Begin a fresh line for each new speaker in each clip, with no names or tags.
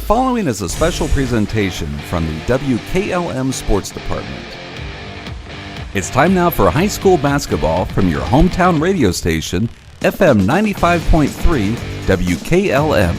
following is a special presentation from the WKLM Sports Department. It's time now for high school basketball from your hometown radio station, FM 95.3 WKLM.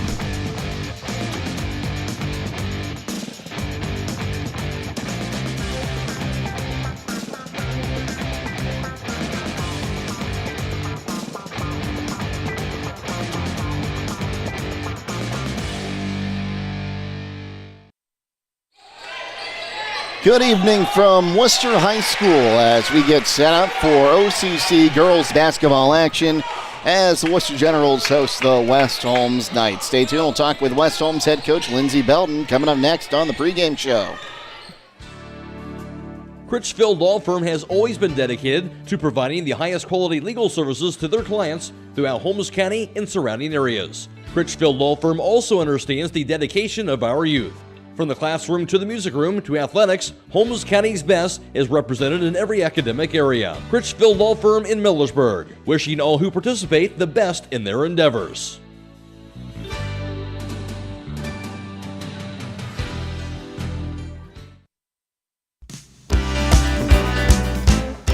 Good evening from Wooster High School as we get set up for OCC Girls Basketball action as the Wooster Generals host the West Holmes Knights. Stay tuned. We'll talk with West Holmes head coach Lindsey Belton coming up next on the pregame show.
Critchfield Law Firm has always been dedicated to providing the highest quality legal services to their clients throughout Holmes County and surrounding areas. Critchfield Law Firm also understands the dedication of our youth. From the classroom to the music room to athletics, Holmes County's best is represented in every academic area. Critchfield Law Firm in Millersburg, wishing all who participate the best in their endeavors.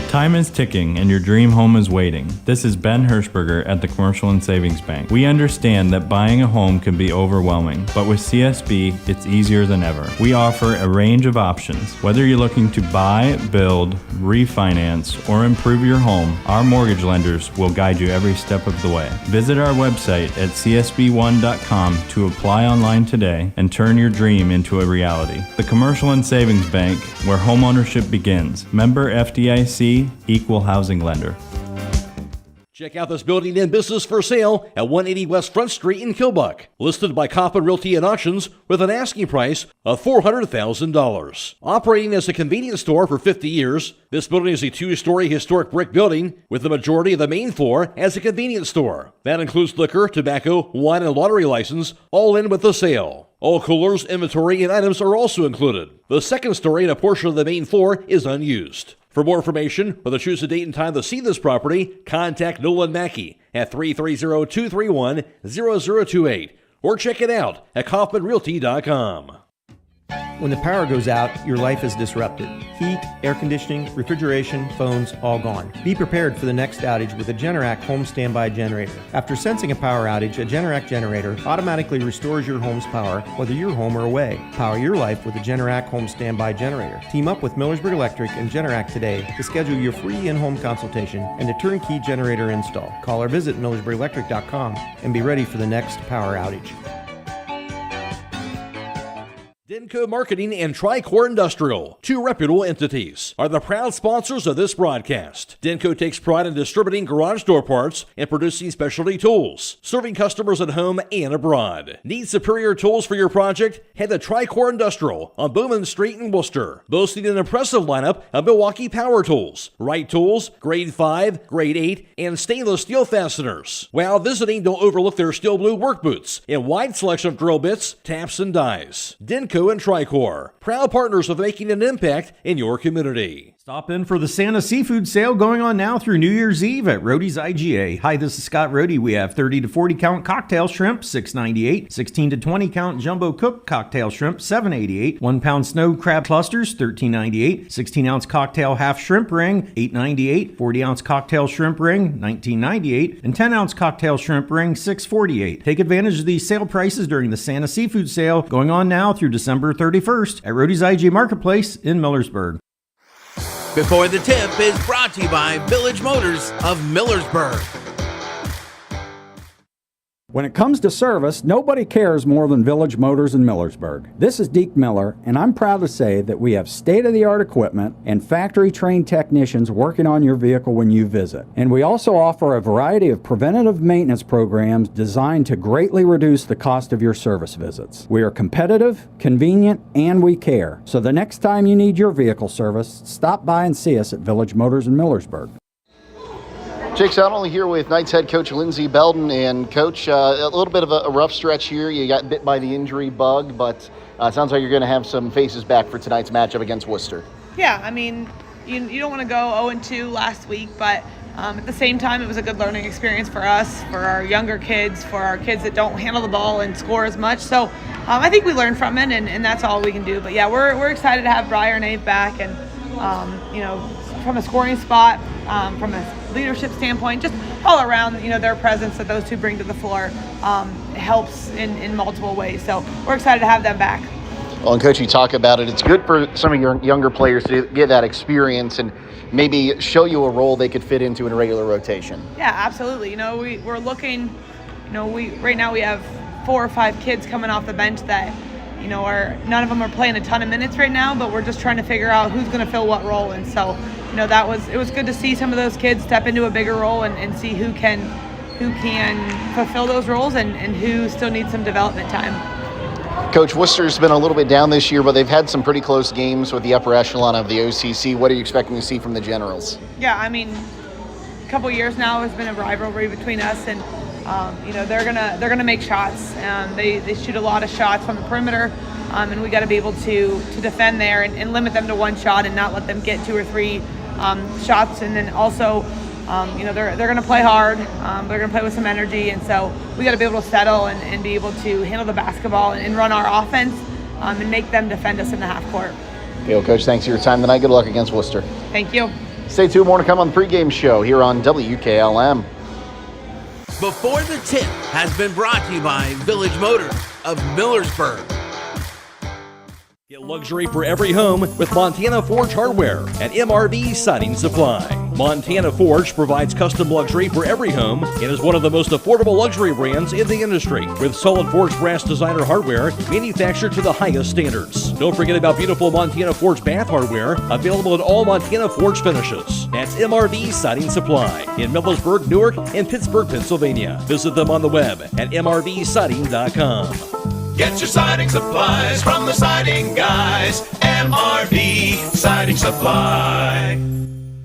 Time is ticking and your dream home is waiting. This is Ben Hirschberger at the Commercial and Savings Bank. We understand that buying a home can be overwhelming, but with CSB, it's easier than ever. We offer a range of options. Whether you're looking to buy, build, refinance, or improve your home, our mortgage lenders will guide you every step of the way. Visit our website at csb1.com to apply online today and turn your dream into a reality. The Commercial and Savings Bank, where homeownership begins. Member FDIC, Equal Housing Lender.
Check out this building and business for sale at 180 West Front Street in Kilbuck. Listed by Coppin Realty and Auctions with an asking price of $400,000. Operating as a convenience store for 50 years, this building is a two-story historic brick building with the majority of the main floor as a convenience store. That includes liquor, tobacco, wine, and lottery license, all in with the sale. All coolers, inventory, and items are also included. The second story and a portion of the main floor is unused. For more information or to choose a date and time to see this property, contact Nolan Mackey at 330-231-0028 or check it out at kaufmanrealty.com.
When the power goes out, your life is disrupted. Heat, air conditioning, refrigeration, phones, all gone. Be prepared for the next outage with a Generac home standby generator. After sensing a power outage, a Generac generator automatically restores your home's power, whether you're home or away. Power your life with a Generac home standby generator. Team up with Millersburg Electric and Generac today to schedule your free in-home consultation and a turnkey generator install. Call or visit millersburgelectric.com and be ready for the next power outage.
Denko Marketing and Tricor Industrial, two reputable entities, are the proud sponsors of this broadcast. Denko takes pride in distributing garage door parts and producing specialty tools, serving customers at home and abroad. Need superior tools for your project? Head to Tricor Industrial on Bowman Street in Worcester, boasting an impressive lineup of Milwaukee power tools, Wright tools, grade 5, grade 8, and stainless steel fasteners. While visiting, don't overlook their steel blue work boots and wide selection of drill bits, taps, and dies. Denko and Tricor, proud partners of making an impact in your community.
Stop in for the Santa Seafood Sale going on now through New Year's Eve at Rody's IGA. Hi, this is Scott Rody. We have 30 to 40 count cocktail shrimp, $6.98. 16 to 20 count jumbo cooked cocktail shrimp, $7.88. 1 pound snow crab clusters, $13.98. 16 ounce cocktail half shrimp ring, $8.98. 40 ounce cocktail shrimp ring, $19.98. And 10 ounce cocktail shrimp ring, $6.48. Take advantage of these sale prices during the Santa Seafood Sale going on now through December 31st at Rody's IGA Marketplace in Millersburg.
Before the Tip is brought to you by Village Motors of Millersburg.
When it comes to service, nobody cares more than Village Motors in Millersburg. This is Deke Miller, and I'm proud to say that we have state-of-the-art equipment and factory-trained technicians working on your vehicle when you visit. And we also offer a variety of preventative maintenance programs designed to greatly reduce the cost of your service visits. We are competitive, convenient, and we care. So the next time you need your vehicle service, stop by and see us at Village Motors in Millersburg.
Jake Sonnelly here with Knights head coach Lindsey Belton. And Coach, a little bit of a rough stretch here. You got bit by the injury bug, but it sounds like you're going to have some faces back for tonight's matchup against Wooster.
Yeah, I mean, you don't want to go 0-2 last week, but At the same time, it was a good learning experience for us, for our younger kids, for our kids that don't handle the ball and score as much. So I think we learned from it, and that's all we can do. But yeah, we're excited to have Briar and Ave back, and from a scoring spot, from a leadership standpoint, just all around, their presence that those two bring to the floor helps in multiple ways. So we're excited to have them back.
Well, and Coach, you talk about it. It's good for some of your younger players to get that experience and maybe show you a role they could fit into in a regular rotation.
Yeah, absolutely. We're looking, right now we have 4 or 5 kids coming off the bench that, none of them are playing a ton of minutes right now, but we're just trying to figure out who's going to fill what role. And so, it was good to see some of those kids step into a bigger role and see who can fulfill those roles and who still needs some development time.
Coach, Wooster's been a little bit down this year, but they've had some pretty close games with the upper echelon of the OCC. What are you expecting to see from the Generals?
Yeah, a couple of years now has been a rivalry between us, and they're gonna make shots. They shoot a lot of shots from the perimeter, and we got to be able to defend there and limit them to one shot and not let them get 2 or 3 shots. And then also, they're going to play hard. They're going to play with some energy, and so we got to be able to settle and be able to handle the basketball and run our offense and make them defend us in the half court.
Okay, well, Coach, thanks for your time tonight. Good luck against Wooster.
Thank you.
Stay tuned. More to come on the pregame show here on WKLM.
Before the Tip has been brought to you by Village Motors of Millersburg.
Get luxury for every home with Montana Forge Hardware and MRV Siding Supply. Montana Forge provides custom luxury for every home and is one of the most affordable luxury brands in the industry, with solid forged brass designer hardware manufactured to the highest standards. Don't forget about beautiful Montana Forge bath hardware, available in all Montana Forge finishes. That's MRV Siding Supply in Millersburg, Newark, and Pittsburgh, Pennsylvania. Visit them on the web at mrvsiding.com.
Get your siding supplies from the siding guys. MRV Siding Supply.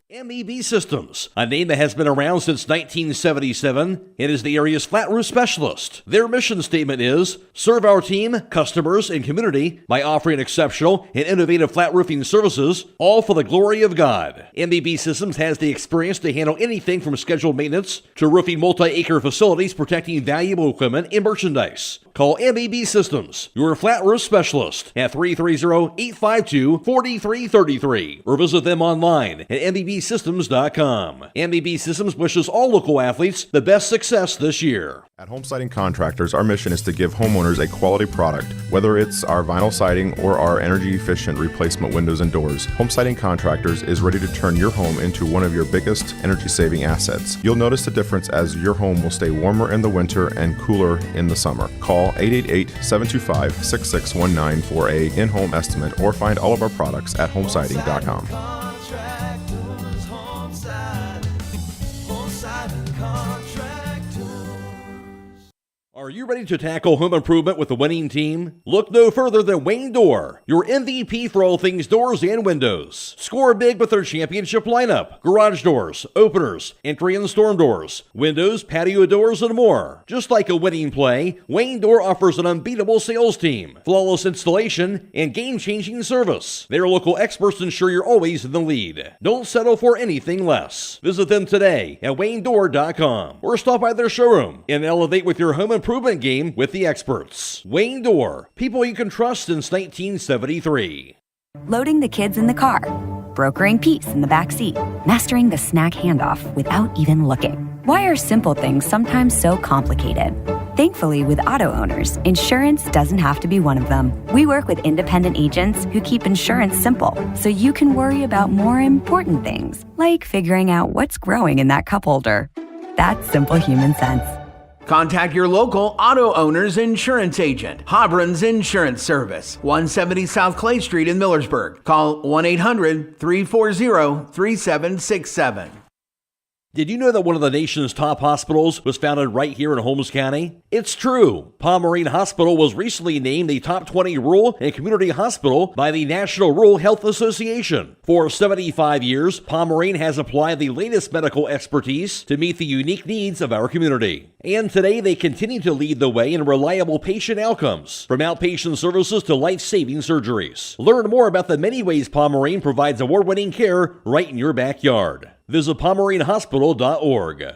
MEB Systems, a name that has been around since 1977. It is the area's flat roof specialist. Their mission statement is, serve our team, customers, and community by offering exceptional and innovative flat roofing services, all for the glory of God. MEB Systems has the experience to handle anything from scheduled maintenance to roofing multi-acre facilities protecting valuable equipment and merchandise. Call MEB Systems, your flat roof specialist, at 330-852-4333 or visit them online at mbsystems.com. MEB Systems wishes all local athletes the best success this year.
At Home Siding Contractors, our mission is to give homeowners a quality product, whether it's our vinyl siding or our energy-efficient replacement windows and doors. Home Siding Contractors is ready to turn your home into one of your biggest energy-saving assets. You'll notice the difference as your home will stay warmer in the winter and cooler in the summer. Call 888-725-6619 for a in-home estimate or find all of our products at homesiding.com.
Are you ready to tackle home improvement with a winning team? Look no further than Wayne Door, your MVP for all things doors and windows. Score big with their championship lineup: garage doors, openers, entry and storm doors, windows, patio doors, and more. Just like a winning play, Wayne Door offers an unbeatable sales team, flawless installation, and game-changing service. Their local experts ensure you're always in the lead. Don't settle for anything less. Visit them today at waynedoor.com or stop by their showroom and elevate with your home improvement game with the experts. Wayne Door, people you can trust since 1973.
Loading the kids in the car, brokering peace in the back seat, mastering the snack handoff without even looking. Why are simple things sometimes so complicated? Thankfully, with auto owners, insurance doesn't have to be one of them. We work with independent agents who keep insurance simple, so you can worry about more important things, like figuring out what's growing in that cup holder. That's simple human sense.
Contact your local auto owner's insurance agent. Hobron's Insurance Service, 170 South Clay Street in Millersburg. Call 1-800-340-3767.
Did you know that one of the nation's top hospitals was founded right here in Holmes County? It's true. Pomerene Hospital was recently named the top 20 rural and community hospital by the National Rural Health Association. For 75 years, Pomerene has applied the latest medical expertise to meet the unique needs of our community. And today they continue to lead the way in reliable patient outcomes, from outpatient services to life-saving surgeries. Learn more about the many ways Pomerene provides award-winning care right in your backyard. Visit PomerineHospital.org.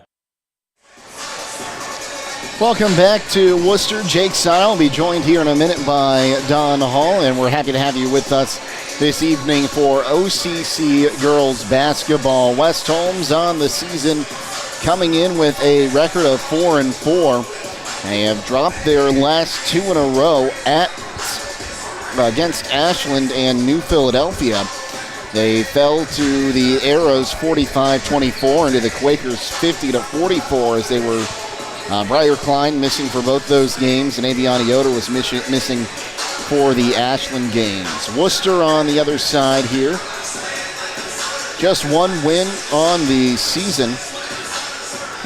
Welcome back to Wooster. Jake Sile will be joined here in a minute by Don Hall, and we're happy to have you with us this evening for OCC Girls Basketball. West Holmes on the season coming in with a record of 4-4. They have dropped their last two in a row against Ashland and New Philadelphia. They fell to the Arrows 45-24 and to the Quakers 50-44 as they were Briar Klein missing for both those games, and Aviana Yoder was missing for the Ashland games. Wooster on the other side here. Just one win on the season,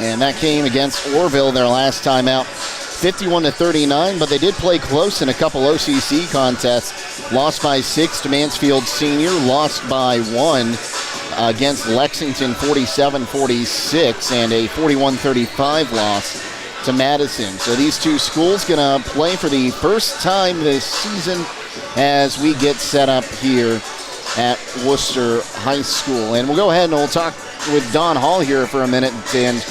and that came against Orville their last time out, 51-39, but they did play close in a couple OCC contests. Lost by 6 to Mansfield Senior, lost by 1 against Lexington 47-46, and a 41-35 loss to Madison. So these two schools going to play for the first time this season as we get set up here at Wooster High School. And we'll go ahead and we'll talk with Don Hall here for a minute. And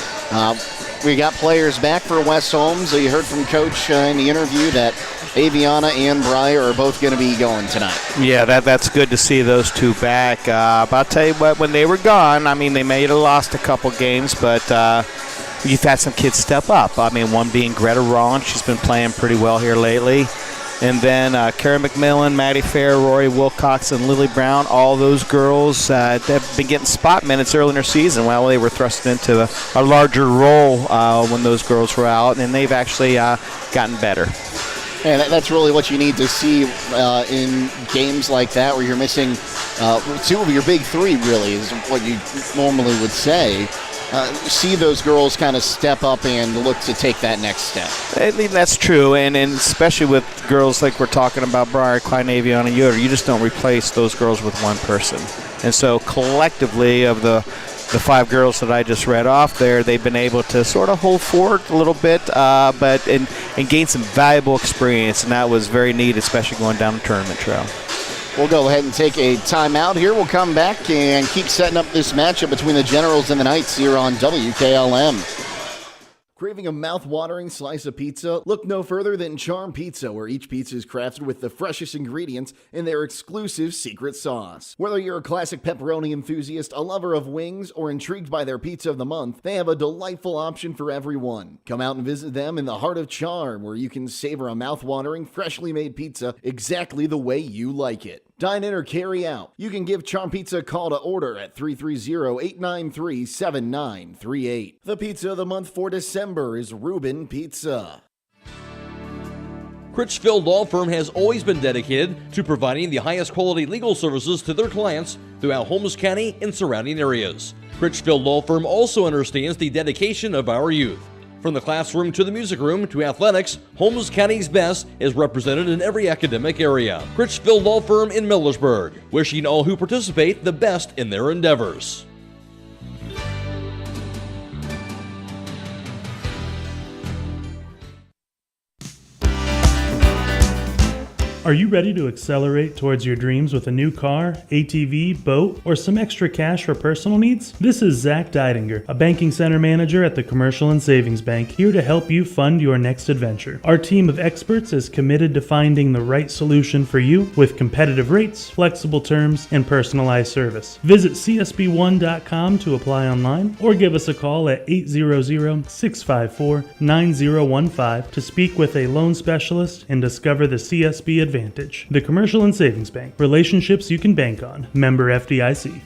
we got players back for West Holmes. So you heard from Coach in the interview that Aviana and Briar are both going to be going tonight.
Yeah, that's good to see those two back. But I'll tell you what, when they were gone, I mean, they may have lost a couple games, but you've had some kids step up. I mean, one being Greta Rollins. She's been playing pretty well here lately. And then Kara McMillan, Maddie Fair, Rory Wilcox, and Lily Brown, all those girls have been getting spot minutes early in their season while they were thrust into a larger role when those girls were out, and they've actually gotten better.
And that's really what you need to see in games like that where you're missing two of your big three, really, is what you normally would say. See those girls kind of step up and look to take that next step.
I mean, that's true, and especially with girls like we're talking about, Briar, Klein, Aviana, and Yoder, you just don't replace those girls with one person. And so collectively of the 5 girls that I just read off there, they've been able to sort of hold forward a little bit, but gain some valuable experience, and that was very neat, especially going down the tournament trail.
We'll go ahead and take a timeout here. We'll come back and keep setting up this matchup between the Generals and the Knights here on WKLM. Craving a mouth-watering slice of pizza? Look no further than Charm Pizza, where each pizza is crafted with the freshest ingredients in their exclusive secret sauce. Whether you're a classic pepperoni enthusiast, a lover of wings, or intrigued by their pizza of the month, they have a delightful option for everyone. Come out and visit them in the heart of Charm, where you can savor a mouth-watering, freshly made pizza exactly the way you like it. Dine in or carry out. You can give Charm Pizza a call to order at 330-893-7938. The pizza of the month for December is Reuben Pizza.
Critchfield Law Firm has always been dedicated to providing the highest quality legal services to their clients throughout Holmes County and surrounding areas. Critchfield Law Firm also understands the dedication of our youth. From the classroom to the music room to athletics, Holmes County's best is represented in every academic area. Critchfield Law Firm in Millersburg, wishing all who participate the best in their endeavors.
Are you ready to accelerate towards your dreams with a new car, ATV, boat, or some extra cash for personal needs? This is Zach Deidinger, a banking center manager at the Commercial and Savings Bank, here to help you fund your next adventure. Our team of experts is committed to finding the right solution for you with competitive rates, flexible terms, and personalized service. Visit csb1.com to apply online or give us a call at 800-654-9015 to speak with a loan specialist and discover the CSB advantage. The Commercial and Savings Bank. Relationships you can bank on. Member FDIC.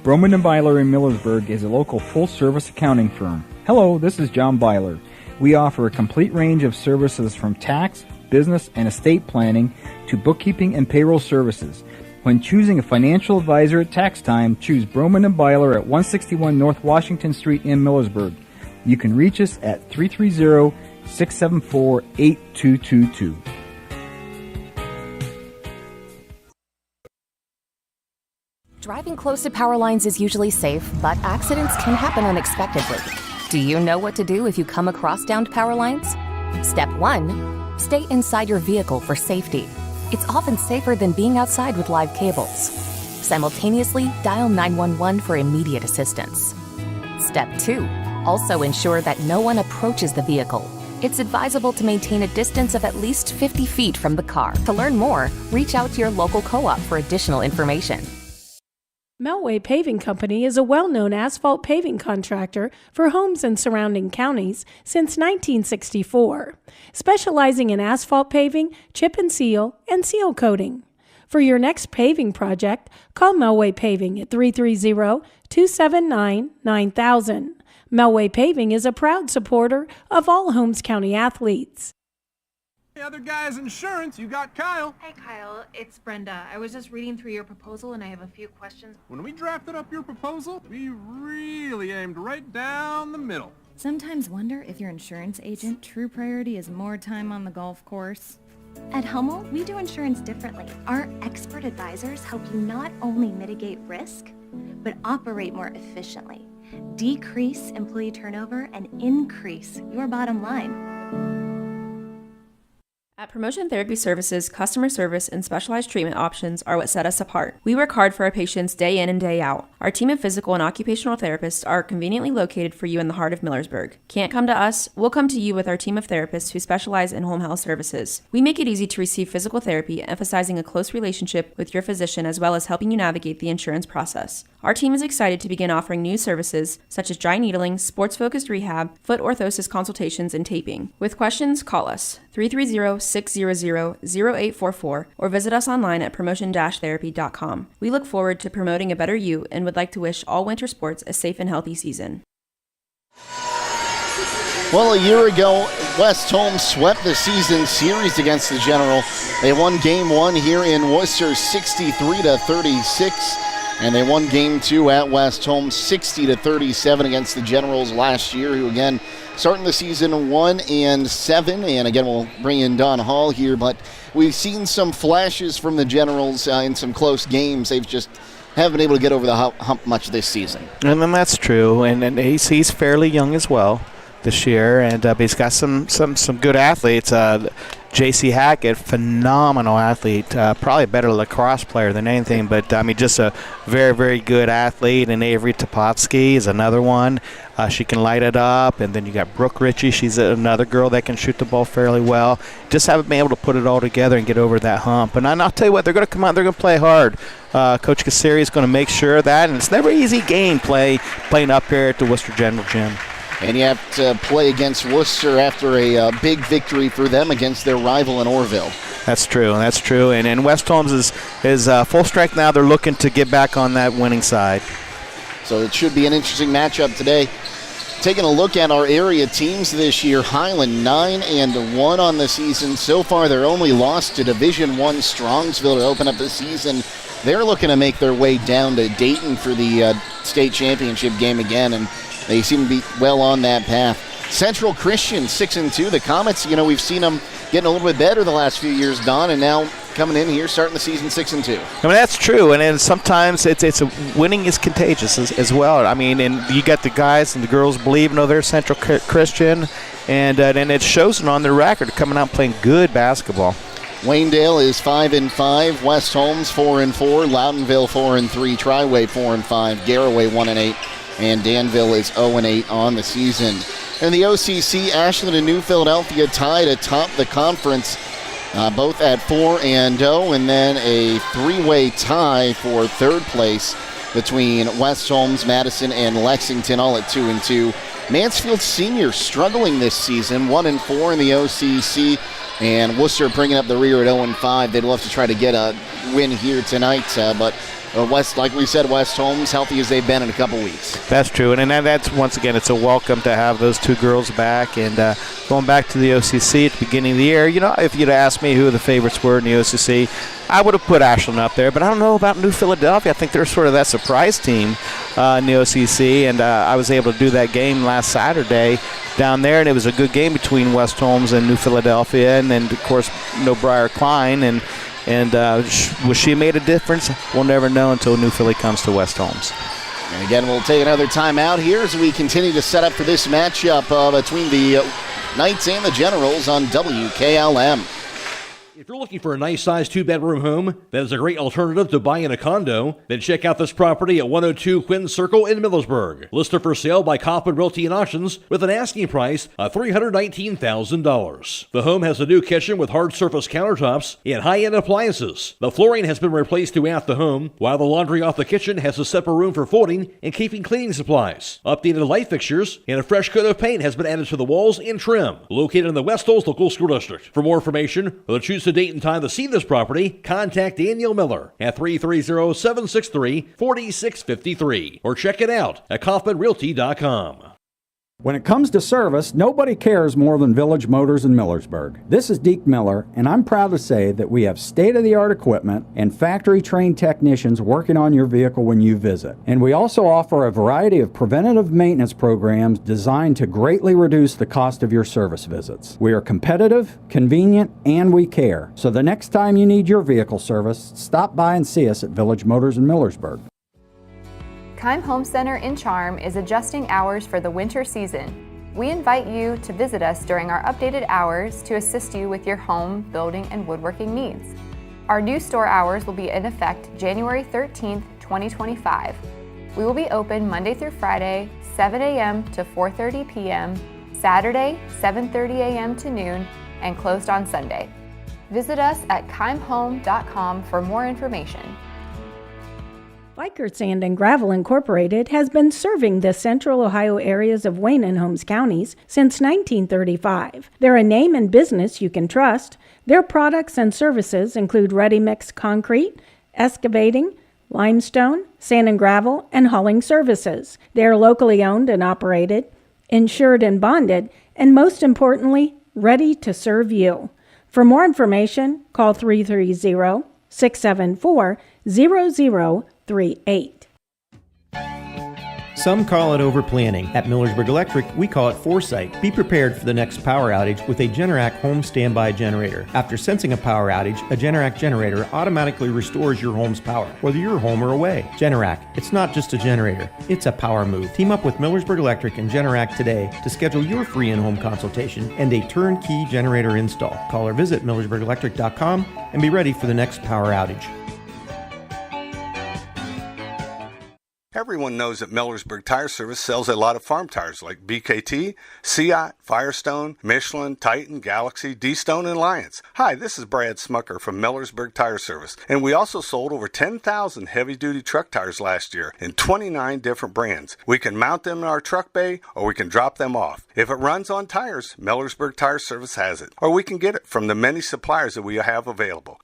Broman & Byler in Millersburg is a local full-service accounting firm. Hello, this is John Byler. We offer a complete range of services from tax, business, and estate planning to bookkeeping and payroll services. When choosing a financial advisor at tax time, choose Broman & Byler at 161 North Washington Street in Millersburg. You can reach us at 330-674-8222.
Driving close to power lines is usually safe, but accidents can happen unexpectedly. Do you know what to do if you come across downed power lines? Step 1. Stay inside your vehicle for safety. It's often safer than being outside with live cables. Simultaneously, dial 911 for immediate assistance. Step 2. Also ensure that no one approaches the vehicle. It's advisable to maintain a distance of at least 50 feet from the car. To learn more, reach out to your local co-op for additional information.
Melway Paving Company is a well-known asphalt paving contractor for Holmes and surrounding counties since 1964, specializing in asphalt paving, chip and seal coating. For your next paving project, call Melway Paving at 330-279-9000. Melway Paving is a proud supporter of all Holmes County athletes.
Hey, other guys' insurance, you got Kyle.
Hey Kyle, it's Brenda. I was just reading through your proposal and I have a few questions.
When we drafted up your proposal, we really aimed right down the middle.
Sometimes wonder if your insurance agent true priority is more time on the golf course.
At Hummel, we do insurance differently. Our expert advisors help you not only mitigate risk, but operate more efficiently, decrease employee turnover, and increase your bottom line.
At Promotion Therapy Services, customer service and specialized treatment options are what set us apart. We work hard for our patients day in and day out. Our team of physical and occupational therapists are conveniently located for you in the heart of Millersburg. Can't come to us? We'll come to you with our team of therapists who specialize in home health services. We make it easy to receive physical therapy, emphasizing a close relationship with your physician as well as helping you navigate the insurance process. Our team is excited to begin offering new services such as dry needling, sports-focused rehab, foot orthosis consultations, and taping. With questions, call us 330-600-0844 or visit us online at promotion-therapy.com. We look forward to promoting a better you and would like to wish all winter sports a safe and healthy season.
Well, a year ago, West Holmes swept the season series against the General. They won Game 1 here in Worcester 63-36. And they won Game 2 at West Holmes 60-37 against the Generals last year, who again starting the season 1-7. And again, we'll bring in Don Hall here, but we've seen some flashes from the Generals in some close games. They've just haven't been able to get over the hump much this season.
And then that's true, and he's fairly young as well this year, and but he's got some good athletes. J.C. Hackett, phenomenal athlete, probably a better lacrosse player than anything, but I mean, just a very, very good athlete. And Avery Topovsky is another one. She can light it up. And then you got Brooke Ritchie. She's another girl that can shoot the ball fairly well. Just haven't been able to put it all together and get over that hump. And I'll tell you what, they're going to come out, they're going to play hard. Coach Kochera is going to make sure of that, and it's never an easy game playing up here at the Wooster General Gym.
And you have to play against Wooster after a big victory for them against their rival in Orrville.
That's true. And West Holmes is full strength now. They're looking to get back on that winning side.
So it should be an interesting matchup today. Taking a look at our area teams this year, Highland 9-1 on the season. So far, their only loss to Division I Strongsville to open up the season. They're looking to make their way down to Dayton for the state championship game again, and they seem to be well on that path. Central Christian 6-2. The Comets, we've seen them getting a little bit better the last few years, Don, and now coming in here, starting the season 6-2.
I mean, that's true, and then sometimes it's winning is contagious as well. I mean, and you got the guys and the girls believe, they're Central Christian, and it shows on their record coming out playing good basketball.
Waynedale is 5-5, West Holmes 4-4, Loudonville 4-3, Triway 4-5, Garraway 1-8. And Danville is 0-8 on the season. In the OCC, Ashland and New Philadelphia tied atop the conference, both at 4-0, and then a three-way tie for third place between West Holmes, Madison, and Lexington, all at 2-2. Mansfield Senior struggling this season, 1-4 in the OCC, and Worcester bringing up the rear at 0-5. They'd love to try to get a win here tonight, but like we said, West Holmes, healthy as they've been in a couple weeks.
That's true, and that's, once again, it's a welcome to have those two girls back. And going back to the OCC at the beginning of the year, if you'd asked me who the favorites were in the OCC, I would have put Ashland up there, but I don't know about New Philadelphia. I think they're sort of that surprise team in the OCC, and I was able to do that game last Saturday down there, and it was a good game between West Holmes and New Philadelphia, and then, of course, Briar Klein, and was she made a difference? We'll never know until New Philly comes to West Holmes.
And again, we'll take another timeout here as we continue to set up for this matchup between the Knights and the Generals on WKLM.
If you're looking for a nice size 2-bedroom home that is a great alternative to buying a condo, then check out this property at 102 Quinn Circle in Millersburg. Listed for sale by Kaufman Realty and Auctions with an asking price of $319,000. The home has a new kitchen with hard surface countertops and high-end appliances. The flooring has been replaced throughout the home, while the laundry off the kitchen has a separate room for folding and keeping cleaning supplies. Updated light fixtures and a fresh coat of paint has been added to the walls and trim. Located in the West Holmes Local School District. For more information or to choose a date and time to see this property, contact Daniel Miller at 330-763-4653 or check it out at KaufmanRealty.com.
When it comes to service, nobody cares more than Village Motors in Millersburg. This is Deke Miller, and I'm proud to say that we have state-of-the-art equipment and factory-trained technicians working on your vehicle when you visit. And we also offer a variety of preventative maintenance programs designed to greatly reduce the cost of your service visits. We are competitive, convenient, and we care. So the next time you need your vehicle service, stop by and see us at Village Motors in Millersburg.
Keim Home Center in Charm is adjusting hours for the winter season. We invite you to visit us during our updated hours to assist you with your home, building, and woodworking needs. Our new store hours will be in effect January 13th, 2025. We will be open Monday through Friday, 7 a.m. to 4:30 p.m., Saturday, 7:30 a.m. to noon, and closed on Sunday. Visit us at keimhome.com for more information.
Vickers Sand and Gravel Incorporated has been serving the central Ohio areas of Wayne and Holmes counties since 1935. They're a name and business you can trust. Their products and services include ready-mix concrete, excavating, limestone, sand and gravel, and hauling services. They are locally owned and operated, insured and bonded, and most importantly, ready to serve you. For more information, call 330-674-0038.
Some call it overplanning. At Millersburg Electric, we call it foresight. Be prepared for the next power outage with a Generac home standby generator. After sensing a power outage, a Generac generator automatically restores your home's power, whether you're home or away. Generac, it's not just a generator, it's a power move. Team up with Millersburg Electric and Generac today to schedule your free in-home consultation and a turnkey generator install. Call or visit millersburgelectric.com and be ready for the next power outage.
Everyone knows that Millersburg Tire Service sells a lot of farm tires like BKT, Seat, Firestone, Michelin, Titan, Galaxy, D-Stone, and Lions. Hi, this is Brad Smucker from Millersburg Tire Service, and we also sold over 10,000 heavy-duty truck tires last year in 29 different brands. We can mount them in our truck bay, or we can drop them off. If it runs on tires, Millersburg Tire Service has it, or we can get it from the many suppliers that we have available.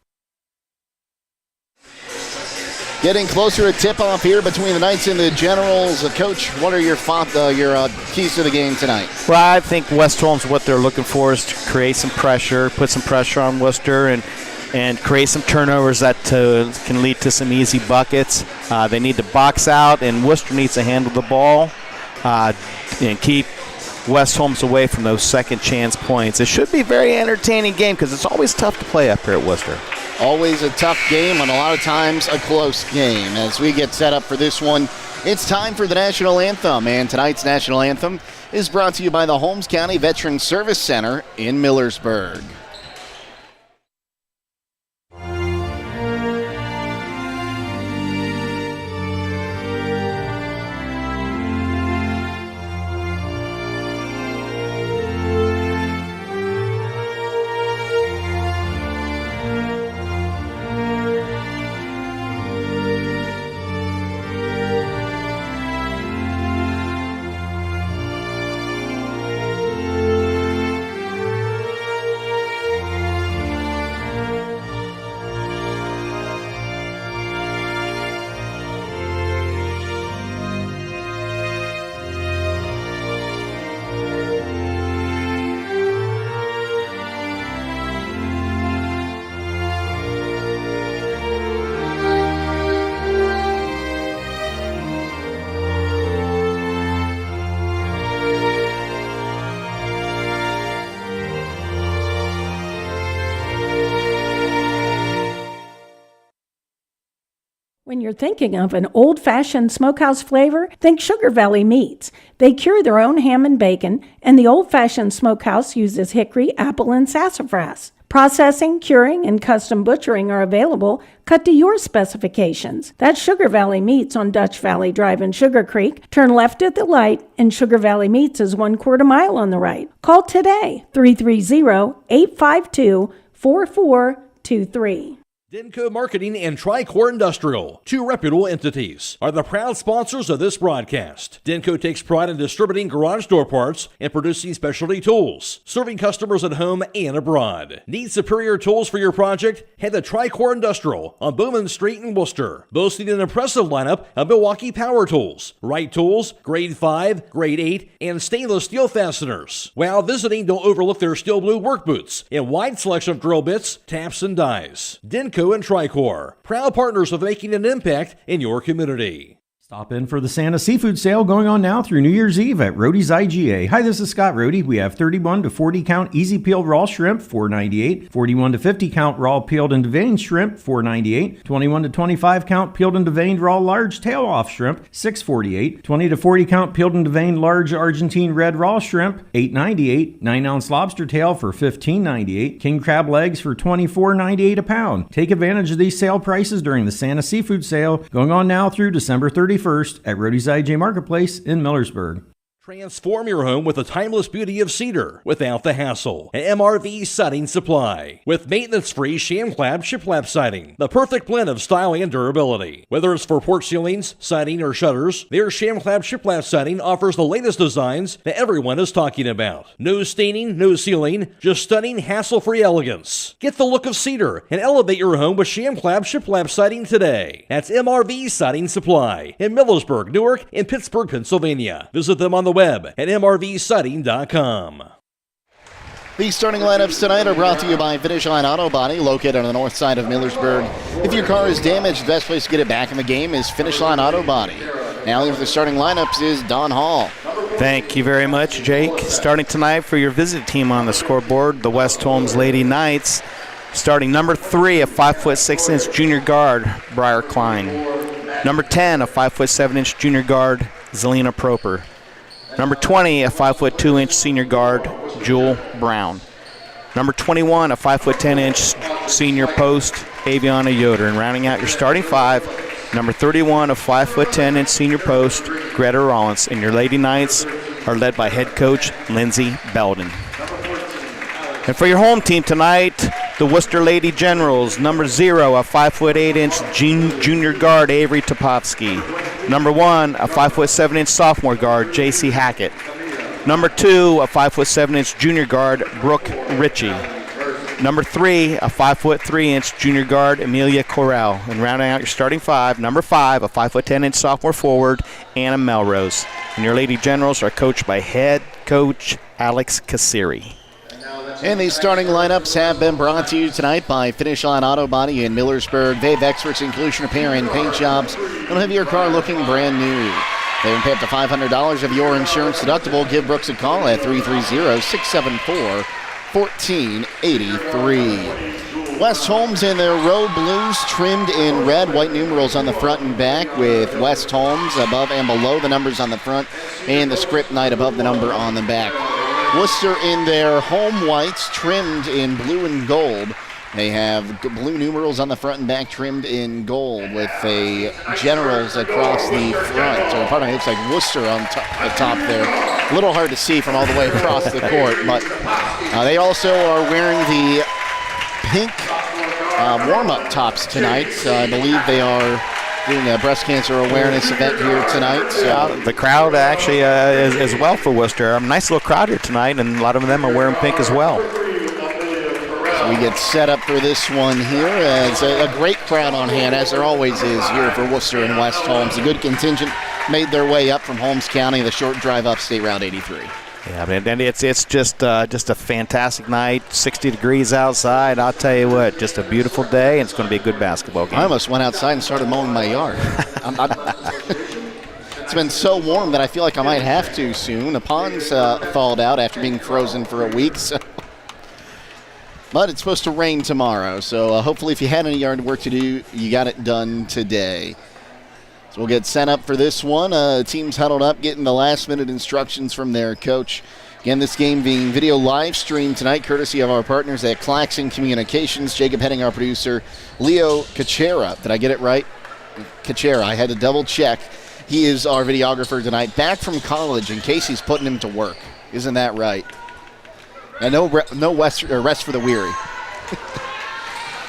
Getting closer to tip-off here between the Knights and the Generals. Coach, what are your keys to the game tonight?
Well, I think West Holmes, what they're looking for is to create some pressure, put some pressure on Wooster, and create some turnovers that can lead to some easy buckets. They need to box out, and Wooster needs to handle the ball and keep West Holmes away from those second chance points. It should be a very entertaining game because it's always tough to play up here at Wooster.
Always a tough game and a lot of times a close game. As we get set up for this one, it's time for the National Anthem. And tonight's National Anthem is brought to you by the Holmes County Veterans Service Center in Millersburg.
When you're thinking of an old-fashioned smokehouse flavor, think Sugar Valley Meats. They cure their own ham and bacon, and the old-fashioned smokehouse uses hickory, apple, and sassafras. Processing, curing, and custom butchering are available, cut to your specifications. That's Sugar Valley Meats on Dutch Valley Drive in Sugar Creek. Turn left at the light, and Sugar Valley Meats is 1/4 mile on the right. Call today, 330-852-4423.
Denko Marketing and Tricor Industrial, two reputable entities, are the proud sponsors of this broadcast. Denko takes pride in distributing garage door parts and producing specialty tools, serving customers at home and abroad. Need superior tools for your project? Head to Tricor Industrial on Bowman Street in Wooster, boasting an impressive lineup of Milwaukee power tools, Wright tools, grade 5, grade 8, and stainless steel fasteners. While visiting, don't overlook their steel blue work boots and wide selection of drill bits, taps, and dies. Denko and Tricor, proud partners of making an impact in your community.
Stop in for the Santa Seafood Sale going on now through New Year's Eve at Rody's IGA. Hi, this is Scott Rody. We have 31 to 40 count easy peeled raw shrimp, $4.98. 41 to 50 count raw peeled and deveined shrimp, $4.98. 21 to 25 count peeled and deveined raw large tail off shrimp, $6.48. 20 to 40 count peeled and deveined large Argentine red raw shrimp, $8.98. 9 ounce lobster tail for $15.98. King crab legs for $24.98 a pound. Take advantage of these sale prices during the Santa Seafood Sale going on now through December 31st at Rody's IJ Marketplace in Millersburg.
Transform your home with the timeless beauty of cedar without the hassle. An MRV Siding Supply with maintenance-free sham-clad shiplap siding. The perfect blend of style and durability. Whether it's for porch ceilings, siding, or shutters, their sham-clad shiplap siding offers the latest designs that everyone is talking about. No staining, no sealing, just stunning, hassle-free elegance. Get the look of cedar and elevate your home with sham-clad shiplap siding today. That's MRV Siding Supply in Millersburg, Newark, and Pittsburgh, Pennsylvania. Visit them on the web at mrvsiding.com.
The starting lineups tonight are brought to you by Finish Line Auto Body, located on the north side of Millersburg. If your car is damaged, the best place to get it back in the game is Finish Line Auto Body. Now with the starting lineups is Don Hall.
Thank you very much, Jake. Starting tonight for your visit team on the scoreboard, the West Holmes Lady Knights. Starting number 3, a 5'6" junior guard, Briar Klein. Number 10, a 5'7" junior guard, Zelina Proper. Number 20, a 5'2" senior guard, Jewel Brown. Number 21, a 5'10" senior post, Aviana Yoder. And rounding out your starting 5, number 31, a 5'10" senior post, Greta Rollins. And your Lady Knights are led by head coach Lindsay Belden. And for your home team tonight, the Wooster Lady Generals. Number 0, a 5'8" junior guard, Avery Topovsky. Number 1, a 5'7" sophomore guard, J.C. Hackett. Number 2, a 5'7" junior guard, Brooke Ritchie. Number 3, a 5'3" junior guard, Amelia Corral. And rounding out your starting 5, number 5, a 5'10" sophomore forward, Anna Melrose. And your Lady Generals are coached by head coach Alex Kassiri.
And these starting lineups have been brought to you tonight by Finish Line Auto Body in Millersburg. They have experts in collision repair and paint jobs. They'll have your car looking brand new. They can pay up to $500 of your insurance deductible. Give Brooks a call at 330-674-1483. West Holmes in their road blues, trimmed in red, white numerals on the front and back, with West Holmes above and below the numbers on the front, and the script Knight above the number on the back. Worcester in their home whites, trimmed in blue and gold. They have blue numerals on the front and back, trimmed in gold, with a Generals across the front. So pardon me, it looks like Worcester on the top there. A little hard to see from all the way across the court, but they also are wearing the pink warm-up tops tonight. I believe they are doing a breast cancer awareness event here tonight. So
the crowd actually is well for Worcester. A nice little crowd here tonight, and a lot of them are wearing pink as well.
So we get set up for this one here. It's a great crowd on hand, as there always is here for Worcester and West Holmes. A good contingent made their way up from Holmes County, the short drive up State Route 83.
Yeah, and it's just a fantastic night. 60 degrees outside. I'll tell you what, just a beautiful day, and it's going to be a good basketball game.
I almost went outside and started mowing my yard. It's been so warm that I feel like I might have to soon. The ponds thawed out after being frozen for a week. So. But it's supposed to rain tomorrow, so hopefully if you had any yard work to do, you got it done today. So we'll get set up for this one. Teams huddled up, getting the last-minute instructions from their coach, Again, this game being video live streamed tonight, courtesy of our partners at Claxon Communications. Jacob Heading, our producer. Leo Kochera. Did I get it right? Kochera. I had to double check. He is our videographer tonight, back from college in case he's putting him to work. Isn't that right? And no rest for the weary.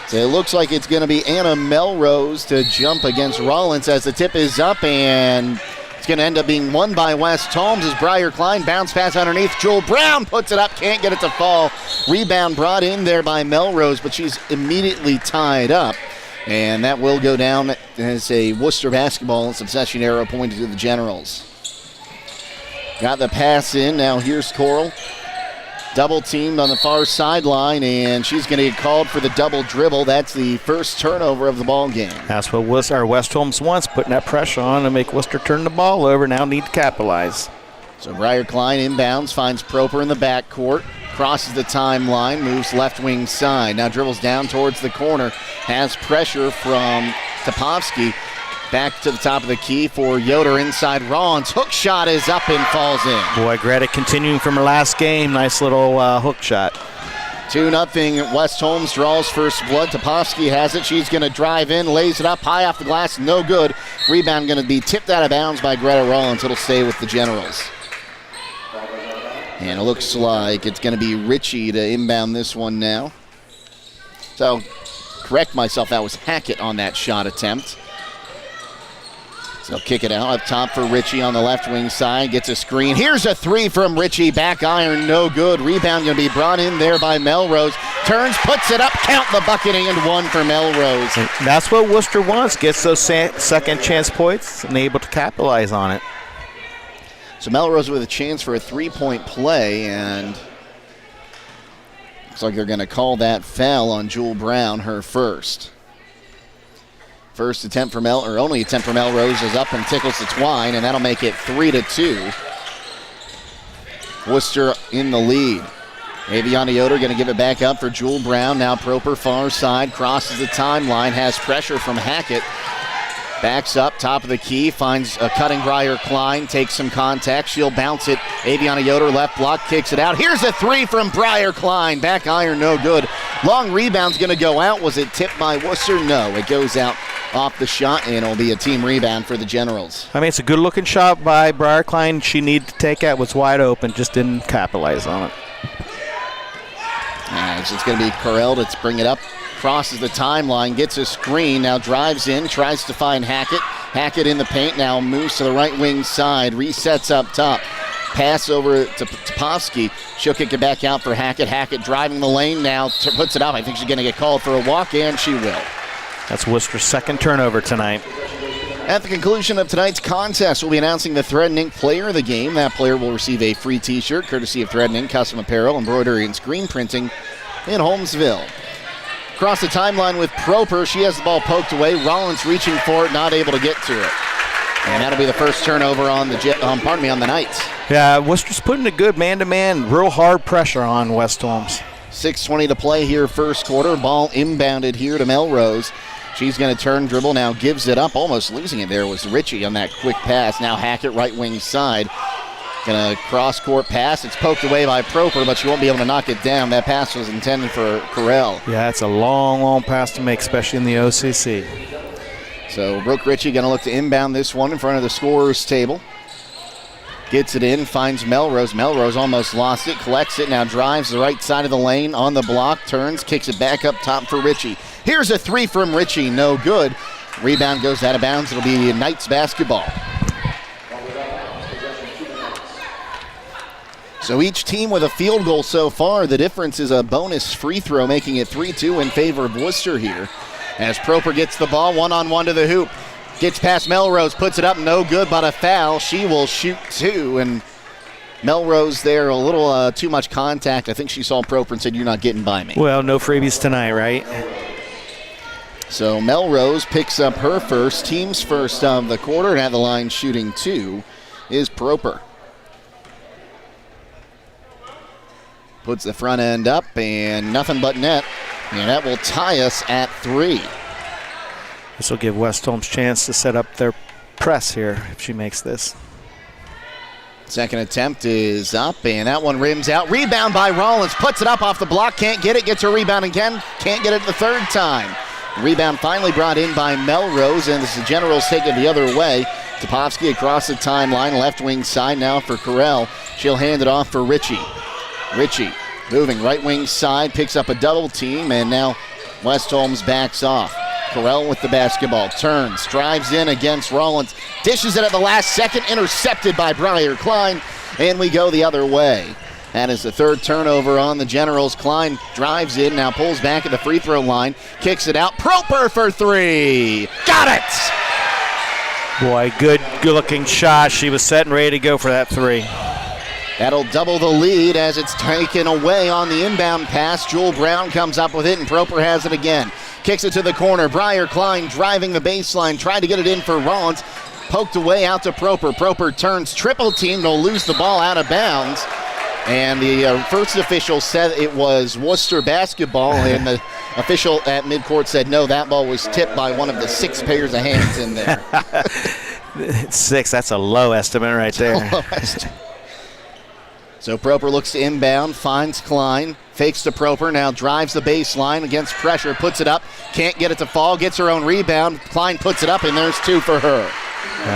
So it looks like it's going to be Anna Melrose to jump against Rollins as the tip is up, and it's going to end up being won by West Holmes as Briar Klein bounce pass underneath. Jewel Brown puts it up, can't get it to fall. Rebound brought in there by Melrose, but she's immediately tied up. And that will go down as a Wooster basketball subsession arrow pointed to the Generals. Got the pass in, now here's Coral. Double teamed on the far sideline, and she's going to get called for the double dribble. That's the first turnover of the ball game.
That's what West Holmes wants, putting that pressure on to make Wooster turn the ball over. Now need to capitalize.
So Briar Klein inbounds, finds Proper in the backcourt, crosses the timeline, moves left wing side. Now dribbles down towards the corner, has pressure from Topovsky. Back to the top of the key for Yoder inside. Rollins hook shot is up and falls in.
Boy, Greta continuing from her last game. Nice little hook shot.
2-0. West Holmes draws first blood. Topovsky has it. She's going to drive in, lays it up high off the glass. No good. Rebound going to be tipped out of bounds by Greta Rollins. It'll stay with the Generals. And it looks like it's going to be Ritchie to inbound this one now. So, correct myself, that was Hackett on that shot attempt. So kick it out up top for Ritchie on the left wing side. Gets a screen. Here's a three from Ritchie. Back iron, no good. Rebound going to be brought in there by Melrose. Turns, puts it up. Count the bucket and one for Melrose.
And that's what Wooster wants. Gets those second chance points and able to capitalize on it.
So Melrose with a chance for a three-point play, and looks like they're going to call that foul on Jewel Brown, her first. First attempt for only attempt for Melrose is up and tickles the twine, and that'll make it 3-2. Wooster in the lead. Aviana Yoder going to give it back up for Jewel Brown. Now Proper far side, crosses the timeline, has pressure from Hackett. Backs up, top of the key, finds a cutting Briar Klein, takes some contact. She'll bounce it. Aviana Yoder left block, kicks it out. Here's a three from Briar Klein. Back iron, no good. Long rebound's going to go out. Was it tipped by Wooster? No, it goes out off the shot, and it'll be a team rebound for the Generals.
I mean, it's a good-looking shot by Briar Klein. She needed to take it. Was wide open, just didn't capitalize on it.
It's going to be Carell to bring it up. Crosses the timeline, gets a screen, now drives in, tries to find Hackett. Hackett in the paint, now moves to the right wing side, resets up top. Pass over to Topovsky. She'll kick it back out for Hackett. Hackett driving the lane now, puts it up. I think she's going to get called for a walk, and she will.
That's Worcester's second turnover tonight.
At the conclusion of tonight's contest, we'll be announcing the Thread and Ink player of the game. That player will receive a free t-shirt, courtesy of Thread and Ink Custom Apparel, Embroidery, and Screen Printing in Holmesville. Across the timeline with Proper. She has the ball poked away. Rollins reaching for it, not able to get to it. And that'll be the first turnover on the Knights.
Yeah, Worcester's putting a good man-to-man, real hard pressure on West Holmes.
6:20 to play here, first quarter. Ball inbounded here to Melrose. She's going to turn, dribble, now gives it up. Almost losing it there was Ritchie on that quick pass. Now Hackett, right wing side. Going to cross-court pass. It's poked away by Proper, but she won't be able to knock it down. That pass was intended for Carell.
Yeah, it's a long, long pass to make, especially in the OCC.
So Brooke Ritchie going to look to inbound this one in front of the scorer's table. Gets it in, finds Melrose. Melrose almost lost it, collects it, now drives the right side of the lane on the block, turns, kicks it back up top for Ritchie. Here's a three from Ritchie, no good. Rebound goes out of bounds. It'll be Knights basketball. So each team with a field goal so far. The difference is a bonus free throw, making it 3-2 in favor of Wooster here. As Proper gets the ball, one-on-one to the hoop. Gets past Melrose, puts it up, no good, but a foul. She will shoot two, and Melrose there, a little too much contact. I think she saw Proper and said, "You're not getting by me."
Well, no freebies tonight, right?
So Melrose picks up her first, team's first of the quarter, and at the line shooting two is Proper. Puts the front end up, and nothing but net, and that will tie us at 3.
This will give West Holmes a chance to set up their press here if she makes this.
Second attempt is up, and that one rims out. Rebound by Rollins, puts it up off the block, can't get it, gets a rebound again, can't get it the third time. Rebound finally brought in by Melrose, and the Generals take it the other way. Topovsky across the timeline, left wing side now for Carell. She'll hand it off for Ritchie. Ritchie moving right wing side, picks up a double team, and now West Holmes backs off. Carell with the basketball, turns, drives in against Rollins, dishes it at the last second, intercepted by Briar Klein, and we go the other way. That is the third turnover on the Generals. Klein drives in, now pulls back at the free throw line, kicks it out. Proper for three. Got it!
Boy, good looking shot. She was set and ready to go for that three.
That'll double the lead as it's taken away on the inbound pass. Jewel Brown comes up with it, and Proper has it again. Kicks it to the corner. Briar Klein driving the baseline, tried to get it in for Rollins. Poked away out to Proper. Proper turns, triple team, will lose the ball out of bounds. And the first official said it was Wooster basketball, and the official at midcourt said, no, that ball was tipped by one of the 6 pairs of hands in there.
6, that's a low estimate right there.
So Proper looks to inbound, finds Klein, fakes to Proper, now drives the baseline against pressure, puts it up, can't get it to fall, gets her own rebound. Klein puts it up, and there's 2 for her.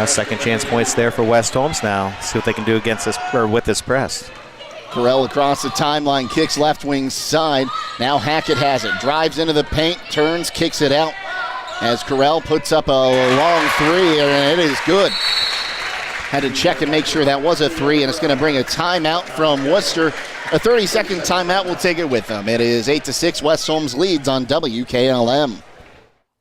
Second chance points there for West Holmes now. See what they can do against this, or with this press.
Carell across the timeline, kicks left wing side. Now Hackett has it, drives into the paint, turns, kicks it out as Carell puts up a long three, and it is good. Had to check and make sure that was a three, and it's going to bring a timeout from Wooster. A 30-second timeout will take it with them. It is 8-6. West Holmes leads on WKLM.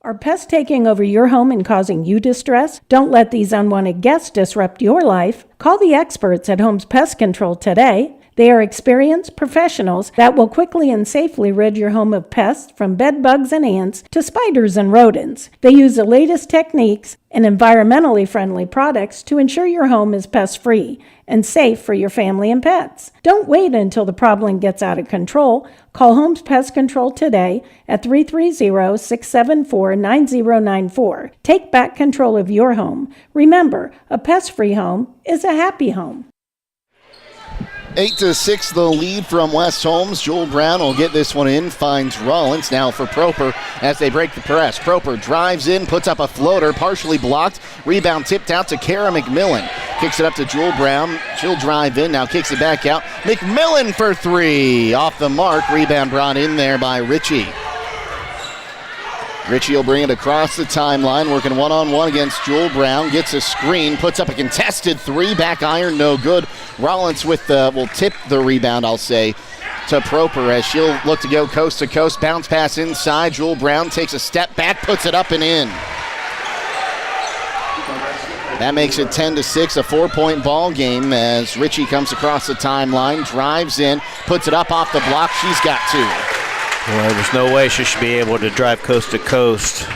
Are pests taking over your home and causing you distress? Don't let these unwanted guests disrupt your life. Call the experts at Holmes Pest Control today. They are experienced professionals that will quickly and safely rid your home of pests from bed bugs and ants to spiders and rodents. They use the latest techniques and environmentally friendly products to ensure your home is pest-free and safe for your family and pets. Don't wait until the problem gets out of control. Call Holmes Pest Control today at 330-674-9094. Take back control of your home. Remember, a pest-free home is a happy home.
8-6, the lead from West Holmes. Jewel Brown will get this one in, finds Rollins now for Proper as they break the press. Proper drives in, puts up a floater, partially blocked. Rebound tipped out to Kara McMillan. Kicks it up to Jewel Brown. She'll drive in, now kicks it back out. McMillan for three. Off the mark, rebound brought in there by Ritchie. Ritchie will bring it across the timeline, working one-on-one against Jewel Brown. Gets a screen, puts up a contested three, back iron, no good. Rollins will tip the rebound, I'll say, to Proper as she'll look to go coast to coast. Bounce pass inside. Jewel Brown takes a step back, puts it up and in. That makes it 10-6, a 4-point ball game as Ritchie comes across the timeline, drives in, puts it up off the block. She's got 2.
Well, there's no way she should be able to drive coast to coast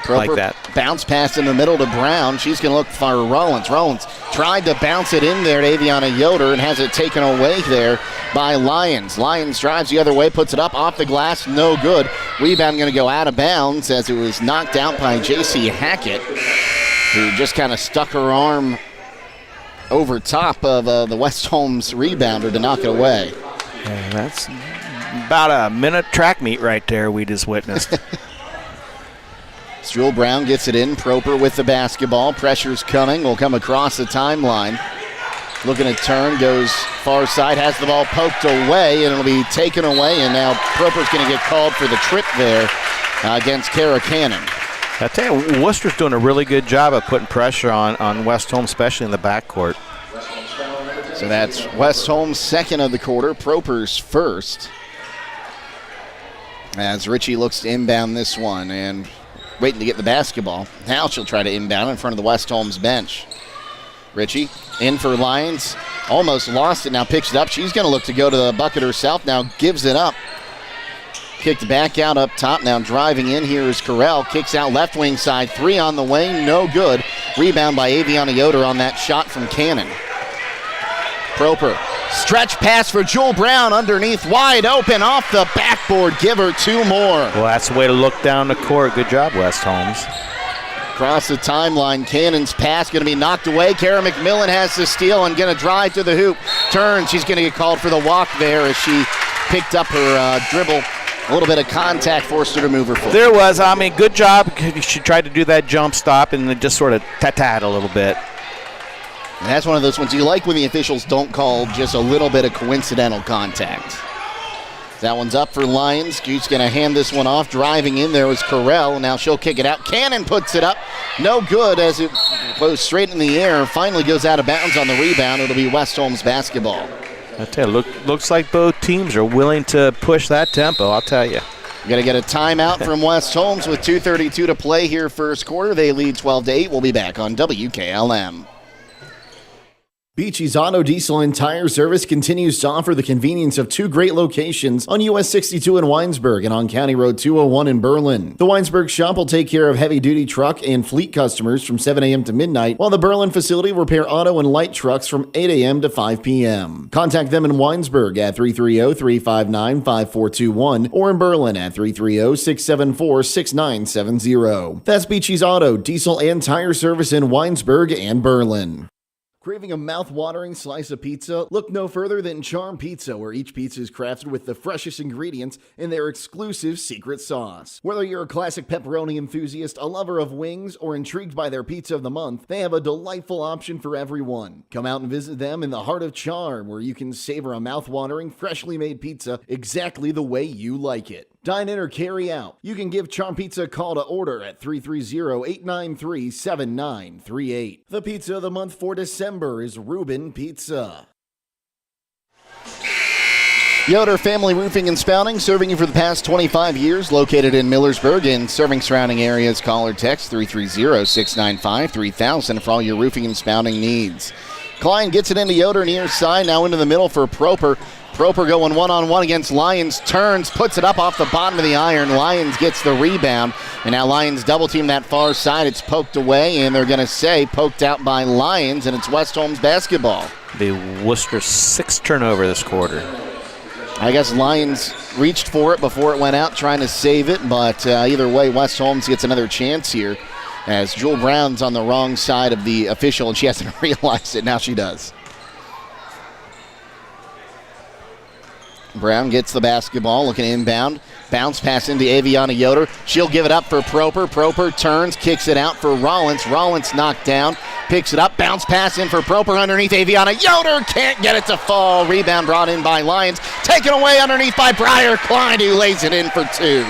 like that.
Bounce pass in the middle to Brown. She's going to look for Rollins. Rollins tried to bounce it in there to Aviana Yoder and has it taken away there by Lyons. Lyons drives the other way, puts it up off the glass, no good. Rebound going to go out of bounds as it was knocked out by J.C. Hackett, who just kind of stuck her arm over top of the West Holmes rebounder to knock it away.
Yeah, that's about a minute track meet right there we just witnessed.
Jewel Brown gets it in. Proper with the basketball. Pressure's coming. Will come across the timeline. Looking to turn. Goes far side. Has the ball poked away, and it'll be taken away. And now Proper's going to get called for the trip there against Kara Cannon.
I tell you, Worcester's doing a really good job of putting pressure on West Holmes, especially in the backcourt.
So that's West Holmes' second of the quarter. Proper's first. As Ritchie looks to inbound this one and waiting to get the basketball. Now she'll try to inbound in front of the West Holmes bench. Ritchie in for Lyons. Almost lost it. Now picks it up. She's going to look to go to the bucket herself. Now gives it up. Kicked back out up top. Now driving in here is Carell. Kicks out left wing side. Three on the way. No good. Rebound by Aviana Yoder on that shot from Cannon. Proper. Stretch pass for Jewel Brown underneath, wide open, off the backboard. Give her 2 more.
Well, that's the way to look down the court. Good job, West Holmes.
Across the timeline, Cannon's pass going to be knocked away. Kara McMillan has the steal and going to drive to the hoop. Turns, she's going to get called for the walk there as she picked up her dribble. A little bit of contact forced her to move her foot.
There was, good job. She tried to do that jump stop and it just sort of tat-tat a little bit.
And that's one of those ones you like when the officials don't call just a little bit of coincidental contact. That one's up for Lions. She's going to hand this one off. Driving in there was Carell. Now she'll kick it out. Cannon puts it up. No good as it goes straight in the air. Finally goes out of bounds on the rebound. It'll be West Holmes basketball.
I tell you, looks like both teams are willing to push that tempo, I'll tell you.
Going to get a timeout from West Holmes with 2:32 to play here first quarter. They lead 12-8. We'll be back on WKLM.
Beachy's Auto, Diesel, and Tire Service continues to offer the convenience of two great locations on US 62 in Winesburg and on County Road 201 in Berlin. The Winesburg shop will take care of heavy-duty truck and fleet customers from 7 a.m. to midnight, while the Berlin facility will repair auto and light trucks from 8 a.m. to 5 p.m. Contact them in Winesburg at 330-359-5421 or in Berlin at 330-674-6970. That's Beachy's Auto, Diesel, and Tire Service in Winesburg and Berlin. Craving a mouth-watering slice of pizza? Look no further than Charm Pizza, where each pizza is crafted with the freshest ingredients in their exclusive secret sauce. Whether you're a classic pepperoni enthusiast, a lover of wings, or intrigued by their pizza of the month, they have a delightful option for everyone. Come out and visit them in the heart of Charm, where you can savor a mouth-watering, freshly made pizza exactly the way you like it. Dine in or carry out. You can give Charm Pizza a call to order at 330-893-7938. The pizza of the month for December is Reuben Pizza.
Yoder Family Roofing and Spouting, serving you for the past 25 years, located in Millersburg and serving surrounding areas. Call or text 330-695-3000 for all your roofing and spouting needs. Klein gets it into Yoder near side, now into the middle for Proper. Proper going one-on-one against Lyons, turns, puts it up off the bottom of the iron. Lyons gets the rebound, and now Lyons double-team that far side. It's poked away, and they're going to say poked out by Lyons, and it's West Holmes basketball.
The Wooster sixth turnover this quarter.
I guess Lyons reached for it before it went out, trying to save it, but either way, West Holmes gets another chance here as Jewel Brown's on the wrong side of the official, and she hasn't realized it. Now she does. Brown gets the basketball, looking inbound. Bounce pass into Aviana Yoder. She'll give it up for Proper. Proper turns, kicks it out for Rollins. Rollins knocked down, picks it up. Bounce pass in for Proper underneath Aviana Yoder. Can't get it to fall. Rebound brought in by Lyons. Taken away underneath by Briar Klein, who lays it in for two.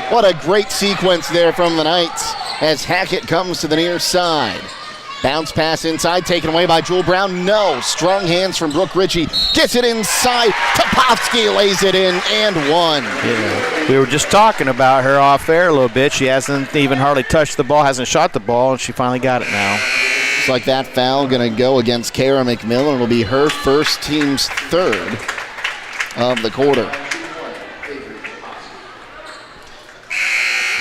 What a great sequence there from the Knights as Hackett comes to the near side. Bounce pass inside, taken away by Jewel Brown. No. Strong hands from Brooke Ritchie. Gets it inside. Topofsky lays it in and one.
Yeah. We were just talking about her off there a little bit. She hasn't even hardly touched the ball, hasn't shot the ball, and she finally got it now.
Looks like that foul going to go against Kara McMillan. It'll be her first, team's third of the quarter.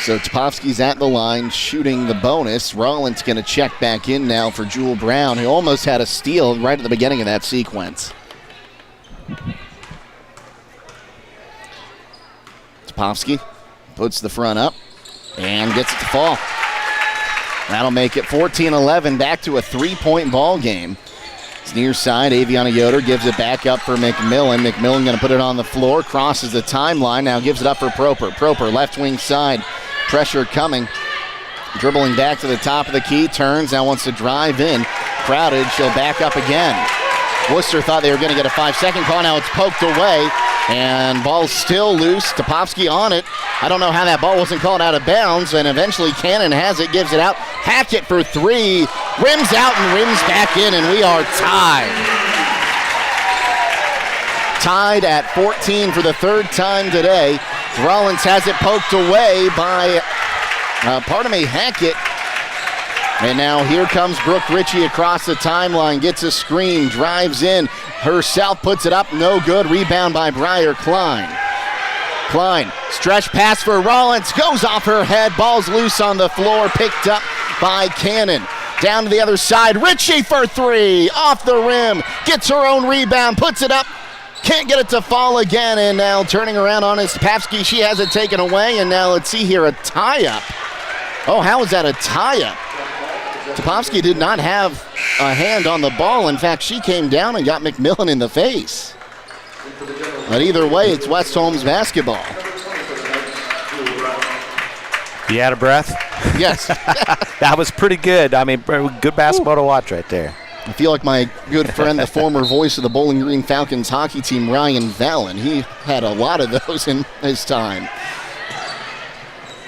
So Topofsky's at the line, shooting the bonus. Rollins going to check back in now for Jewel Brown, who almost had a steal right at the beginning of that sequence. Topofsky puts the front up and gets it to fall. That'll make it 14-11, back to a three-point ball game. It's near side. Aviana Yoder gives it back up for McMillan. McMillan going to put it on the floor, crosses the timeline, now gives it up for Proper. Proper, left wing side. Pressure coming. Dribbling back to the top of the key. Turns. Now wants to drive in. Crowded. She'll back up again. Wooster thought they were going to get a 5-second call. Now it's poked away. And ball's still loose. Topofsky on it. I don't know how that ball wasn't called out of bounds. And eventually Cannon has it. Gives it out. Hackett for three. Rims out and rims back in. And we are tied. Tied at 14 for the third time today. Rollins has it poked away by, Hackett. And now here comes Brooke Ritchie across the timeline, gets a screen, drives in, herself puts it up, no good. Rebound by Briar Klein. Klein, stretch pass for Rollins, goes off her head, ball's loose on the floor, picked up by Cannon. Down to the other side, Ritchie for three, off the rim, gets her own rebound, puts it up. Can't get it to fall again, and now turning around on his Topofsky. She has it taken away, and now let's see here, a tie-up Oh, how is that a tie-up? Topofsky did not have a hand on the ball. In fact, she came down and got McMillan in the face. But either way, it's West Holmes basketball.
You out of breath?
Yes.
That was pretty good. I mean, good basketball to watch right there.
I feel like my good friend, the former voice of the Bowling Green Falcons hockey team, Ryan Vallon. He had a lot of those in his time.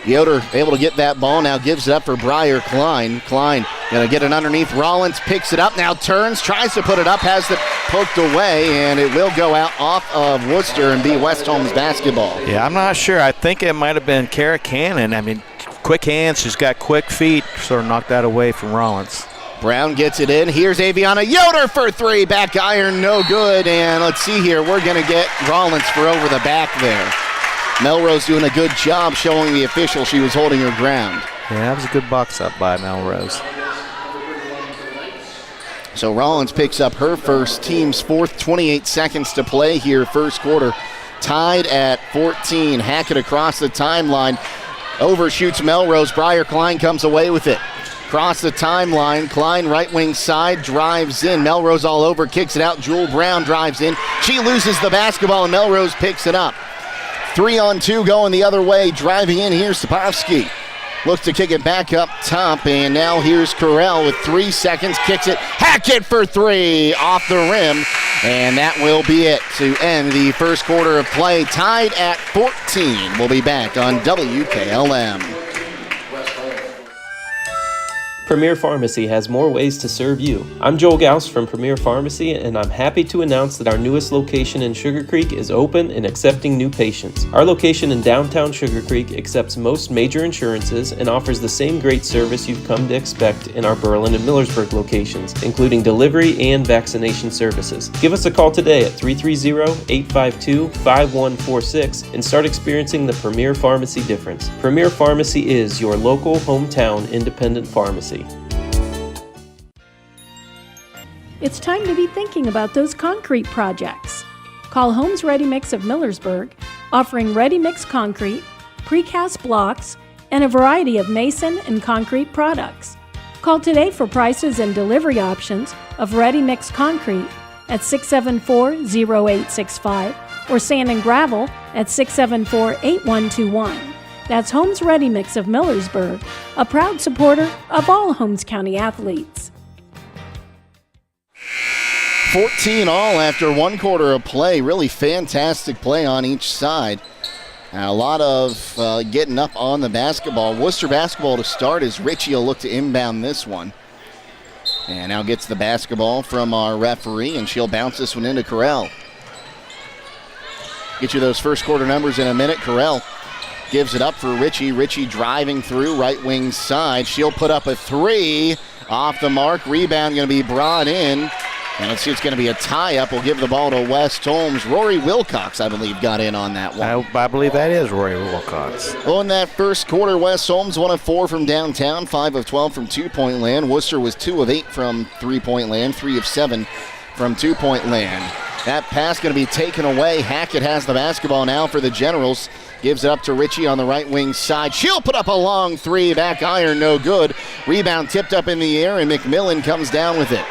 Yoder able to get that ball, now gives it up for Briar Klein. Klein going to get it underneath. Rollins picks it up, now turns, tries to put it up, has it poked away, and it will go out off of Wooster and be West Holmes basketball.
Yeah, I'm not sure. I think it might have been Kara Cannon. I mean, quick hands, she's got quick feet, sort of knocked that away from Rollins.
Brown gets it in. Here's Aviana Yoder for three. Back iron, no good. And let's see here. We're going to get Rollins for over the back there. Melrose doing a good job showing the official she was holding her ground.
Yeah, that was a good box up by Melrose.
So Rollins picks up her first, team's fourth. 28 seconds to play here, first quarter. Tied at 14. Hackett across the timeline. Overshoots Melrose. Briar Klein comes away with it. Across the timeline, Klein right wing side, drives in. Melrose all over, kicks it out. Jewel Brown drives in. She loses the basketball and Melrose picks it up. 3-on-2 going the other way, driving in. Here's Topofsky. Looks to kick it back up top, and now here's Carell with 3 seconds, kicks it. Hackett for three, off the rim, and that will be it to end the first quarter of play. Tied at 14. We'll be back on WKLM.
Premier Pharmacy has more ways to serve you. I'm Joel Gauss from Premier Pharmacy, and I'm happy to announce that our newest location in Sugar Creek is open and accepting new patients. Our location in downtown Sugar Creek accepts most major insurances and offers the same great service you've come to expect in our Berlin and Millersburg locations, including delivery and vaccination services. Give us a call today at 330-852-5146 and start experiencing the Premier Pharmacy difference. Premier Pharmacy is your local hometown independent pharmacy.
It's time to be thinking about those concrete projects. Call Holmes Ready Mix of Millersburg, offering ready mix concrete, precast blocks, and a variety of mason and concrete products. Call today for prices and delivery options of ready mix concrete at 674-0865 or sand and gravel at 674-8121. That's Holmes Ready Mix of Millersburg, a proud supporter of all Holmes County athletes.
14 all after one quarter of play. Really fantastic play on each side. And a lot of getting up on the basketball. Worcester basketball to start as Ritchie will look to inbound this one. And now gets the basketball from our referee, and she'll bounce this one into Carell. Get you those first quarter numbers in a minute. Carell gives it up for Ritchie. Ritchie driving through right wing side. She'll put up a three off the mark. Rebound going to be brought in. And let's see, it's going to be a tie-up. We'll give the ball to West Holmes. Rory Wilcox, I believe, got in on that one.
I believe that is Rory Wilcox.
Well, in that first quarter, West Holmes 1 of 4 from downtown, 5 of 12 from two-point land. Worcester was 2 of 8 from three-point land, 3 of 7 from two-point land. That pass going to be taken away. Hackett has the basketball now for the Generals. Gives it up to Ritchie on the right wing side. She'll put up a long three. Back iron, no good. Rebound tipped up in the air, and McMillan comes down with it.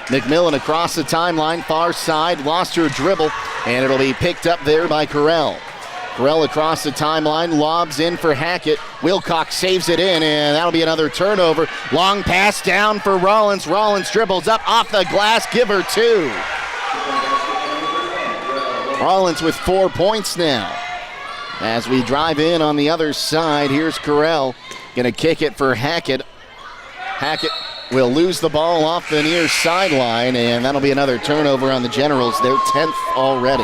McMillan across the timeline, far side, lost her dribble, and it'll be picked up there by Carell. Carell across the timeline, lobs in for Hackett. Wilcox saves it in, and that'll be another turnover. Long pass down for Rollins. Rollins dribbles up off the glass, give her two. Rollins with 4 points now. As we drive in on the other side, here's Carell. Gonna kick it for Hackett. Hackett will lose the ball off the near sideline, and that'll be another turnover on the Generals. Their 10th already.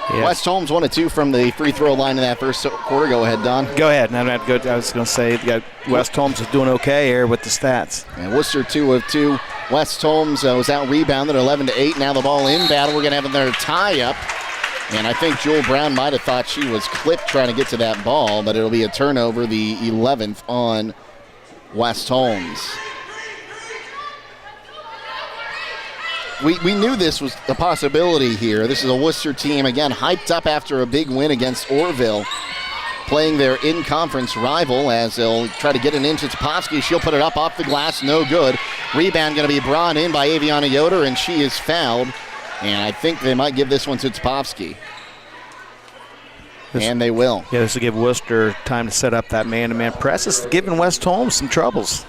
Yes. West Holmes 1 of 2 from the free throw line in that first quarter. Go ahead, Don.
Go ahead. I was going to say West Holmes is doing okay here with the stats.
And Worcester 2 of 2. West Holmes was out rebounded 11-8. Now the ball inbound. We're going to have another tie-up. And I think Jewel Brown might have thought she was clipped trying to get to that ball, but it'll be a turnover, the 11th on West Holmes. We knew this was a possibility here. This is a Worcester team, again, hyped up after a big win against Orville. playing their in-conference rival as they'll try to get an inch. It's Topovsky. She'll put it up off the glass. No good. Rebound going to be brought in by Aviana Yoder, and she is fouled. And I think they might give this one to Topovsky. And they will.
Yeah, this will give Wooster time to set up that man-to-man press. It's giving West Holmes some troubles.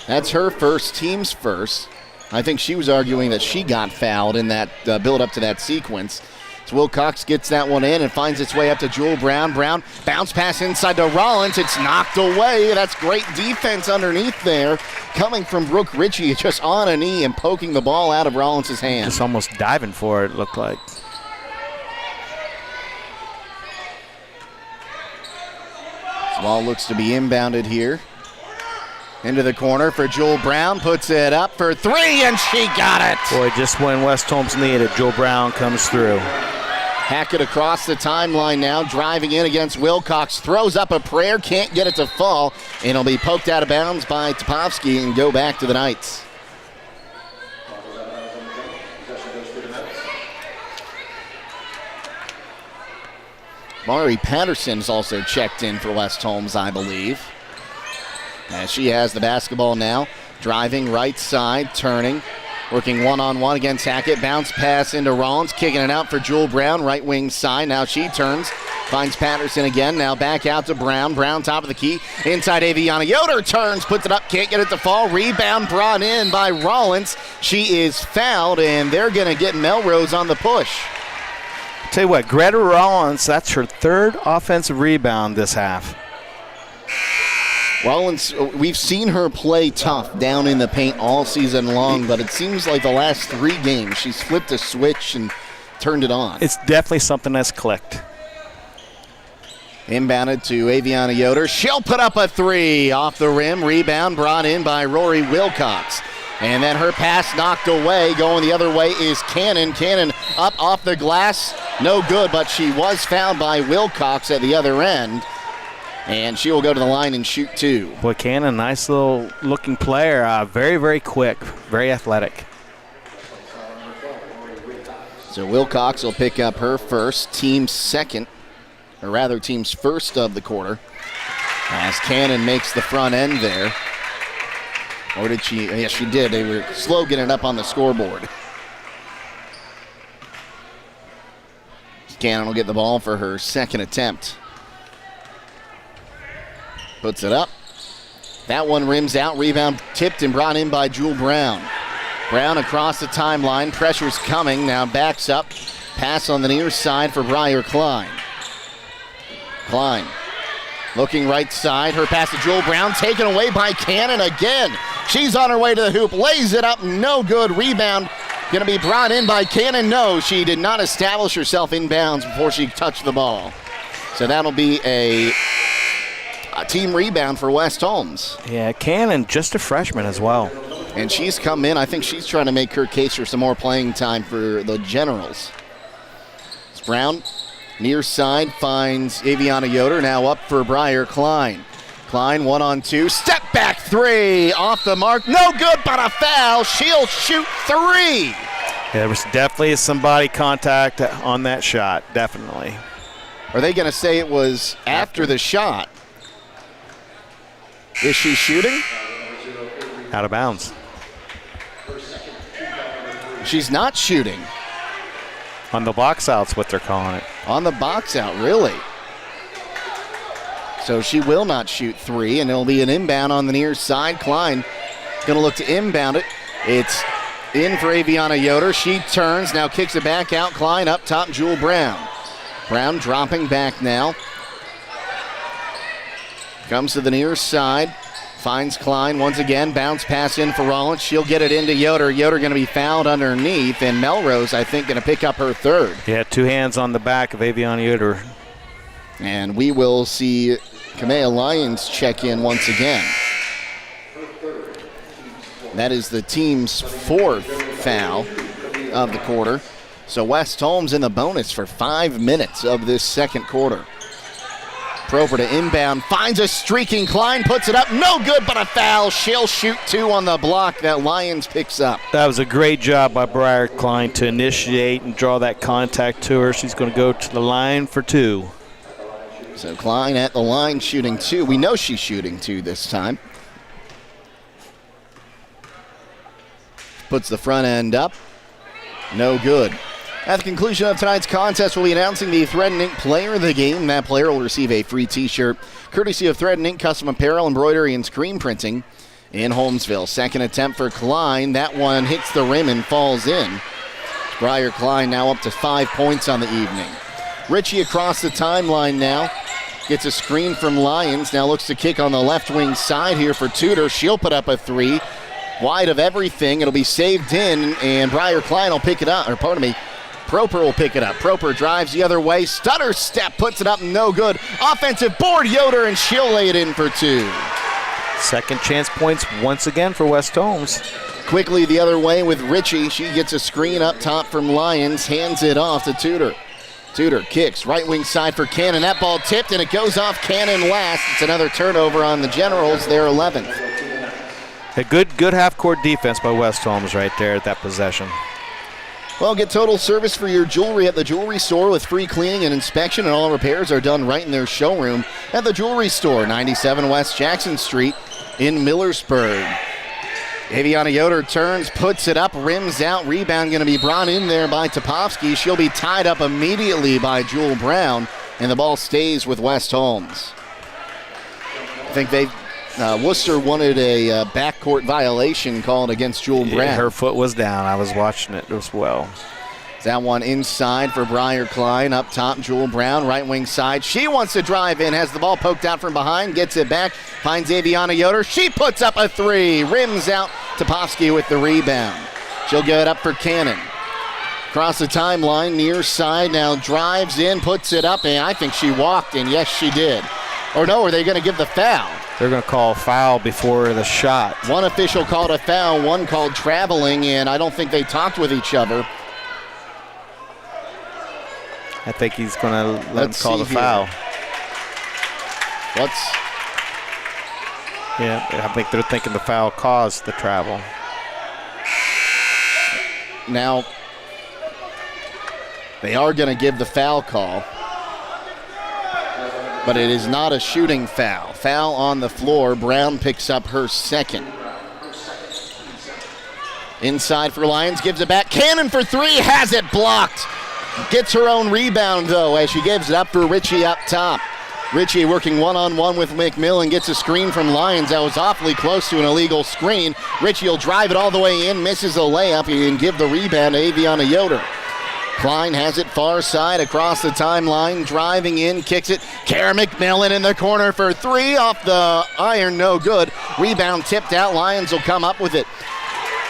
That's her first, team's first. I think she was arguing that she got fouled in that build-up to that sequence. So Wilcox gets that one in and finds its way up to Jewel Brown. Brown, bounce pass inside to Rollins. It's knocked away. That's great defense underneath there. Coming from Brooke Ritchie, just on a knee and poking the ball out of Rollins' hand.
Just almost diving for it looked like.
Ball looks to be inbounded here. Into the corner for Jewel Brown. Puts it up for three, and she got it.
Boy, just when West Holmes needed it, Jewel Brown comes through.
Hackett across the timeline now, driving in against Wilcox. Throws up a prayer, can't get it to fall. And it'll be poked out of bounds by Topovsky and go back to the Knights. Mari Patterson's also checked in for West Holmes, I believe. As she has the basketball now, driving right side, turning, working one-on-one against Hackett. Bounce pass into Rollins, kicking it out for Jewel Brown, right wing side. Now she turns, finds Patterson again. Now back out to Brown. Brown top of the key, inside Aviana Yoder turns, puts it up, can't get it to fall. Rebound brought in by Rollins. She is fouled, and they're going to get Melrose on the push.
Tell you what, Greta Rollins, that's her third offensive rebound this half.
Rollins, we've seen her play tough down in the paint all season long, but it seems like the last 3 games she's flipped a switch and turned it on.
It's definitely something that's clicked.
Inbounded to Aviana Yoder. She'll put up a 3 off the rim. Rebound brought in by Rory Wilcox. And then her pass knocked away. Going the other way is Cannon. Cannon up off the glass. No good, but she was fouled by Wilcox at the other end. And she will go to the line and shoot 2.
Boy, Cannon, nice little looking player. Very, very quick, very athletic.
So Wilcox will pick up her first, team's second, or rather team's first of the quarter. As Cannon makes the front end there. Or did she? Yes, she did. They were slow getting it up on the scoreboard. Cannon will get the ball for her second attempt. Puts it up. That one rims out. Rebound tipped and brought in by Jewel Brown. Brown across the timeline. Pressure's coming. Now backs up. Pass on the near side for Briar Klein. Klein looking right side. Her pass to Jewel Brown. Taken away by Cannon again. She's on her way to the hoop. Lays it up. No good. Rebound going to be brought in by Cannon. No, she did not establish herself inbounds before she touched the ball. So that'll be a team rebound for West Holmes.
Yeah, Cannon, just a freshman as well.
And she's come in. I think she's trying to make her case for some more playing time for the Generals. It's Brown, near side, finds Aviana Yoder. Now up for Briar Klein. Klein 1-on-2. Step back 3. Off the mark. No good, but a foul. She'll shoot 3.
Yeah, there was definitely some body contact on that shot. Definitely.
Are they going to say it was after the shot? Is she shooting?
Out of bounds.
She's not shooting.
On the box out's what they're calling it.
On the box out, really? So she will not shoot 3, and it'll be an inbound on the near side. Klein going to look to inbound it. It's in for Aviana Yoder. She turns, now kicks it back out. Klein up top, Jewel Brown. Brown dropping back now. Comes to the near side. Finds Klein once again. Bounce pass in for Rollins. She'll get it into Yoder. Yoder going to be fouled underneath. And Melrose, I think, going to pick up her third.
Yeah, 2 hands on the back of Aviana Yoder.
And we will see Kamea Lyons check in once again. That is the team's 4th foul of the quarter. So West Holmes in the bonus for 5 minutes of this second quarter. Proper to inbound, finds a streaking Klein, puts it up, no good, but a foul. She'll shoot 2 on the block that Lyons picks up.
That was a great job by Briar Klein to initiate and draw that contact to her. She's going to go to the line for 2.
So Klein at the line shooting 2. We know she's shooting 2 this time. Puts the front end up. No good. At the conclusion of tonight's contest, we'll be announcing the Thread and Ink Player of the Game. That player will receive a free t-shirt, courtesy of Thread and Ink Custom Apparel, Embroidery, and Screen Printing in Holmesville. Second attempt for Klein. That one hits the rim and falls in. Briar Klein now up to 5 points on the evening. Ritchie across the timeline now. Gets a screen from Lyons. Now looks to kick on the left wing side here for Tudor. She'll put up a 3. Wide of everything. It'll be saved in, and Briar Klein will pick it up. Or pardon me, Proper will pick it up. Proper drives the other way. Stutter step, puts it up, no good. Offensive board, Yoder, and she'll lay it in for 2.
Second chance points once again for West Holmes.
Quickly the other way with Ritchie. She gets a screen up top from Lyons, hands it off to Tudor. Tudor kicks, right wing side for Cannon. That ball tipped, and it goes off Cannon last. It's another turnover on the Generals, their 11th.
A good half-court defense by West Holmes right there at that possession.
Well, get total service for your jewelry at the jewelry store with free cleaning and inspection, and all repairs are done right in their showroom at the jewelry store, 97 West Jackson Street in Millersburg. Aviana Yoder turns, puts it up, rims out, rebound going to be brought in there by Topofsky. She'll be tied up immediately by Jewel Brown, and the ball stays with West Holmes. I think Wooster wanted a backcourt violation called against Jewel Brown.
Yeah, her foot was down. I was watching it as well.
That one inside for Briar Klein. Up top, Jewel Brown, right wing side. She wants to drive in, has the ball poked out from behind, gets it back, finds Aviana Yoder. She puts up a 3, rims out. Topofsky with the rebound. She'll give it up for Cannon. Across the timeline, near side, now drives in, puts it up, and I think she walked, and yes, she did. Or no, are they going to give the foul?
They're going to call a foul before the shot.
One official called a foul, one called traveling, and I don't think they talked with each other.
I think he's going to let him call the foul. Yeah, I think they're thinking the foul caused the travel.
Now, they are going to give the foul call, but it is not a shooting foul. Foul on the floor. Brown picks up her second. Inside for Lyons, gives it back. Cannon for 3, has it blocked. Gets her own rebound, though, as she gives it up for Ritchie up top. Ritchie working one-on-one with McMillan, gets a screen from Lyons. That was awfully close to an illegal screen. Ritchie will drive it all the way in, misses a layup, and give the rebound to Aviana Yoder. Klein has it far side across the timeline, driving in, kicks it. Kara McMillan in the corner for 3, off the iron, no good. Rebound tipped out, Lyons will come up with it.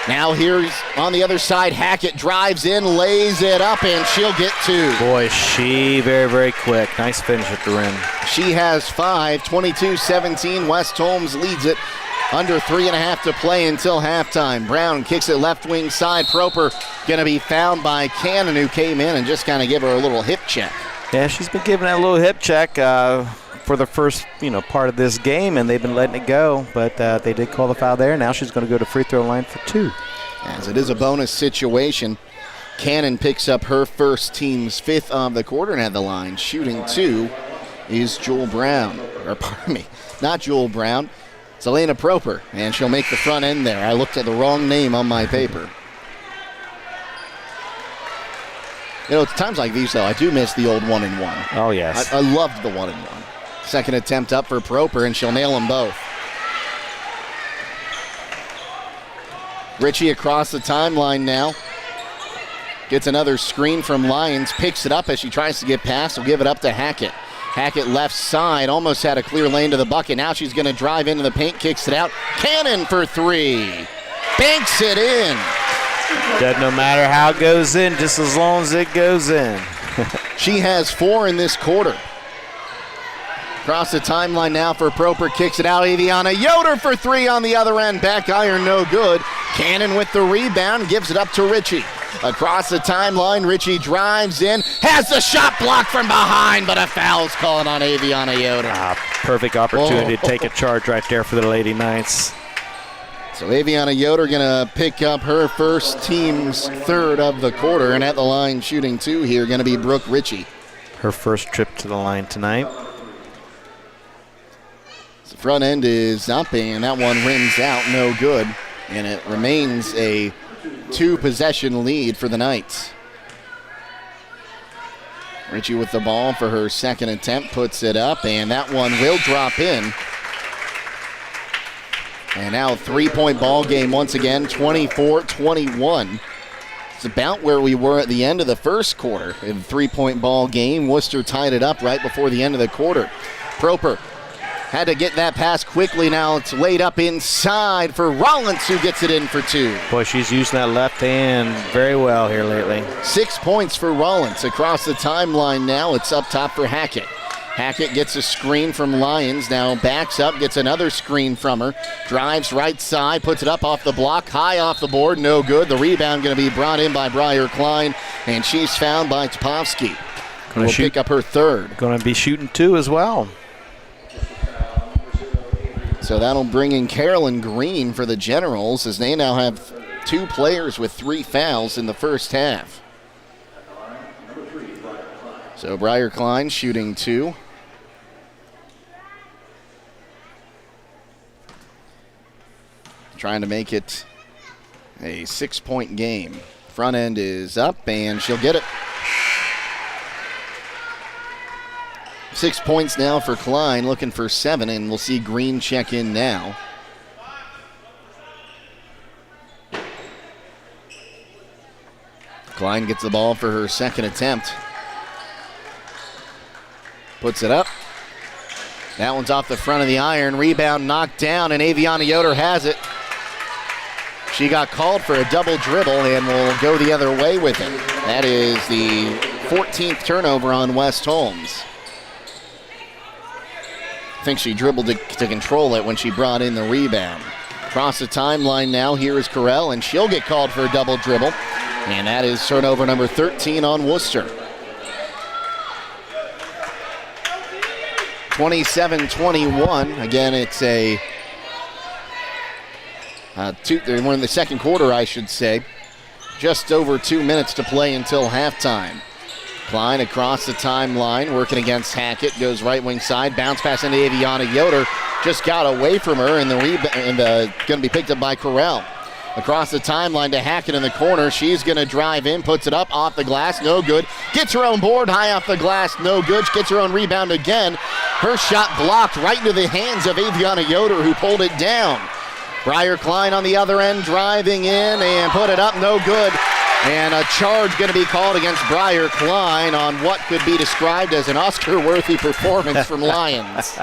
Now here's on the other side, Hackett drives in, lays it up, and she'll get 2.
Boy, she very, very quick. Nice finish at the rim.
She has 5, 22-17. West Holmes leads it. Under 3.5 to play until halftime. Brown kicks it left wing side. Proper going to be fouled by Cannon, who came in and just kind of give her a little hip check.
Yeah, she's been giving that little hip check for the first part of this game, and they've been letting it go. But they did call the foul there. Now she's going to go to free throw line for 2.
As it is a bonus situation, Cannon picks up her first, team's 5th of the quarter, and at the line shooting 2 is Jewel Brown. Or pardon me, not Jewel Brown. It's Elena Proper, and she'll make the front end there. I looked at the wrong name on my paper. It's times like these, though, I do miss the old 1-and-1.
Oh, yes.
I loved the 1-and-1. Second attempt up for Proper, and she'll nail them both. Ritchie across the timeline now. Gets another screen from Lyons, picks it up as she tries to get past. Will give it up to Hackett. Hackett left side, almost had a clear lane to the bucket. Now she's going to drive into the paint, kicks it out. Cannon for 3. Banks it in.
Doesn't no matter how it goes in, just as long as it goes in.
She has 4 in this quarter. Across the timeline now for Proper, kicks it out. Aviana Yoder for 3 on the other end. Back iron, no good. Cannon with the rebound, gives it up to Ritchie. Across the timeline, Ritchie drives in, has the shot blocked from behind, but a foul's called on Aviana Yoder.
Perfect opportunity to take a charge right there for the Lady Knights.
So Aviana Yoder going to pick up her first, team's 3rd of the quarter, and at the line shooting 2 here going to be Brooke Ritchie.
Her first trip to the line tonight.
The front end is up, and that one rims out, no good. And it remains a 2-possession lead for the Knights. Ritchie with the ball for her second attempt, puts it up, and that one will drop in. And now a 3-point ball game once again, 24-21. It's about where we were at the end of the first quarter in the 3-point ball game. Wooster tied it up right before the end of the quarter. Proper had to get that pass quickly. Now it's laid up inside for Rollins, who gets it in for 2.
Boy, she's using that left hand very well here lately.
6 points for Rollins. Across the timeline now, it's up top for Hackett. Hackett gets a screen from Lyons, now backs up, gets another screen from her, drives right side, puts it up off the block, high off the board, no good. The rebound going to be brought in by Briar Klein, and she's fouled by Topofsky, who will pick up her third.
Going to be shooting 2 as well.
So that'll bring in Carolyn Green for the Generals, as they now have 2 players with 3 fouls in the first half. So Briar Klein shooting 2. Trying to make it a 6-point game. Front end is up, and she'll get it. 6 points now for Klein, looking for 7, and we'll see Green check in now. Klein gets the ball for her second attempt. Puts it up. That one's off the front of the iron. Rebound knocked down, and Aviana Yoder has it. She got called for a double dribble and will go the other way with it. That is the 14th turnover on West Holmes. I think she dribbled to control it when she brought in the rebound. Across the timeline now, here is Carell, and she'll get called for a double dribble. And that is turnover number 13 on Wooster. 27-21. Again, it's we're in the second quarter, I should say. Just over 2 minutes to play until halftime. Klein across the timeline, working against Hackett, goes right wing side, bounce pass into Aviana Yoder, just got away from her, and going to be picked up by Carell. Across the timeline to Hackett in the corner, she's going to drive in, puts it up off the glass, no good. Gets her own board, high off the glass, no good. She gets her own rebound again. Her shot blocked right into the hands of Aviana Yoder, who pulled it down. Briar Klein on the other end, driving in and put it up, no good. And a charge going to be called against Briar Klein on what could be described as an Oscar-worthy performance from Lyons.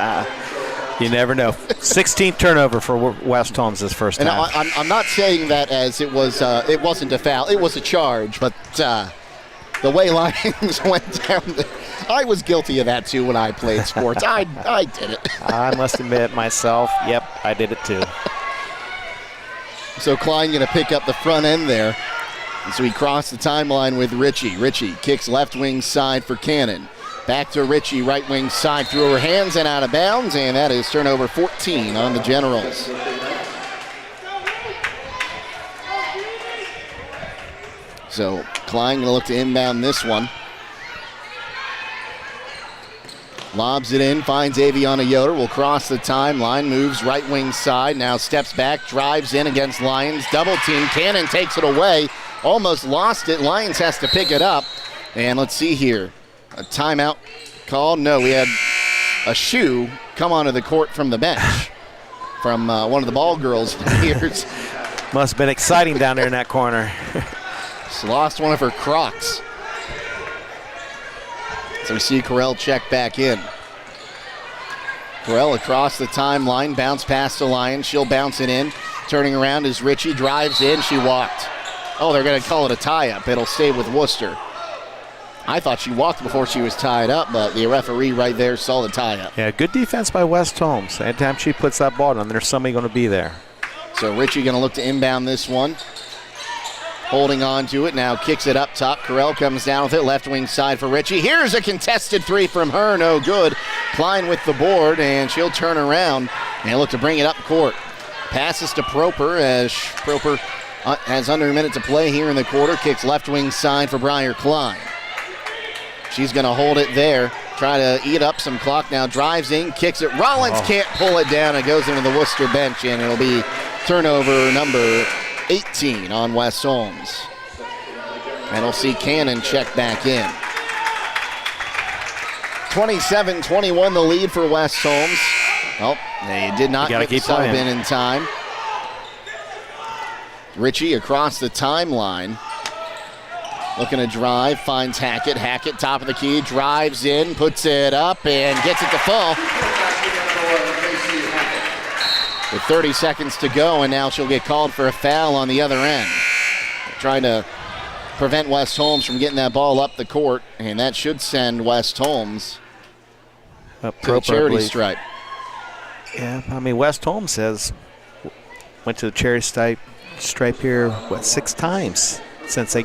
You never know. 16th turnover for West Holmes this first half.
And I'm not saying that as it wasn't a foul. It was a charge, but the way Lyons went down, I was guilty of that too when I played sports. I did it.
I must admit myself, yep, I did it too.
So Klein going to pick up the front end there. And so he crossed the timeline with Ritchie. Ritchie kicks left wing side for Cannon. Back to Ritchie, right wing side, through her hands and out of bounds, and that is turnover 14 on the Generals. So Klein going to look to inbound this one. Lobs it in, finds Aviana Yoder, will cross the timeline, moves right wing side, now steps back, drives in against Lyons, double team, Cannon takes it away, almost lost it, Lyons has to pick it up, and let's see here, a timeout called, no, we had a shoe come onto the court from the bench, from one of the ball girls here.
Must have been exciting down there in that corner.
She lost one of her Crocs. So we see Carell check back in. Carell across the timeline, bounce pass to Lyons. She'll bounce it in. Turning around as Ritchie drives in. She walked. Oh, they're going to call it a tie-up. It'll stay with Wooster. I thought she walked before she was tied up, but the referee right there saw the tie-up.
Yeah, good defense by West Holmes. Anytime she puts that ball on, there's somebody going to be there.
So Ritchie going to look to inbound this one. Holding on to it, now kicks it up top. Carell comes down with it, left wing side for Ritchie. Here's a contested three from her, no good. Klein with the board, and she'll turn around and look to bring it up court. Passes to Proper as Proper has under a minute to play here in the quarter. Kicks left wing side for Briar Klein. She's going to hold it there. try to eat up some clock now. Drives in, kicks it. Rollins can't pull it down. It goes into the Wooster bench, and it'll be turnover number 18 on West Holmes. And we'll see Cannon check back in. 27-21 the lead for West Holmes. Oh, they did not get the sub in time. Ritchie across the timeline. Looking to drive, finds Hackett. Hackett, top of the key, drives in, puts it up, and gets it to fall. With 30 seconds to go, and now she'll get called for a foul on the other end. Trying to prevent West Holmes from getting that ball up the court, and that should send West Holmes to the charity stripe.
Yeah, I mean, West Holmes went to the charity stripe here, 6 times since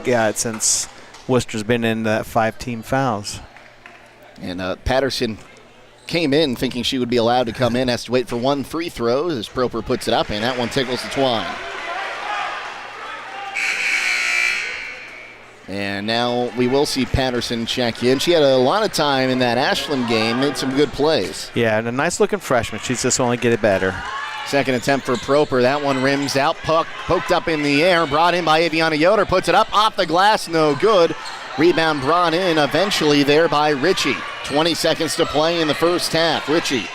Worcester's been in that 5-team fouls.
And Patterson came in thinking she would be allowed to come in, has to wait for 1 free throw as Proper puts it up, and that one tickles the twine. And now we will see Patterson check in. She had a lot of time in that Ashland game, made some good plays.
Yeah, and a nice-looking freshman. She's just only get it better.
Second attempt for Proper. That one rims out, poked up in the air, brought in by Aviana Yoder, puts it up off the glass, no good. Rebound brought in eventually there by Ritchie. 20 seconds to play in the first half. Ritchie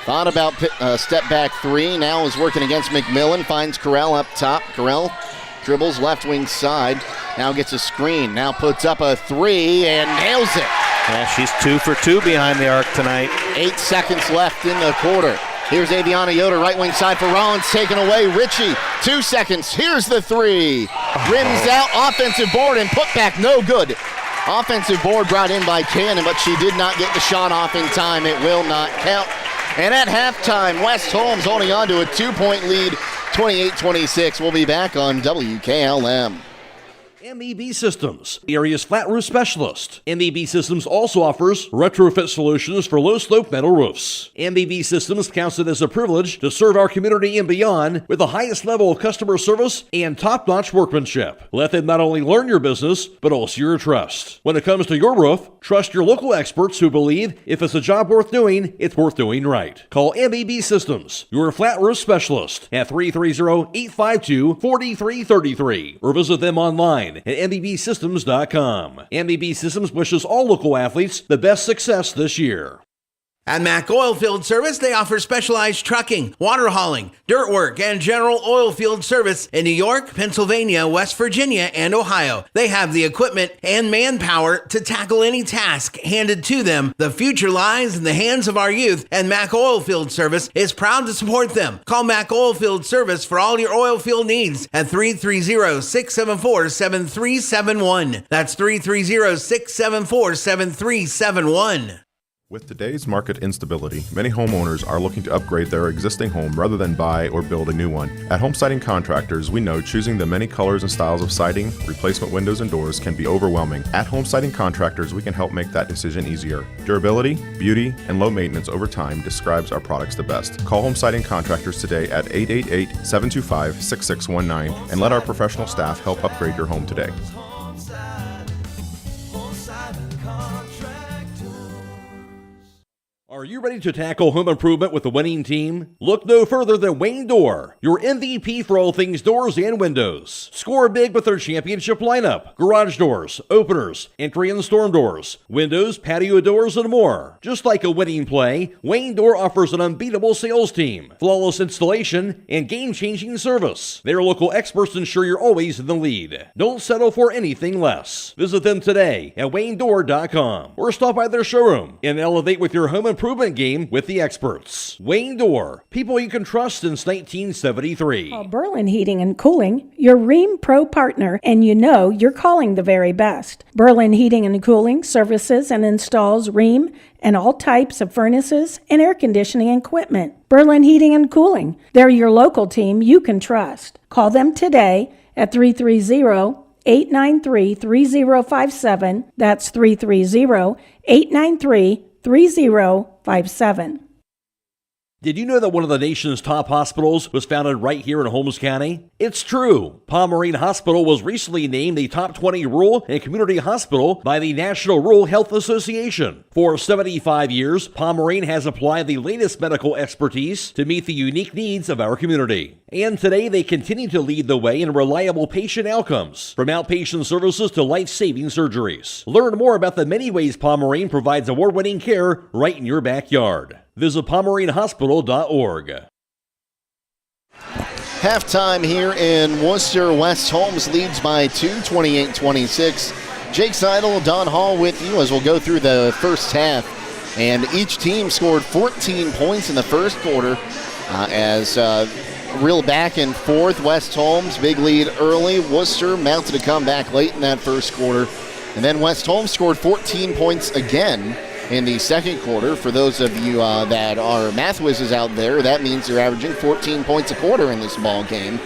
thought about step back 3, now is working against McMillan, finds Carell up top. Carell dribbles left wing side, now gets a screen, now puts up a 3 and nails it.
Yeah, she's 2 for 2 behind the arc tonight.
8 seconds left in the quarter. Here's Aviana Yoder, right wing side for Rollins, taken away. Ritchie, 2 seconds. Here's the 3. Rims out, offensive board, and put back, no good. Offensive board brought in by Cannon, but she did not get the shot off in time. It will not count. And at halftime, West Holmes holding on to a 2-point lead, 28-26. We'll be back on WKLM.
MEB Systems, the area's flat roof specialist. MEB Systems also offers retrofit solutions for low-slope metal roofs. MEB Systems counts it as a privilege to serve our community and beyond with the highest level of customer service and top-notch workmanship. Let them not only learn your business, but also your trust. When it comes to your roof, trust your local experts who believe if it's a job worth doing, it's worth doing right. Call MEB Systems, your flat roof specialist, at 330-852-4333, or visit them online at mbsystems.com. MBB Systems wishes all local athletes the best success this year.
At Mack Oilfield Service, they offer specialized trucking, water hauling, dirt work, and general oil field service in New York, Pennsylvania, West Virginia, and Ohio. They have the equipment and manpower to tackle any task handed to them. The future lies in the hands of our youth, and Mack Oilfield Service is proud to support them. Call Mack Oilfield Service for all your oil field needs at 330-674-7371. That's 330-674-7371.
With today's market instability, many homeowners are looking to upgrade their existing home rather than buy or build a new one. At Home Siding Contractors, we know choosing the many colors and styles of siding, replacement windows, and doors can be overwhelming. At Home Siding Contractors, we can help make that decision easier. Durability, beauty, and low maintenance over time describes our products the best. Call Home Siding Contractors today at 888-725-6619 and let our professional staff help upgrade your home today.
Are you ready to tackle home improvement with a winning team? Look no further than Wayne Door, your MVP for all things doors and windows. Score big with their championship lineup: garage doors, openers, entry and storm doors, windows, patio doors, and more. Just like a winning play, Wayne Door offers an unbeatable sales team, flawless installation, and game-changing service. Their local experts ensure you're always in the lead. Don't settle for anything less. Visit them today at WayneDoor.com or stop by their showroom and elevate with your home improvement game with the experts. Wayne Door, people you can trust since 1973.
Call Berlin Heating and Cooling, your Rheem Pro partner, and you know you're calling the very best. Berlin Heating and Cooling services and installs Rheem and all types of furnaces and air conditioning equipment. Berlin Heating and Cooling, they're your local team you can trust. Call them today at 330-893-3057. That's 330-893-3057.
Did you know that one of the nation's top hospitals was founded right here in Holmes County? It's true. Pomerene Hospital was recently named the top 20 rural and community hospital by the National Rural Health Association. For 75 years, Pomerene has applied the latest medical expertise to meet the unique needs of our community. And today they continue to lead the way in reliable patient outcomes, from outpatient services to life-saving surgeries. Learn more about the many ways Pomerene provides award-winning care right in your backyard. Visit PomereneHospital.org.
Halftime here in Wooster. West Holmes leads by 2, 28-26. Jake Seidel, Don Hall with you as we'll go through the first half. And each team scored 14 points in the first quarter as real back and forth. West Holmes, big lead early. Wooster mounted a comeback late in that first quarter. And then West Holmes scored 14 points again in the second quarter. For those of you that are math whizzes out there, that means they're averaging 14 points a quarter in this ball game.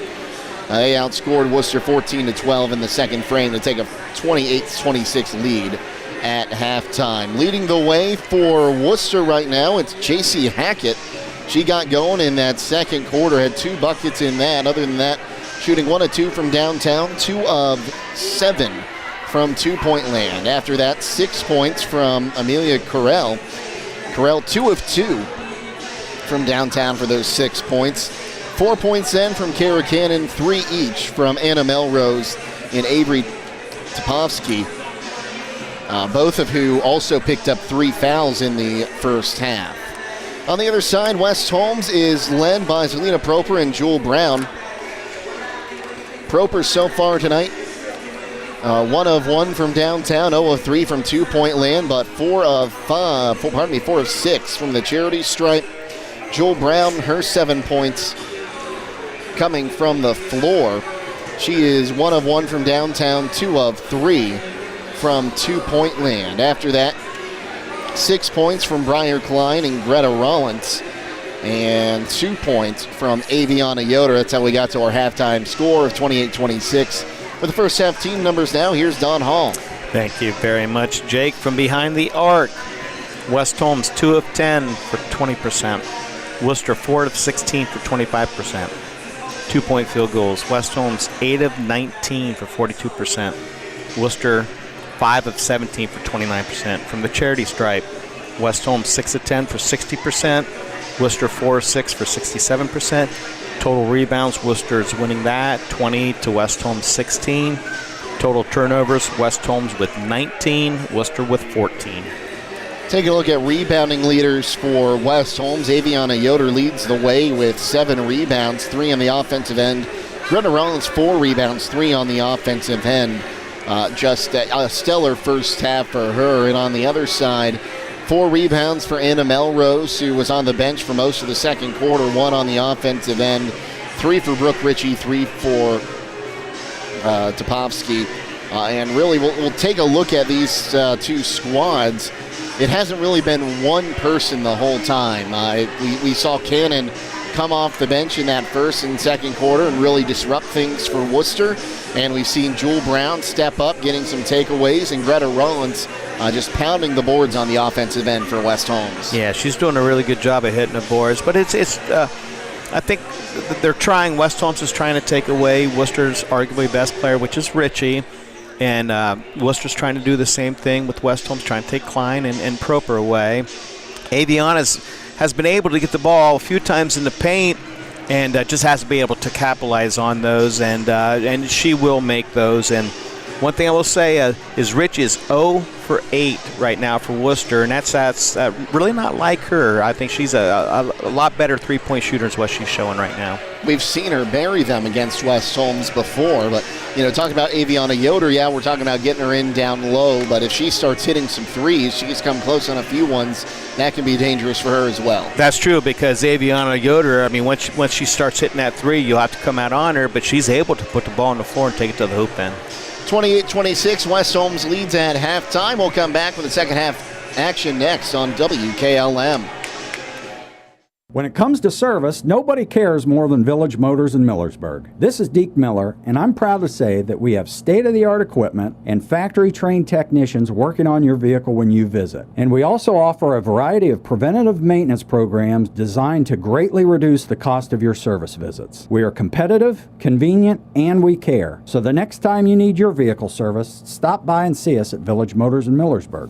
They outscored Wooster 14-12 in the second frame to take a 28-26 lead at halftime. Leading the way for Wooster right now, it's JC Hackett. She got going in that second quarter, had 2 buckets in that. Other than that, shooting 1 of 2 from downtown, 2 of 7 from two-point land. After that, 6 points from Amelia Correll. Correll 2 of 2 from downtown for those 6 points. 4 points then from Kara Cannon, 3 each from Anna Melrose and Avery Topovsky, both of who also picked up 3 fouls in the first half. On the other side, West Holmes is led by Zelina Proper and Jewel Brown. Proper so far tonight, 1 of 1 from downtown, 0 of 3 from two-point land, but 4 of 6 from the charity stripe. Jewel Brown, her 7 points coming from the floor. She is 1 of 1 from downtown, 2 of 3 from two-point land. After that, 6 points from Briar Klein and Greta Rollins, and 2 points from Aviana Yoder. That's how we got to our halftime score of 28-26. For the first half team numbers now, here's Don Hall.
Thank you very much, Jake. From behind the arc, West Holmes 2 of 10 for 20%. Wooster 4 of 16 for 25%. 2-point field goals. West Holmes 8 of 19 for 42%. Wooster 5 of 17 for 29%. From the charity stripe, West Holmes 6 of 10 for 60%. Wooster 4 of 6 for 67%. Total rebounds, Wooster is winning that, 20 to West Holmes 16. Total turnovers, West Holmes with 19, Wooster with 14.
Taking a look at rebounding leaders for West Holmes, Aviana Yoder leads the way with 7 rebounds, 3 on the offensive end. Greta Rollins 4 rebounds, 3 on the offensive end. Just a stellar first half for her. And on the other side, 4 rebounds for Anna Melrose, who was on the bench for most of the second quarter, 1 on the offensive end, 3 for Brooke Ritchie, 3 for Topovsky. And really, we'll take a look at these 2 squads. It hasn't really been one person the whole time. We saw Cannon come off the bench in that first and second quarter and really disrupt things for Wooster. And we've seen Jewel Brown step up, getting some takeaways, and Greta Rollins just pounding the boards on the offensive end for West Holmes.
Yeah, she's doing a really good job of hitting the boards. But it's I think they're trying. West Holmes is trying to take away Wooster's arguably best player, which is Ritchie. And Wooster's trying to do the same thing with West Holmes, trying to take Klein and Proper away. Aviana has been able to get the ball a few times in the paint and just has to be able to capitalize on those, and she will make those. And one thing I will say is Rich is 0 for 8 right now for Wooster, and that's really not like her. I think she's a lot better three-point shooter is what she's showing right now.
We've seen her bury them against West Holmes before, but, talking about Aviana Yoder, we're talking about getting her in down low, but if she starts hitting some threes, she's come close on a few ones, that can be dangerous for her as well.
That's true, because Aviana Yoder, once she starts hitting that three, you'll have to come out on her, but she's able to put the ball on the floor and take it to the hoop then.
28-26, West Holmes leads at halftime. We'll come back with the second half action next on WKLM.
When it comes to service, nobody cares more than Village Motors in Millersburg. This is Deke Miller, and I'm proud to say that we have state-of-the-art equipment and factory-trained technicians working on your vehicle when you visit. And we also offer a variety of preventative maintenance programs designed to greatly reduce the cost of your service visits. We are competitive, convenient, and we care. So the next time you need your vehicle service, stop by and see us at Village Motors in Millersburg.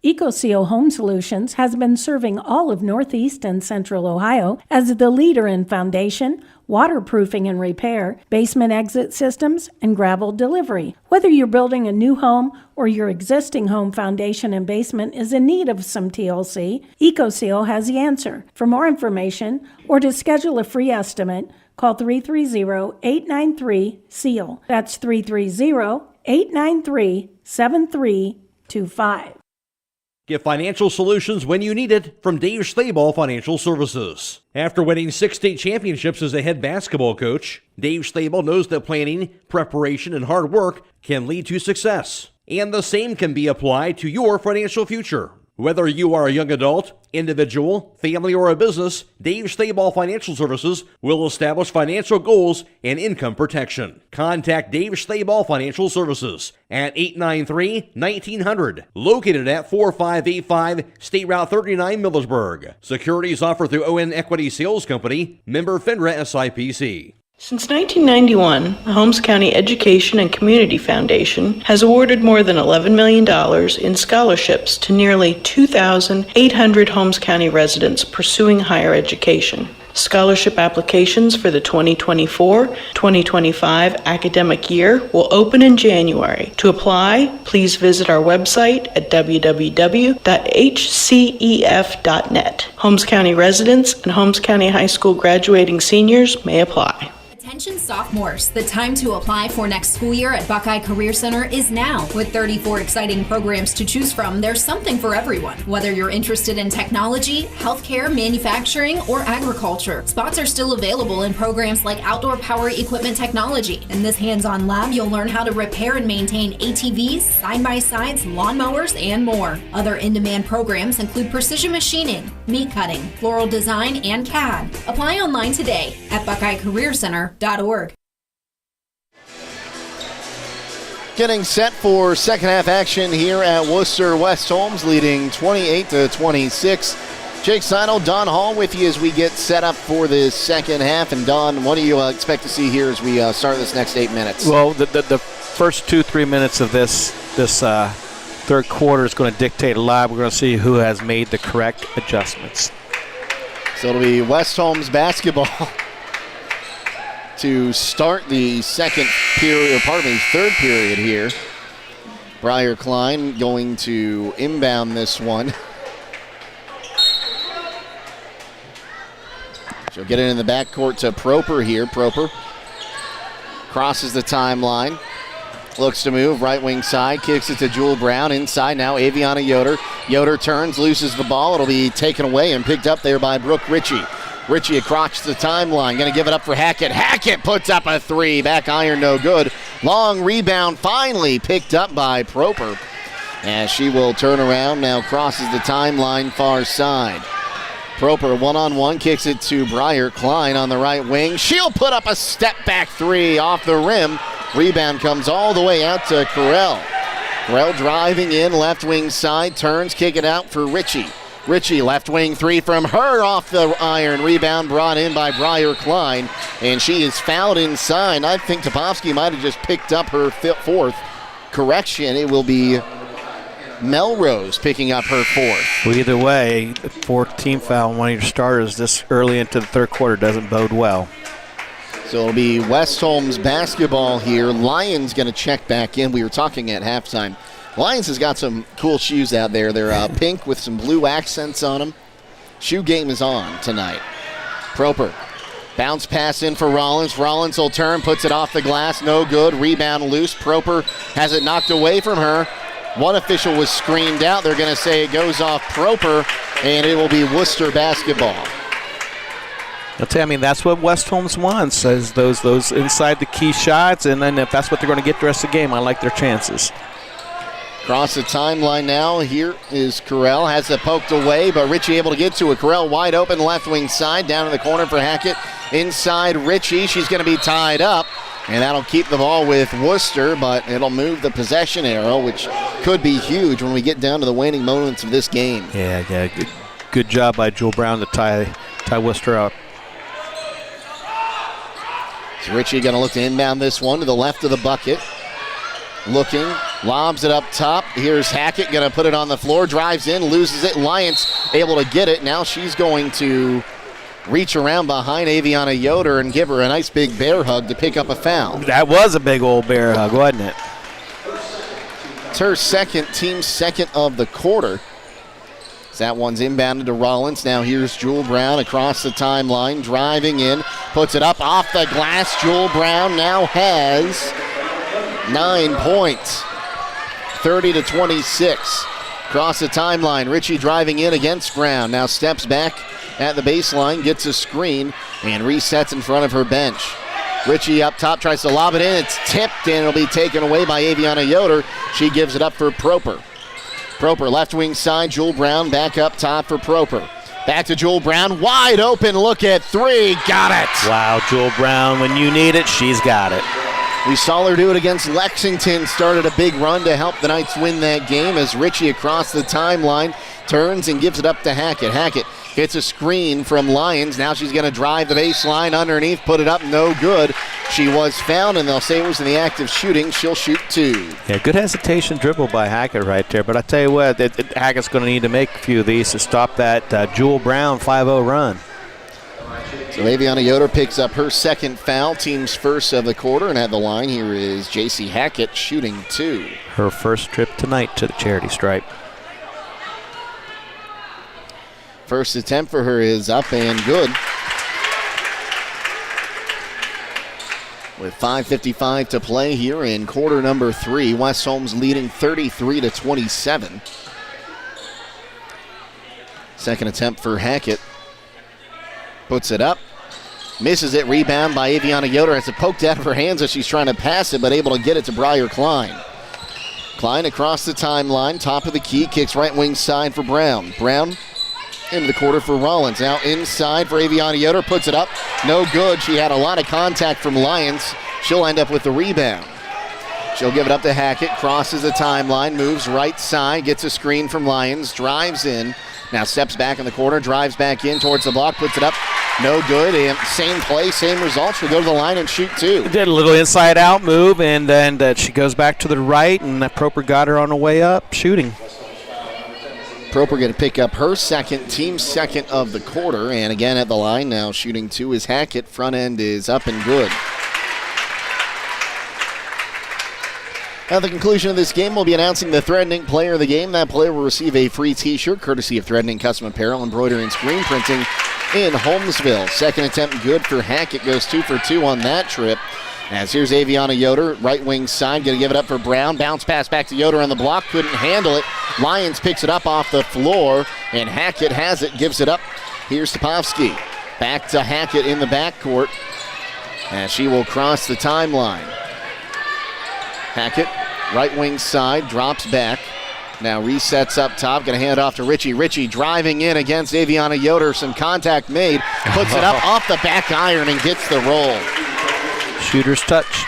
EcoSeal Home Solutions has been serving all of Northeast and Central Ohio as the leader in foundation, waterproofing and repair, basement exit systems, and gravel delivery. Whether you're building a new home or your existing home foundation and basement is in need of some TLC, EcoSeal has the answer. For more information or to schedule a free estimate, call 330-893-SEAL. That's 330-893-7325.
Get financial solutions when you need it from Dave Stayball Financial Services. After winning 6 state championships as a head basketball coach, Dave Stayball knows that planning, preparation, and hard work can lead to success. And the same can be applied to your financial future. Whether you are a young adult, individual, family, or a business, Dave Stayball Financial Services will establish financial goals and income protection. Contact Dave Stayball Financial Services at 893-1900, located at 4585 State Route 39, Millersburg. Securities offered through ON Equity Sales Company, member FINRA SIPC.
Since 1991, the Holmes County Education and Community Foundation has awarded more than $11 million in scholarships to nearly 2,800 Holmes County residents pursuing higher education. Scholarship applications for the 2024-2025 academic year will open in January. To apply, please visit our website at www.hcef.net. Holmes County residents and Holmes County High School graduating seniors may apply.
Attention sophomores, the time to apply for next school year at Buckeye Career Center is now. With 34 exciting programs to choose from, there's something for everyone. Whether you're interested in technology, healthcare, manufacturing, or agriculture, spots are still available in programs like outdoor power equipment technology. In this hands-on lab, you'll learn how to repair and maintain ATVs, side-by-sides, lawnmowers, and more. Other in-demand programs include precision machining, meat cutting, floral design, and CAD. Apply online today at BuckeyeCareerCenter.org.
Getting set for second half action here at Wooster. West Holmes leading 28-26. Jake Seidel, Don Hall with you as we get set up for the second half. And Don, what do you expect to see here as we start this next 8 minutes?
Well, the first 2-3 minutes of this third quarter is going to dictate a lot. We're going to see who has made the correct adjustments.
So it'll be West Holmes basketball to start the third period here. Briar Klein going to inbound this one. She'll get it in the backcourt to Proper here. Proper crosses the timeline. Looks to move, right wing side, kicks it to Jewel Brown. Inside now, Aviana Yoder. Yoder turns, loses the ball. It'll be taken away and picked up there by Brooke Ritchie. Ritchie across the timeline, going to give it up for Hackett. Hackett puts up a three, back iron, no good. Long rebound, finally picked up by Proper. As she will turn around, now crosses the timeline, far side. Proper one-on-one, kicks it to Briar Klein on the right wing. She'll put up a step-back three off the rim. Rebound comes all the way out to Carell. Carell driving in, left wing side, turns, kick it out for Ritchie. Ritchie, left wing three from her off the iron. Rebound brought in by Briar Klein, and she is fouled inside. I think Topovsky might have just picked up her fourth. Correction, it will be Melrose picking up her fourth.
Well, either way, fourth team foul on one of your starters this early into the third quarter doesn't bode well.
So it'll be West Holmes basketball here. Lions going to check back in. We were talking at halftime. Lions has got some cool shoes out there. They're pink with some blue accents on them. Shoe game is on tonight. Proper. Bounce pass in for Rollins. Rollins will turn, puts it off the glass. No good. Rebound loose. Proper has it knocked away from her. One official was screamed out. They're going to say it goes off Proper, and it will be Wooster basketball.
I'll tell you, I mean, that's what West Holmes wants, is those inside the key shots, and then if that's what they're going to get the rest of the game, I like their chances.
Across the timeline now. Here is Carell. Has it poked away, but Ritchie able to get to it. Carell wide open left wing side. Down in the corner for Hackett. Inside Ritchie. She's going to be tied up. And that'll keep the ball with Wooster, but it'll move the possession arrow, which could be huge when we get down to the waning moments of this game.
Yeah. Good job by Jewel Brown to tie Wooster up.
So Ritchie going to look to inbound this one to the left of the bucket. Looking, lobs it up top. Here's Hackett going to put it on the floor, drives in, loses it. Lyons able to get it. Now she's going to reach around behind Aviana Yoder and give her a nice big bear hug to pick up a foul.
That was a big old bear hug, wasn't it?
It's her team second of the quarter. That one's inbounded to Rollins. Now here's Jewel Brown across the timeline, driving in, puts it up off the glass. Jewel Brown now has 9 points, 30-26. Across the timeline, Ritchie driving in against Brown. Now steps back at the baseline, gets a screen, and resets in front of her bench. Ritchie up top tries to lob it in. It's tipped, and it'll be taken away by Aviana Yoder. She gives it up for Proper. Proper left wing side, Jewel Brown back up top for Proper. Back to Jewel Brown, wide open, look at three, got it!
Wow, Jewel Brown, when you need it, she's got it.
We saw her do it against Lexington, started a big run to help the Knights win that game as Ritchie across the timeline turns and gives it up to Hackett. Hackett gets a screen from Lyons. Now she's going to drive the baseline underneath, put it up, no good. She was fouled, and they'll say it was in the act of shooting. She'll shoot two.
Yeah, good hesitation dribble by Hackett right there. But I tell you what, Hackett's going to need to make a few of these to stop that Jewel Brown 5-0 run.
So Aviana Yoder picks up her second foul, team's first of the quarter, and at the line here is J.C. Hackett shooting two.
Her first trip tonight to the charity stripe.
First attempt for her is up and good. With 5:55 to play here in quarter number 3, West Holmes leading 33-27. Second attempt for Hackett. Puts it up. Misses it. Rebound by Aviana Yoder. Has it poked out of her hands as she's trying to pass it, but able to get it to Briar Klein. Klein across the timeline. Top of the key. Kicks right wing side for Brown. Brown into the quarter for Rollins. Now inside for Aviana Yoder. Puts it up. No good. She had a lot of contact from Lyons. She'll end up with the rebound. She'll give it up to Hackett. Crosses the timeline. Moves right side. Gets a screen from Lyons. Drives in. Now steps back in the corner. Drives back in towards the block. Puts it up. No good. And same play, same results. She'll go to the line and shoot two.
Did a little inside-out move, and then she goes back to the right, and Proper got her on the way up, shooting.
Proper going to pick up her team's second of the quarter. And again at the line now, shooting two is Hackett. Front end is up and good. At the conclusion of this game, we'll be announcing the Thread & Ink player of the game. That player will receive a free t-shirt courtesy of Thread & Ink Custom Apparel, embroidery, and screen printing in Holmesville. Second attempt good for Hackett. Goes 2 for 2 on that trip. As here's Aviana Yoder, right wing side, going to give it up for Brown. Bounce pass back to Yoder on the block, couldn't handle it. Lyons picks it up off the floor, and Hackett has it, gives it up. Here's Topovsky. Back to Hackett in the backcourt, as she will cross the timeline. Hackett, right wing side, drops back. Now resets up top, going to hand it off to Ritchie. Ritchie driving in against Aviana Yoder. Some contact made, puts it up off the back iron and gets the roll.
Shooter's touch.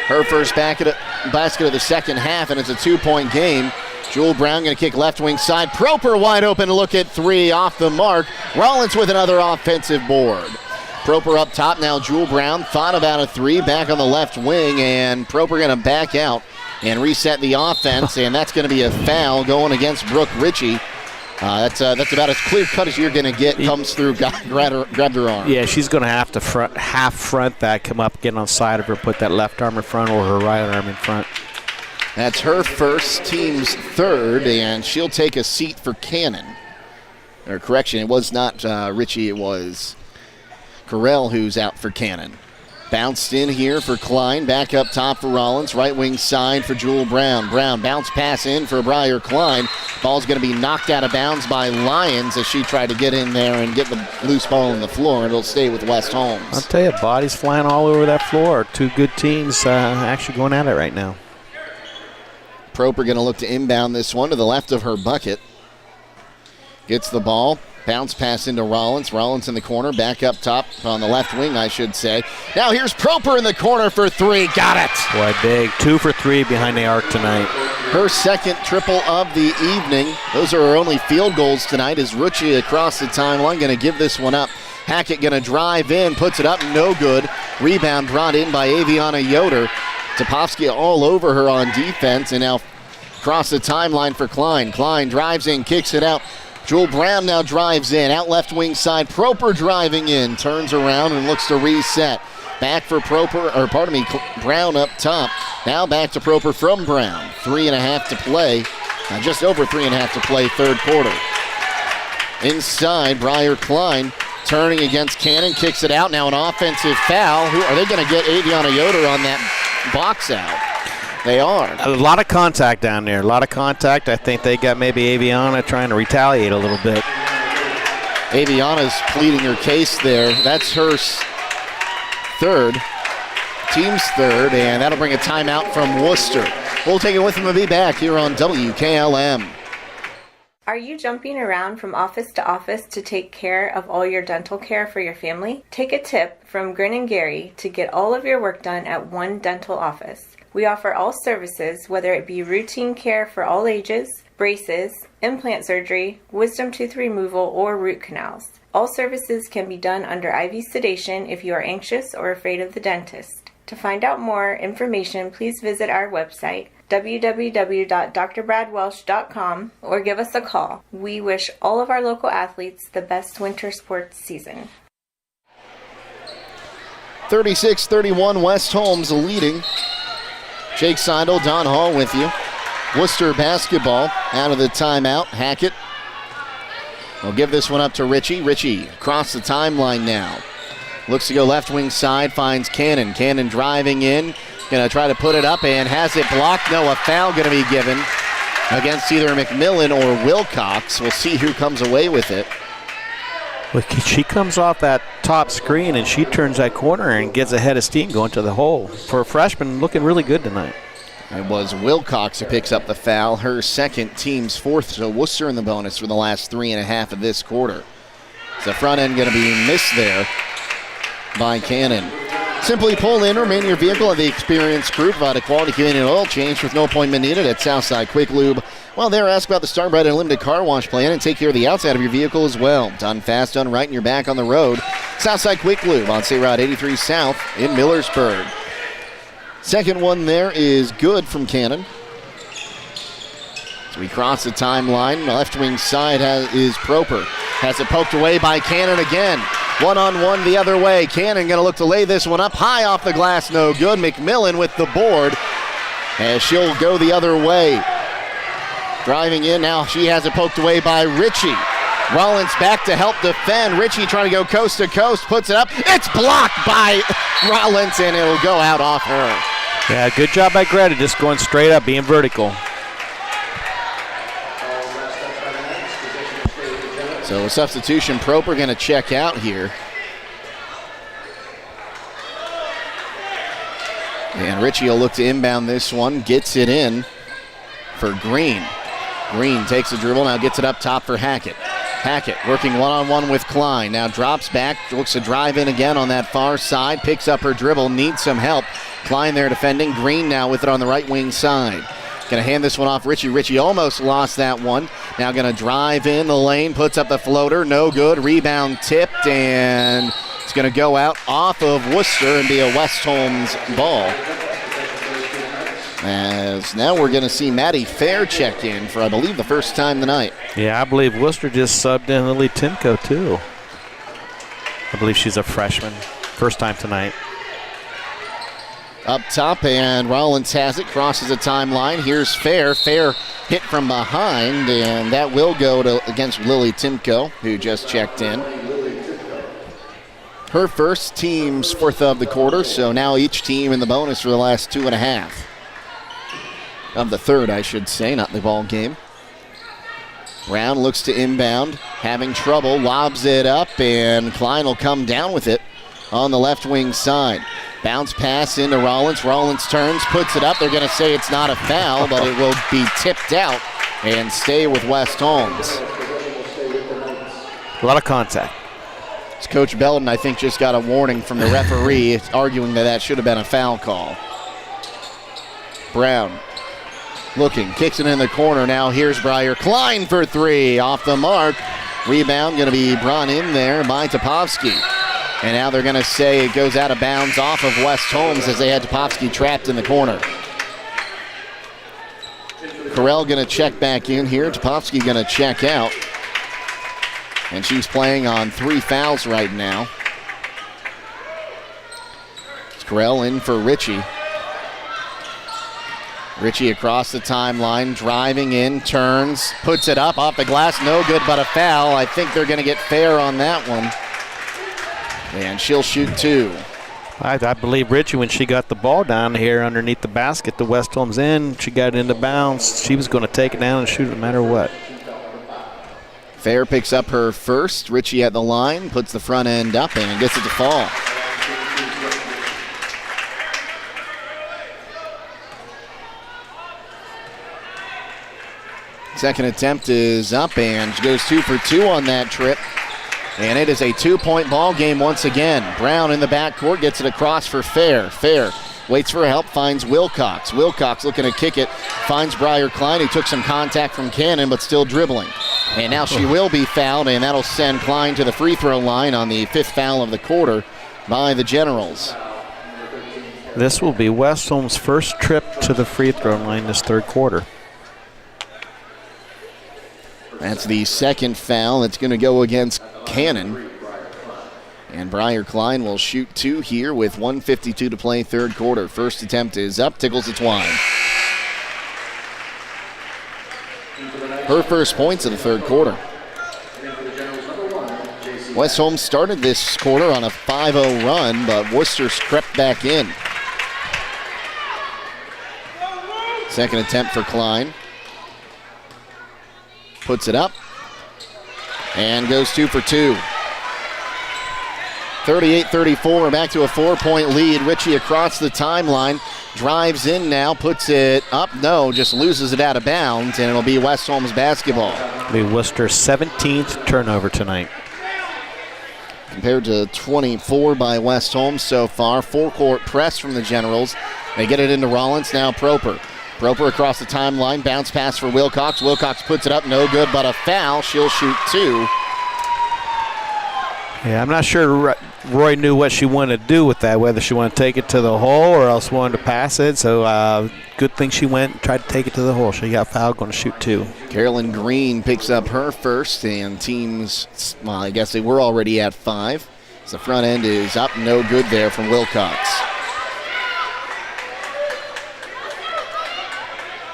Her first basket of the second half, and it's a 2-point game. Jewel Brown going to kick left wing side. Proper wide open, look at three, off the mark. Rollins with another offensive board. Proper up top now. Jewel Brown thought about a three, back on the left wing, and Proper going to back out and reset the offense, and that's going to be a foul going against Brooke Ritchie. That's about as clear cut as you're going to get. Comes through, grabbed her arm.
Yeah, she's going to have to half front that, come up, get on side of her, put that left arm in front or her right arm in front.
That's her first, team's third, and she'll take a seat for Cannon. Or correction, it was not Ritchie, it was Carell who's out for Cannon. Bounced in here for Klein, back up top for Rollins, right wing side for Jewel Brown. Brown bounce pass in for Briar Klein. Ball's going to be knocked out of bounds by Lyons as she tried to get in there and get the loose ball on the floor, and it'll stay with West Holmes.
I'll tell you, bodies flying all over that floor. Two good teams actually going at it right now.
Proper going to look to inbound this one to the left of her bucket. Gets the ball. Bounce pass into Rollins. Rollins in the corner. Back up top on the left wing, I should say. Now here's Proper in the corner for three. Got it.
Boy, big. 2 for 3 behind the arc tonight.
Her second triple of the evening. Those are her only field goals tonight as Rucci across the timeline. Going to give this one up. Hackett going to drive in. Puts it up. No good. Rebound brought in by Aviana Yoder. Topovsky all over her on defense. And now across the timeline for Klein. Klein drives in. Kicks it out. Jewel Brown now drives in, out left wing side. Proper driving in, turns around and looks to reset. Back for Brown up top. Now back to Proper from Brown. 3.5 to play. Just over 3.5 to play, third quarter. Inside, Briar Klein turning against Cannon, kicks it out. Now an offensive foul. Are they going to get Aviana Yoder on that box out? They are.
A lot of contact down there. A lot of contact. I think they got maybe Aviana trying to retaliate a little bit.
Aviana's pleading her case there. That's her third. Team's third, and that'll bring a timeout from Wooster. We'll take it with them and be back here on WKLM.
Are you jumping around from office to office to take care of all your dental care for your family? Take a tip from Grin & Gary to get all of your work done at one dental office. We offer all services, whether it be routine care for all ages, braces, implant surgery, wisdom tooth removal, or root canals. All services can be done under IV sedation if you are anxious or afraid of the dentist. To find out more information, please visit our website, www.drbradwelsh.com, or give us a call. We wish all of our local athletes the best winter sports season.
36-31, West Holmes leading. Jake Seidel, Don Hall with you. Wooster basketball out of the timeout. Hackett will give this one up to Ritchie. Ritchie across the timeline now. Looks to go left wing side, finds Cannon. Cannon driving in, going to try to put it up and has it blocked. No, a foul going to be given against either McMillan or Wilcox. We'll see who comes away with it.
Look, she comes off that top screen and she turns that corner and gets a head of steam going to the hole. For a freshman, looking really good tonight.
It was Wilcox who picks up the foul. Her second, team's fourth, so Worcester in the bonus for the last 3.5 of this quarter. The front end going to be missed there by Cannon. Simply pull in, remain in your vehicle at the experienced crew. Provide a quality convenient oil change with no appointment needed at Southside Quick Lube. While there, ask about the Star Bright Unlimited Car Wash Plan and take care of the outside of your vehicle as well. Done fast, done right, and you're back on the road. Southside Quick Lube on State Route 83 South in Millersburg. Second one there is good from Cannon. So we cross the timeline. The left wing side is Proper. Has it poked away by Cannon again. One-on-one the other way. Cannon going to look to lay this one up high off the glass. No good. McMillan with the board as she'll go the other way. Driving in now. She has it poked away by Ritchie. Rollins back to help defend. Ritchie trying to go coast to coast. Puts it up. It's blocked by Rollins and it'll go out off her.
Yeah, good job by Greta. Just going straight up, being vertical.
So a substitution, Proper going to check out here. And Ritchie will look to inbound this one. Gets it in for Green. Green takes the dribble, now gets it up top for Hackett. Hackett working one-on-one with Klein. Now drops back, looks to drive in again on that far side. Picks up her dribble, needs some help. Klein there defending. Green now with it on the right wing side. Going to hand this one off Ritchie. Ritchie almost lost that one. Now going to drive in the lane, puts up the floater. No good. Rebound tipped, and it's going to go out off of Wooster and be a West Holmes ball. As now we're going to see Maddie Fair check in for, I believe, the first time tonight.
Yeah, I believe Wooster just subbed in Lily Timko, too. I believe she's a freshman. First time tonight.
Up top, and Rollins has it, crosses the timeline. Here's Fair. Fair hit from behind, and that will go to against Lily Timko, who just checked in. Her first, team's fourth of the quarter, so now each team in the bonus for the last 2.5. Of the third, I should say, not the ball game. Brown looks to inbound, having trouble, lobs it up, and Klein will come down with it on the left wing side. Bounce pass into Rollins. Rollins turns, puts it up. They're going to say it's not a foul, but it will be tipped out and stay with West Holmes.
A lot of contact.
Coach Belton, I think, just got a warning from the referee arguing that should have been a foul call. Brown looking, kicks it in the corner. Now here's Briar Klein for three. Off the mark. Rebound going to be brought in there by Topovsky. And now they're going to say it goes out of bounds off of West Holmes as they had Topovsky trapped in the corner. Correll going to check back in here. Topovsky going to check out. And she's playing on 3 fouls right now. It's Correll in for Ritchie. Ritchie across the timeline, driving in, turns, puts it up, off the glass, no good but a foul. I think they're going to get fair on that one. And she'll shoot 2.
I believe Ritchie, when she got the ball down here underneath the basket, the West Holmes end, she got it into bounds. She was going to take it down and shoot it no matter what.
Fair picks up her first. Ritchie at the line, puts the front end up and gets it to fall. Second attempt is up and she goes 2 for 2 on that trip. And it is a 2-point ball game once again. Brown in the backcourt gets it across for Fair. Fair waits for help, finds Wilcox. Wilcox looking to kick it, finds Briar Klein, who took some contact from Cannon but still dribbling. And now she will be fouled, and that'll send Klein to the free throw line on the 5th foul of the quarter by the Generals.
This will be West Holmes' first trip to the free throw line this third quarter.
That's the second foul that's going to go against Cannon. And Briar Klein will shoot 2 here with 1:52 to play third quarter. First attempt is up, tickles the twine. Her first points of the third quarter. West Holmes started this quarter on a 5-0 run, but Wooster crept back in. Second attempt for Klein. Puts it up and goes 2 for 2. 38-34, back to a 4-point lead. Ritchie across the timeline, drives in now, puts it up. No, just loses it out of bounds, and it'll be West Holmes basketball.
It'll be Wooster's 17th turnover tonight.
Compared to 24 by West Holmes so far. Full-court press from the Generals. They get it into Rollins, now Proper. Proper across the timeline, bounce pass for Wilcox. Wilcox puts it up, no good, but a foul. She'll shoot 2.
Yeah, I'm not sure Roy knew what she wanted to do with that, whether she wanted to take it to the hole or else wanted to pass it. So good thing she went and tried to take it to the hole. She got fouled, going to shoot 2.
Carolyn Green picks up her first, and teams, well, I guess they were already at 5. So the front end is up, no good there from Wilcox.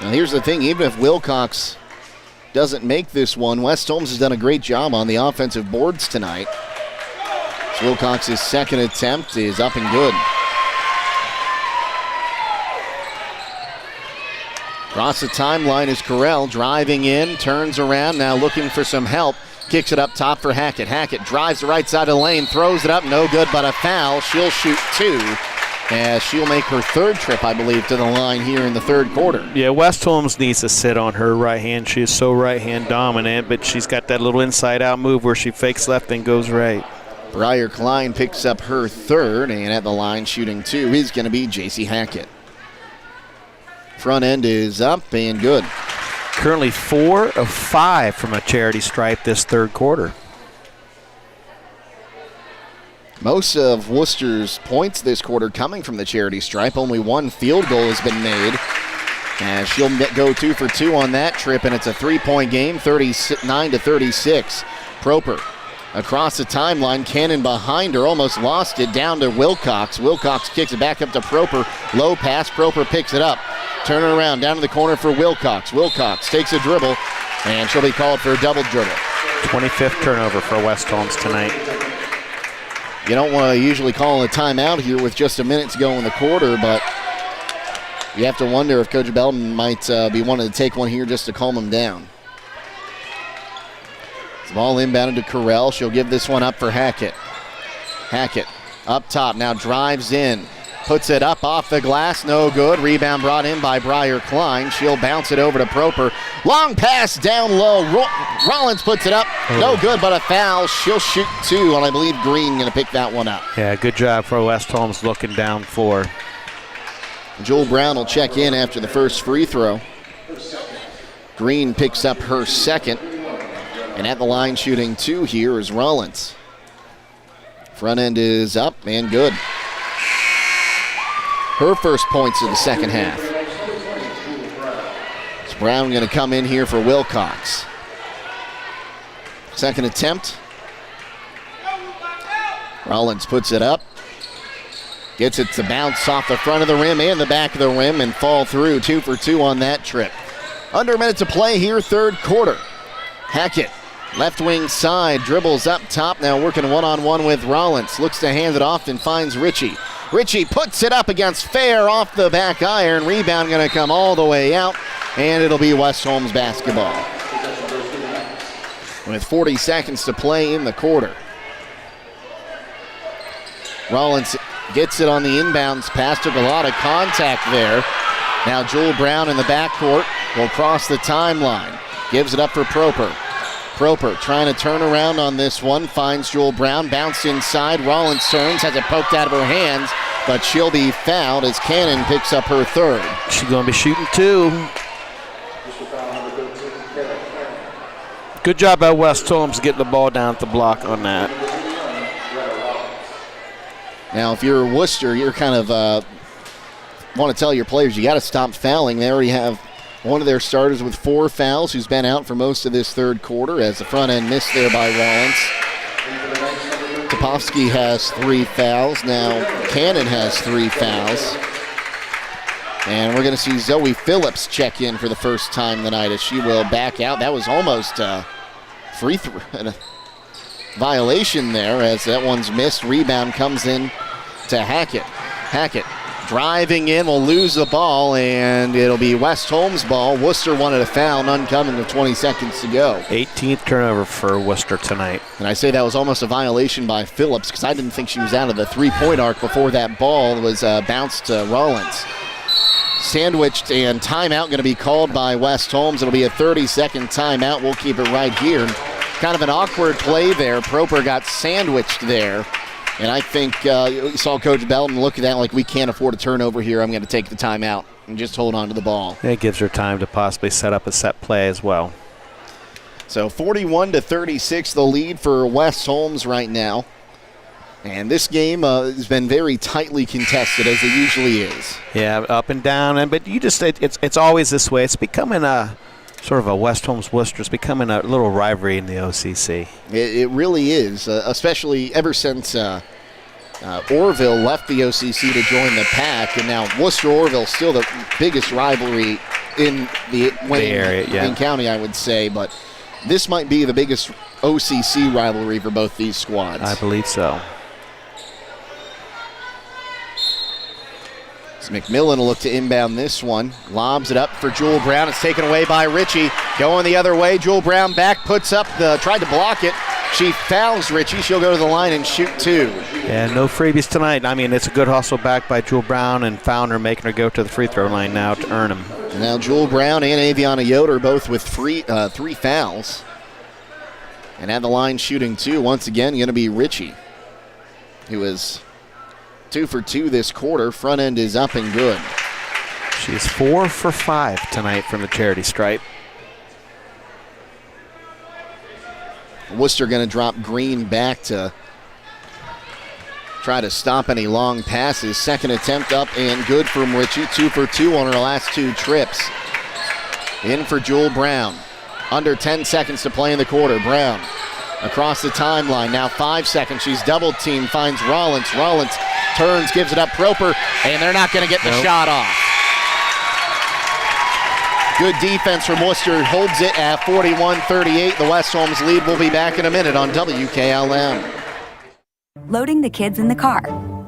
Now here's the thing, even if Wilcox doesn't make this one, West Holmes has done a great job on the offensive boards tonight. So Wilcox's second attempt is up and good. Across the timeline is Correll, driving in, turns around, now looking for some help. Kicks it up top for Hackett. Hackett drives the right side of the lane, throws it up, no good, but a foul. She'll shoot 2. As she'll make her third trip, I believe, to the line here in the third quarter.
Yeah, West Holmes needs to sit on her right hand. She is so right hand dominant, but she's got that little inside out move where she fakes left and goes right.
Briar Klein picks up her third, and at the line shooting 2 is going to be J.C. Hackett. Front end is up and good.
Currently 4 of 5 from a charity stripe this third quarter.
Most of Worcester's points this quarter coming from the charity stripe. Only 1 field goal has been made. And she'll go 2 for 2 on that trip, and it's a 3-point game, 39-36. Proper across the timeline. Cannon behind her, almost lost it, down to Wilcox. Wilcox kicks it back up to Proper. Low pass, Proper picks it up. Turn it around, down to the corner for Wilcox. Wilcox takes a dribble, and she'll be called for a double dribble.
25th turnover for West Holmes tonight.
You don't want to usually call a timeout here with just a minute to go in the quarter, but you have to wonder if Coach Belton might be wanting to take one here just to calm him down. The ball inbounded to Correll. She'll give this one up for Hackett. Hackett up top now drives in. Puts it up off the glass, no good. Rebound brought in by Briar Klein. She'll bounce it over to Proper. Long pass down low. Rollins puts it up, no good, but a foul. She'll shoot 2, and I believe Green going to pick that one up.
Yeah, good job for West Holmes looking down floor.
Jewel Brown will check in after the first free throw. Green picks up her second. And at the line shooting 2 here is Rollins. Front end is up and good. Her first points of the second half. It's Brown going to come in here for Wilcox. Second attempt. Rollins puts it up. Gets it to bounce off the front of the rim and the back of the rim and fall through. 2 for 2 on that trip. Under a minute to play here, third quarter. Hackett, left wing side, dribbles up top, now working one-on-one with Rollins. Looks to hand it off and finds Ritchie. Ritchie puts it up against Fair off the back iron. Rebound going to come all the way out, and it'll be West Holmes basketball. With 40 seconds to play in the quarter. Rollins gets it on the inbounds pass, took a lot of contact there. Now Jewel Brown in the backcourt will cross the timeline. Gives it up for Proper. Proper trying to turn around on this one. Finds Jewel Brown. Bounce inside. Rollins turns. Has it poked out of her hands. But she'll be fouled as Cannon picks up her third.
She's going to be shooting 2. Good job by West Holmes getting the ball down at the block on that.
Now, if you're Wooster, you're kind of want to tell your players you got to stop fouling. They already have one of their starters with 4 fouls who's been out for most of this third quarter as the front end missed there by Rollins. Topofsky has 3 fouls. Now Cannon has 3 fouls. And we're going to see Zoe Phillips check in for the first time tonight as she will back out. That was almost a free throw, a violation there as that one's missed. Rebound comes in to Hackett. Hackett driving in, will lose the ball, and it'll be West Holmes' ball. Wooster wanted a foul, none coming with 20 seconds to go.
18th turnover for Wooster tonight.
And I say that was almost a violation by Phillips because I didn't think she was out of the three-point arc before that ball was bounced to Rollins. Sandwiched and timeout going to be called by West Holmes. It'll be a 30-second timeout. We'll keep it right here. Kind of an awkward play there. Proper got sandwiched there. And I think you saw Coach Belton look at that like, we can't afford a turnover here. I'm going to take the timeout and just hold on to the ball.
It gives her time to possibly set up a set play as well.
So 41-36, the lead for West Holmes right now. And this game has been very tightly contested, as it usually is.
Yeah, up and down. But you just it's always this way. It's becoming a sort of a West Holmes Worcester. It's becoming a little rivalry in the OCC.
It really is, especially ever since Orville left the OCC to join the pack, and now Worcester-Orville still the biggest rivalry in the area, Wayne County, I would say. But this might be the biggest OCC rivalry for both these squads.
I believe so.
McMillan will look to inbound this one. Lobs it up for Jewel Brown. It's taken away by Ritchie. Going the other way. Jewel Brown back, puts up tried to block it. She fouls Ritchie. She'll go to the line and shoot 2.
Yeah, no freebies tonight. I mean, it's a good hustle back by Jewel Brown and found her, making her go to the free throw line now to earn them.
And now Jewel Brown and Aviana Yoder both with 3 fouls. And at the line shooting 2, once again, going to be Ritchie, who is 2 for 2 this quarter. Front end is up and good.
She's 4 for 5 tonight from the charity stripe.
Wooster going to drop Green back to try to stop any long passes. Second attempt up and good from Ritchie. 2 for 2 on her last 2 trips. In for Jewel Brown. Under 10 seconds to play in the quarter. Brown across the timeline. Now 5 seconds. She's double teamed. Finds Rollins. Rollins turns, gives it up Proper, and they're not going to get the shot off. Good defense from Wooster. Holds it at 41-38. The West Holmes lead. Will be back in a minute on WKLM.
Loading the kids in the car.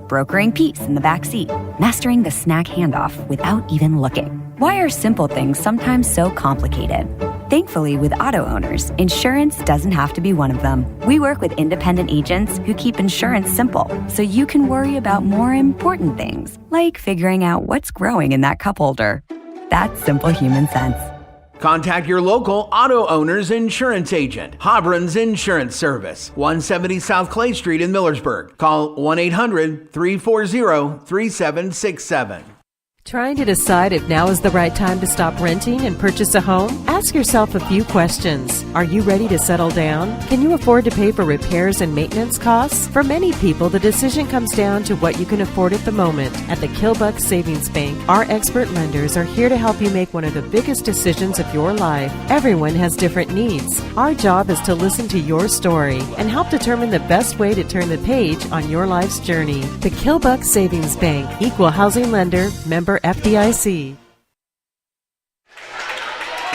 Brokering peace in the back seat. Mastering the snack handoff without even looking. Why are simple things sometimes so complicated? They Thankfully, with auto owners, insurance doesn't have to be one of them. We work with independent agents who keep insurance simple, so you can worry about more important things, like figuring out what's growing in that cup holder. That's simple human sense.
Contact your local auto owner's insurance agent. Hobron's Insurance Service, 170 South Clay Street in Millersburg. Call 1-800-340-3767.
Trying to decide if now is the right time to stop renting and purchase a home? Ask yourself a few questions. Are you ready to settle down? Can you afford to pay for repairs and maintenance costs? For many people, the decision comes down to what you can afford at the moment. At the Kilbuck Savings Bank, our expert lenders are here to help you make one of the biggest decisions of your life. Everyone has different needs. Our job is to listen to your story and help determine the best way to turn the page on your life's journey. The Kilbuck Savings Bank, equal housing lender, member FDIC.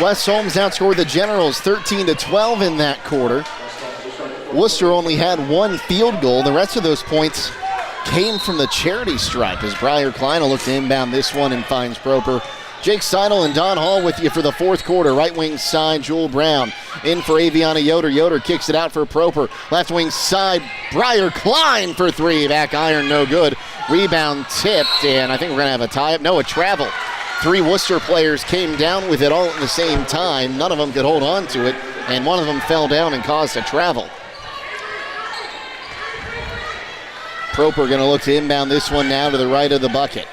West Holmes outscored the Generals 13-12 in that quarter. Wooster only had one field goal. The rest of those points came from the charity stripe as Briar Klein will look to inbound this one and finds Proper. Jake Seidel and Don Hall with you for the fourth quarter. Right wing side, Jewel Brown in for Aviana Yoder. Yoder kicks it out for Proper. Left wing side, Briar Klein for three. Back iron, no good. Rebound tipped, and I think we're going to have a tie-up. No, a travel. Three Wooster players came down with it all at the same time. None of them could hold on to it, and one of them fell down and caused a travel. Proper going to look to inbound this one now to the right of the bucket.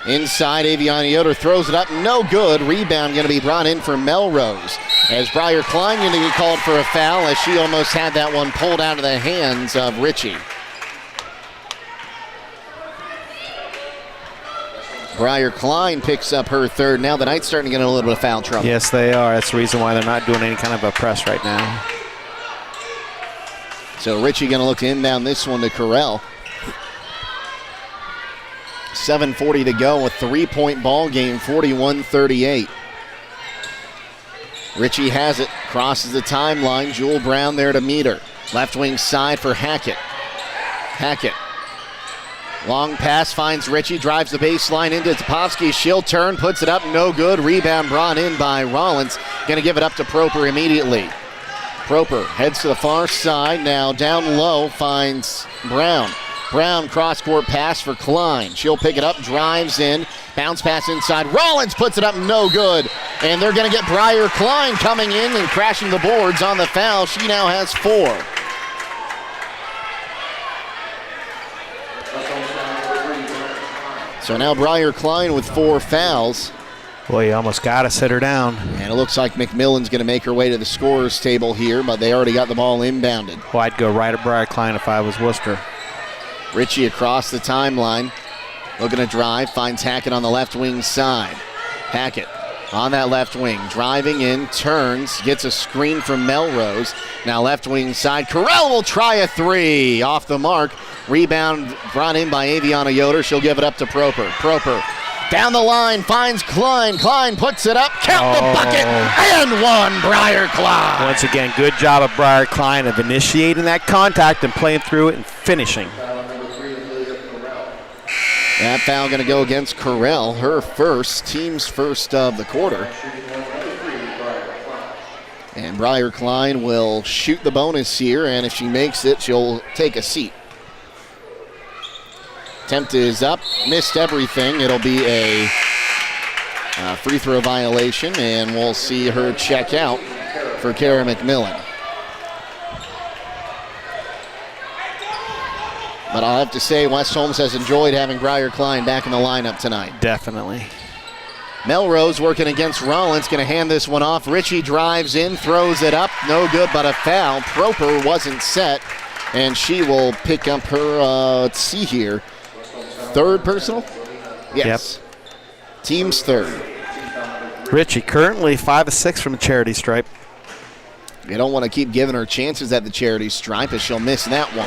Inside, Aviana Yoder throws it up, no good. Rebound going to be brought in for Melrose. As Briar Klein going to get called for a foul as she almost had that one pulled out of the hands of Ritchie. Briar Klein picks up her third. Now the Knights starting to get in a little bit of foul trouble.
Yes, they are. That's the reason why they're not doing any kind of a press right now.
So Ritchie going to look to inbound this one to Correll. 7:40 to go, a three-point ball game, 41-38. Ritchie has it, crosses the timeline. Jewel Brown there to meet her. Left wing side for Hackett. Hackett. Long pass finds Ritchie, drives the baseline into Topovsky. She'll turn, puts it up, no good. Rebound brought in by Rollins. Going to give it up to Proper immediately. Proper heads to the far side, now down low, finds Brown. Brown cross-court pass for Klein. She'll pick it up, drives in, bounce pass inside. Rollins puts it up, no good. And they're going to get Briar Klein coming in and crashing the boards on the foul. She now has four. So now Briar Klein with four fouls.
Boy, you almost got to sit her down.
And it looks like McMillan's going to make her way to the scorer's table here, but they already got the ball inbounded.
Well, I'd go right at Briar Klein if I was Wooster.
Ritchie across the timeline, looking to drive, finds Hackett on the left wing side. Hackett on that left wing, driving in, turns, gets a screen from Melrose. Now left wing side, Correll will try a three, off the mark. Rebound brought in by Aviana Yoder. She'll give it up to Proper. Proper down the line, finds Klein. Klein puts it up, count the bucket, and one, Briar Klein.
Once again, good job of Briar Klein of initiating that contact and playing through it and finishing.
That foul going to go against Correll, her first, team's first of the quarter. And Briar Klein will shoot the bonus here, and if she makes it, she'll take a seat. Attempt is up, missed everything. It'll be a free throw violation, and we'll see her check out for Kara McMillan. But I'll have to say, West Holmes has enjoyed having Briar Klein back in the lineup tonight.
Definitely.
Melrose working against Rollins, going to hand this one off. Ritchie drives in, throws it up, no good, but a foul. Proper wasn't set, and she will pick up her, let's see here, third personal? Yes. Yep. Team's third.
Ritchie currently 5 of 6 from the charity stripe.
You don't want to keep giving her chances at the charity stripe as she'll miss that one.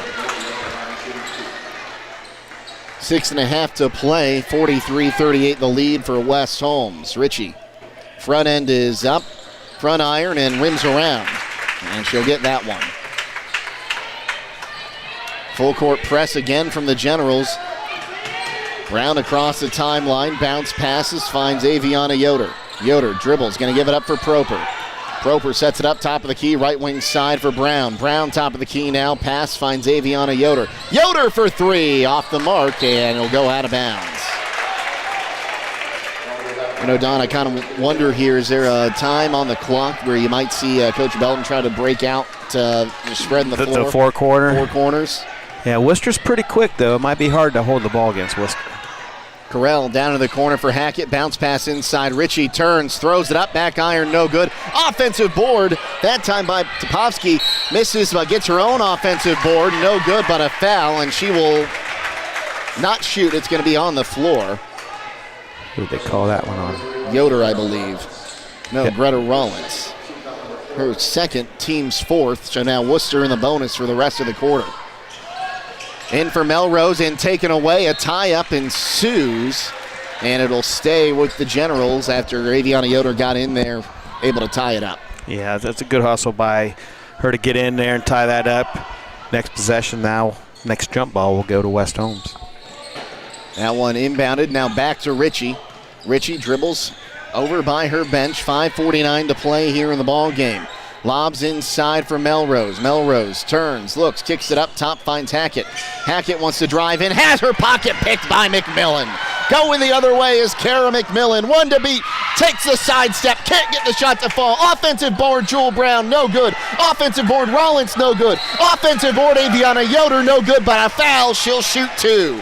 6.5 to play, 43-38 the lead for West Holmes. Ritchie, front end is up, front iron and rims around, and she'll get that one. Full court press again from the Generals. Brown across the timeline, bounce passes, finds Aviana Yoder. Yoder dribbles, going to give it up for Proper. Proper sets it up, top of the key, right wing side for Brown. Brown, top of the key now, pass finds Aviana Yoder. Yoder for three, off the mark, and it'll go out of bounds. You know, Don, I kind of wonder here, is there a time on the clock where you might see Coach Belton try to break out, spreading the floor?
The four
corners.
Yeah, Worcester's pretty quick, though. It might be hard to hold the ball against Worcester.
Carell down in the corner for Hackett. Bounce pass inside. Richie turns, throws it up, back iron, no good. Offensive board, that time by Topovsky. Misses, but gets her own offensive board. No good, but a foul, and she will not shoot. It's going to be on the floor.
Who did they call that one on?
Yoder, I believe. No, yep. Greta Rollins. Her second, team's fourth, so now Wooster in the bonus for the rest of the quarter. In for Melrose and taken away. A tie-up ensues, and it'll stay with the Generals after Aviana Yoder got in there, able to tie it up.
Yeah, that's a good hustle by her to get in there and tie that up. Next possession now, next jump ball will go to West Holmes.
That one inbounded, now back to Richie. Richie dribbles over by her bench, 5:49 to play here in the ball game. Lobs inside for Melrose. Melrose turns, looks, kicks it up top, finds Hackett. Hackett wants to drive in, has her pocket picked by McMillan. Going the other way is Kara McMillan. One to beat, takes the sidestep, can't get the shot to fall. Offensive board, Jewel Brown, no good. Offensive board, Rollins, no good. Offensive board, Aviana Yoder, no good, but a foul, she'll shoot two.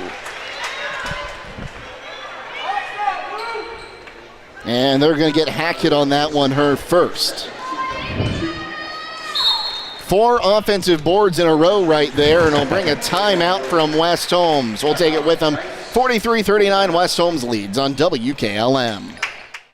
And they're going to get Hackett on that one, her first. 4 offensive boards in a row right there, and it'll bring a timeout from West Holmes. We'll take it with them. 43-39, West Holmes leads on WKLM.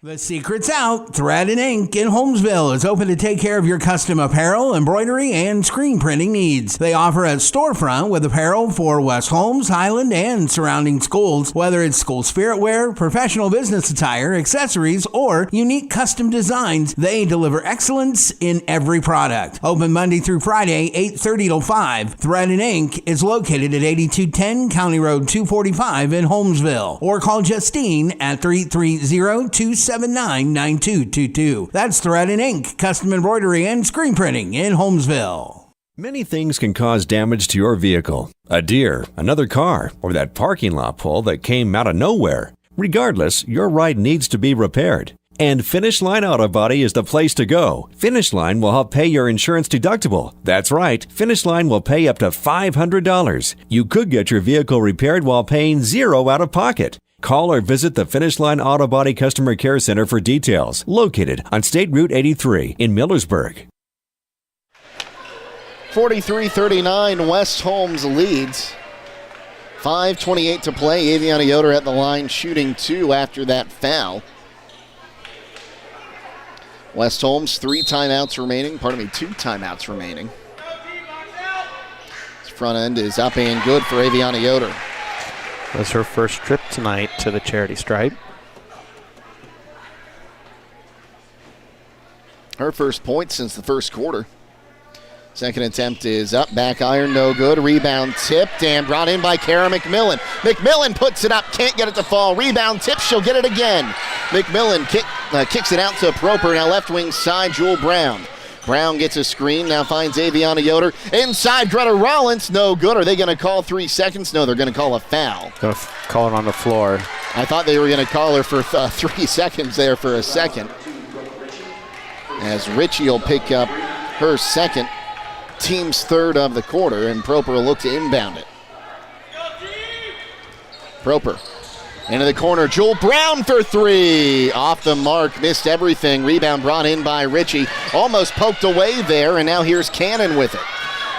The secret's out. Thread and Ink in Holmesville is open to take care of your custom apparel, embroidery, and screen printing needs. They offer a storefront with apparel for West Holmes, Highland, and surrounding schools. Whether it's school spirit wear, professional business attire, accessories, or unique custom designs, they deliver excellence in every product. Open Monday through Friday, 8:30 till 5. Thread and Ink is located at 8210 County Road 245 in Holmesville. Or call Justine at 330-279-9222. That's Thread and Ink, custom embroidery and screen printing in Holmesville.
Many things can cause damage to your vehicle. A deer, another car, or that parking lot pole that came out of nowhere. Regardless, your ride needs to be repaired. And Finish Line Auto Body is the place to go. Finish Line will help pay your insurance deductible. That's right, Finish Line will pay up to $500. You could get your vehicle repaired while paying $0 out of pocket. Call or visit the Finish Line Auto Body Customer Care Center for details. Located on State Route 83 in Millersburg.
43-39, West Holmes leads. 5:28 to play. Aviana Yoder at the line, shooting 2 after that foul. West Holmes, 2 timeouts remaining. This front end is up and good for Aviana Yoder.
Was her first trip tonight to the charity stripe.
Her first point since the first quarter. Second attempt is up, back iron, no good. Rebound tipped and brought in by Kara McMillan. McMillan puts it up, can't get it to fall. Rebound tip, she'll get it again. McMillan kicks it out to Proper, now left wing side, Jewel Brown. Brown gets a screen, now finds Aviana Yoder. Inside, Greta Rollins, no good. Are they going to call 3 seconds? No, they're going to call a foul.
Going to call it on the floor.
I thought they were going to call her for 3 seconds there for a second. As Richie will pick up her second, team's third of the quarter, and Proper will look to inbound it. Proper. Into the corner, Jewel Brown for 3. Off the mark, missed everything. Rebound brought in by Richie. Almost poked away there, and now here's Cannon with it.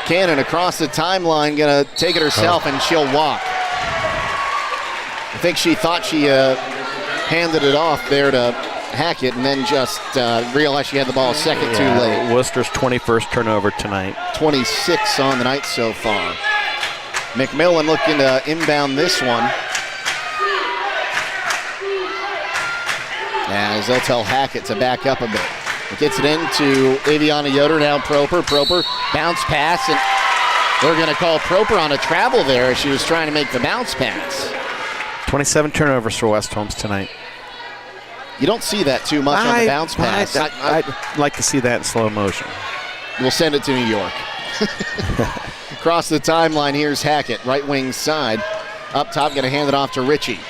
Cannon across the timeline, gonna take it herself, and she'll walk. I think she thought she handed it off there to Hackett, and then just realized she had the ball a second too late.
Worcester's 21st turnover tonight.
26 on the night so far. McMillan looking to inbound this one. As they'll tell Hackett to back up a bit. It gets it into Aviana Yoder, now Proper. Proper, bounce pass, and they're going to call Proper on a travel there as she was trying to make the bounce pass.
27 turnovers for West Holmes tonight.
You don't see that too much on the bounce pass.
I'd like to see that in slow motion.
We'll send it to New York. Across the timeline, here's Hackett, right wing side. Up top, going to hand it off to Ritchie.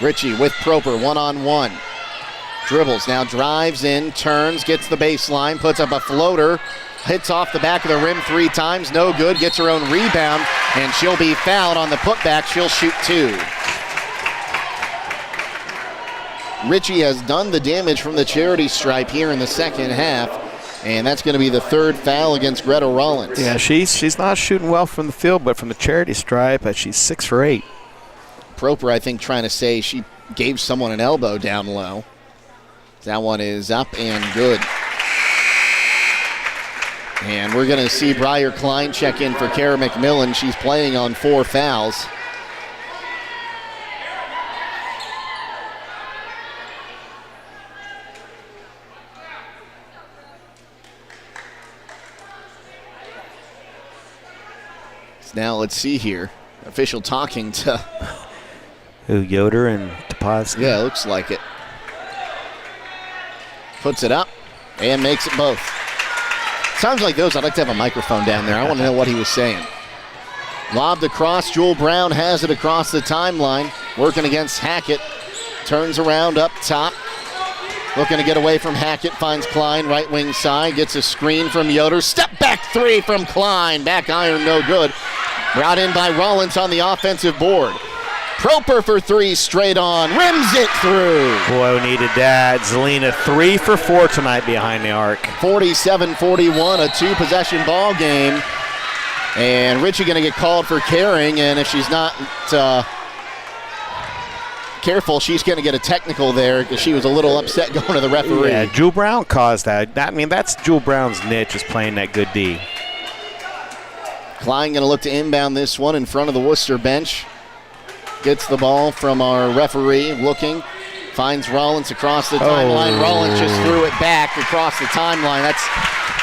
Ritchie with Proper, one-on-one. Dribbles, now drives in, turns, gets the baseline, puts up a floater, hits off the back of the rim 3 times, no good, gets her own rebound, and she'll be fouled on the putback. She'll shoot 2. Ritchie has done the damage from the charity stripe here in the second half, and that's going to be the 3rd foul against Greta Rollins.
Yeah, she's not shooting well from the field, but from the charity stripe, she's 6 for 8.
Proper, I think, trying to say she gave someone an elbow down low. That one is up and good. And we're going to see Briar Klein check in for Kara McMillan. She's playing on 4 fouls. Now let's see here. Official talking to
Yoder and Topolsky.
Yeah, looks like it. Puts it up and makes it both. Sounds like those. I'd like to have a microphone down there. I want to know what he was saying. Lobbed across. Jewel Brown has it across the timeline. Working against Hackett. Turns around up top. Looking to get away from Hackett. Finds Klein right wing side. Gets a screen from Yoder. Step back 3 from Klein. Back iron no good. Brought in by Rollins on the offensive board. Proper for 3 straight on. Rims it through.
Boy, we needed that. Zelina 3 for 4 tonight behind the arc.
47-41, a 2-possession ball game. And Ritchie going to get called for carrying, and if she's not careful, she's going to get a technical there because she was a little upset going to the referee.
Yeah, Jewel Brown caused that. I mean, that's Jewel Brown's niche, is playing that good D.
Klein going to look to inbound this one in front of the Wooster bench. Gets the ball from our referee, looking. Finds Rollins across the timeline. Rollins just threw it back across the timeline. That's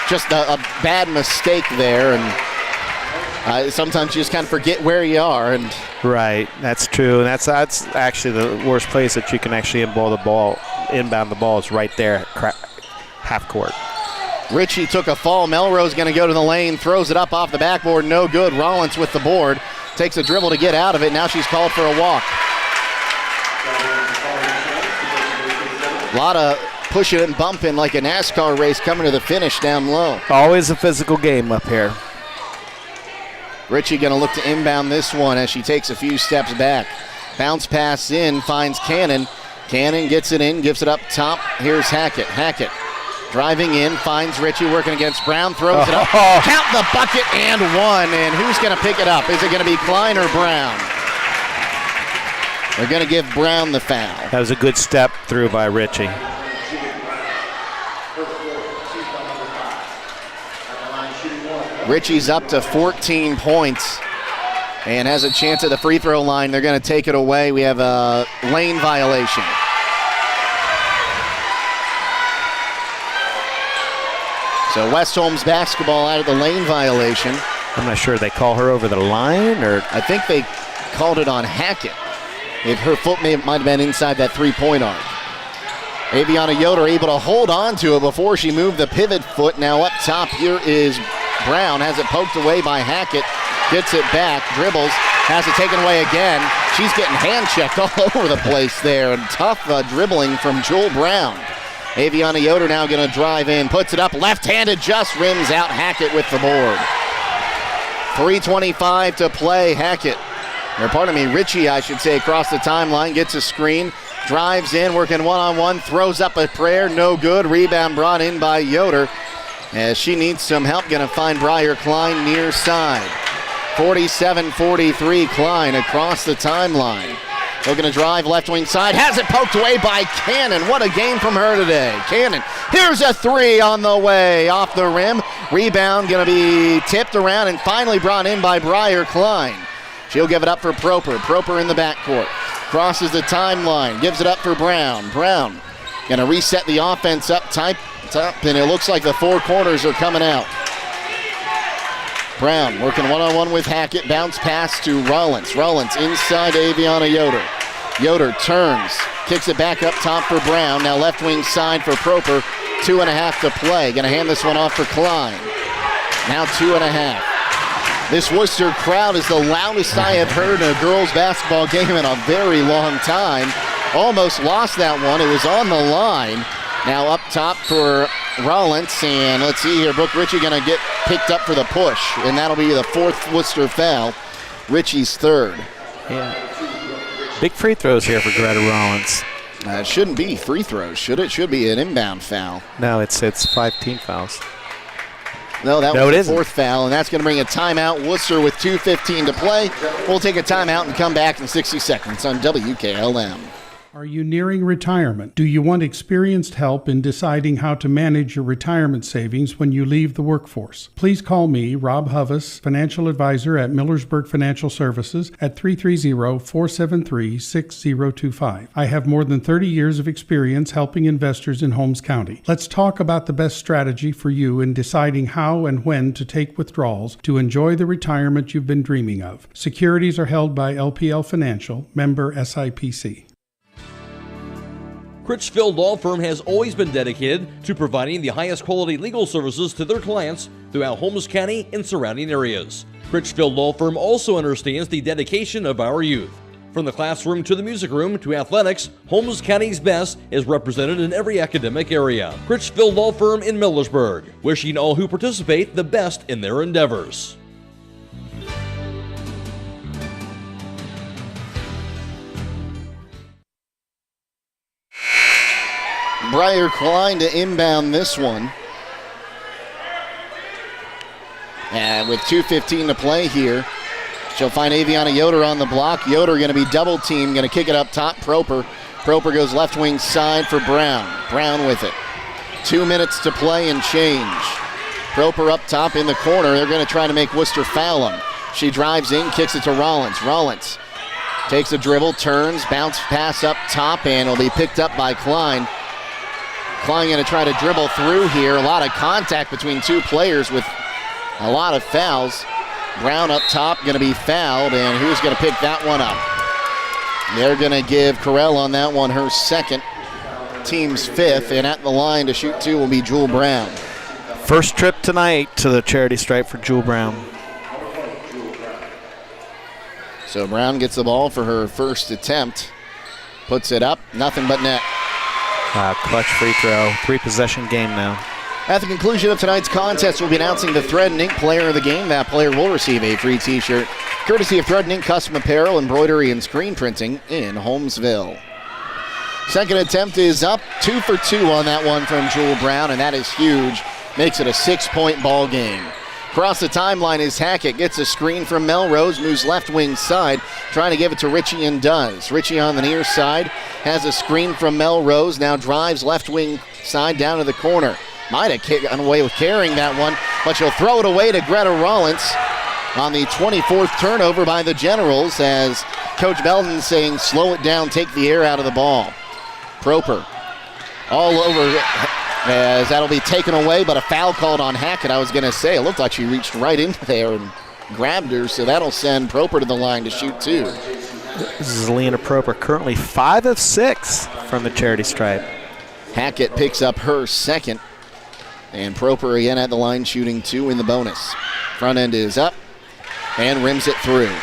just a bad mistake there. And sometimes you just kind of forget where you are. And
right, that's true. And that's actually the worst place that you can actually inbound the ball is right there at half court.
Ritchie took a fall. Melrose going to go to the lane, throws it up off the backboard, no good. Rollins with the board, takes a dribble to get out of it. Now she's called for a walk. A lot of pushing and bumping like a NASCAR race coming to the finish down low.
Always a physical game up here.
Ritchie going to look to inbound this one as she takes a few steps back. Bounce pass in, finds Cannon. Cannon gets it in, gives it up top. Here's Hackett. Hackett driving in, finds Ritchie working against Brown, throws it up. Count the bucket and 1. And who's going to pick it up? Is it going to be Klein or Brown? They're going to give Brown the foul.
That was a good step through by Ritchie.
Ritchie's up to 14 points and has a chance at the free throw line. They're going to take it away. We have a lane violation. So West Holmes basketball out of the lane violation.
I'm not sure they call her over the line, or
I think they called it on Hackett. If her foot might have been inside that 3-point arc. Aviana Yoder able to hold on to it before she moved the pivot foot. Now up top here is Brown. Has it poked away by Hackett. Gets it back, dribbles, has it taken away again. She's getting hand-checked all over the place there. And tough dribbling from Jewel Brown. Aviana Yoder now going to drive in, puts it up, left-handed, just rims out Hackett with the board. 3:25 to play. Hackett, or pardon me, Ritchie, I should say, across the timeline, gets a screen, drives in, working one-on-one, throws up a prayer, no good. Rebound brought in by Yoder as she needs some help. Going to find Briar Klein near side. 47-43, Klein across the timeline. Looking to drive left wing side, has it poked away by Cannon. What a game from her today. Cannon, here's a 3 on the way, off the rim. Rebound going to be tipped around and finally brought in by Briar Klein. She'll give it up for Proper. Proper in the backcourt. Crosses the timeline, gives it up for Brown. Brown going to reset the offense up top, and it looks like the 4 corners are coming out. Brown working one-on-one with Hackett. Bounce pass to Rollins. Rollins inside Aviana Yoder. Yoder turns, kicks it back up top for Brown. Now left wing side for Proper. 2.5 to play. Going to hand this one off for Klein. Now 2.5. This Wooster crowd is the loudest I have heard in a girls basketball game in a very long time. Almost lost that one. It was on the line. Now up top for Rollins, and let's see here, Brooke Ritchie going to get picked up for the push, and that'll be the fourth Wooster foul. Ritchie's third.
Yeah. Big free throws here for Greta Rollins.
It shouldn't be free throws, should it? Should be an inbound foul.
No, it's 5 team fouls.
No, that was the fourth foul, and that's going to bring a timeout. Wooster with 2:15 to play. We'll take a timeout and come back in 60 seconds on WKLM.
Are you nearing retirement? Do you want experienced help in deciding how to manage your retirement savings when you leave the workforce? Please call me, Rob Huvis, financial advisor at Millersburg Financial Services at 330-473-6025. I have more than 30 years of experience helping investors in Holmes County. Let's talk about the best strategy for you in deciding how and when to take withdrawals to enjoy the retirement you've been dreaming of. Securities are held by LPL Financial, member SIPC.
Critchfield Law Firm has always been dedicated to providing the highest quality legal services to their clients throughout Holmes County and surrounding areas. Critchfield Law Firm also understands the dedication of our youth. From the classroom to the music room to athletics, Holmes County's best is represented in every academic area. Critchfield Law Firm in Millersburg, wishing all who participate the best in their endeavors.
Briar Klein to inbound this one. And with 2:15 to play here, she'll find Aviana Yoder on the block. Yoder going to be double teamed, going to kick it up top. Proper goes left wing side for Brown. Brown with it. 2 minutes to play and change. Proper up top in the corner. They're going to try to make Wooster foul him. She drives in, kicks it to Rollins. Rollins takes a dribble, turns, bounce pass up top, and it'll be picked up by Klein. Klein going to try to dribble through here. A lot of contact between two players with a lot of fouls. Brown up top going to be fouled, and who's going to pick that one up? They're going to give Carell on that one her second, team's fifth, and at the line to shoot two will be Jewel Brown.
First trip tonight to the charity stripe for Jewel Brown.
So Brown gets the ball for her first attempt. Puts it up, nothing but net.
Clutch free throw, 3-possession game now.
At the conclusion of tonight's contest, we'll be announcing the Thread and Ink player of the game. That player will receive a free t-shirt, courtesy of Thread and Ink Custom Apparel, Embroidery, and Screen Printing in Holmesville. Second attempt is up, 2 for 2 on that one from Jewel Brown, and that is huge. Makes it a 6-point ball game. Across the timeline is Hackett, gets a screen from Melrose, moves left wing side, trying to give it to Ritchie and does. Ritchie on the near side has a screen from Melrose, now drives left wing side down to the corner. Might have gotten away with carrying that one, but she'll throw it away to Greta Rollins on the 24th turnover by the Generals, as Coach Belden saying slow it down, take the air out of the ball. Proper all over as that'll be taken away, but a foul called on Hackett. I was going to say, it looked like she reached right in there and grabbed her, so that'll send Proper to the line to shoot two.
This is Leona Proper, currently 5 of 6 from the charity stripe.
Hackett picks up her second, and Proper again at the line shooting two in the bonus. Front end is up and rims it through.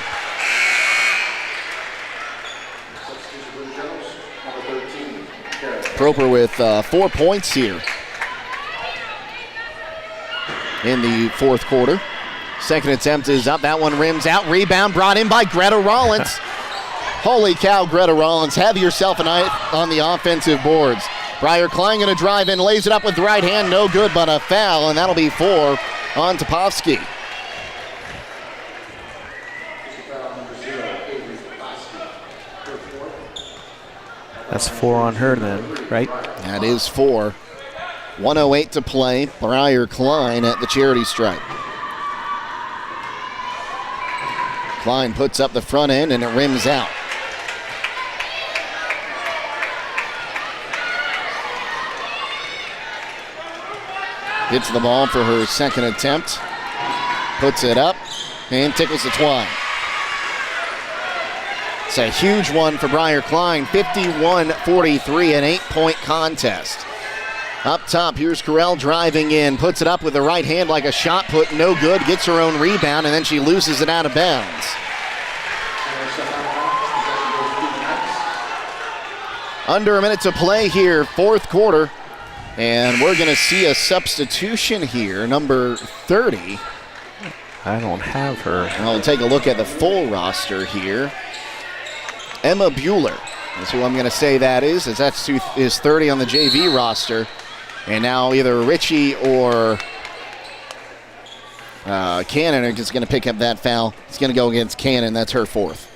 Proper with 4 points here in the fourth quarter. Second attempt is up. That one rims out. Rebound brought in by Greta Rollins. Holy cow, Greta Rollins. Have yourself a night on the offensive boards. Briar Klein going to drive in, lays it up with the right hand. No good, but a foul, and that'll be 4 on Topovsky.
That's 4 on her then, right?
That is 4. 1:08 to play. Briar Klein at the charity stripe. Klein puts up the front end and it rims out. Gets the ball for her second attempt. Puts it up and tickles the twine. It's a huge one for Briar Klein, 51-43, an 8-point contest. Up top, here's Carell driving in, puts it up with the right hand like a shot put, no good, gets her own rebound, and then she loses it out of bounds. Under a minute to play here, fourth quarter, and we're going to see a substitution here, number 30.
I don't have her.
And we'll take a look at the full roster here. Emma Bueller is who I'm going to say that is, as that's is 30 on the JV roster. And now either Richie or Cannon are just going to pick up that foul. It's going to go against Cannon. That's her fourth.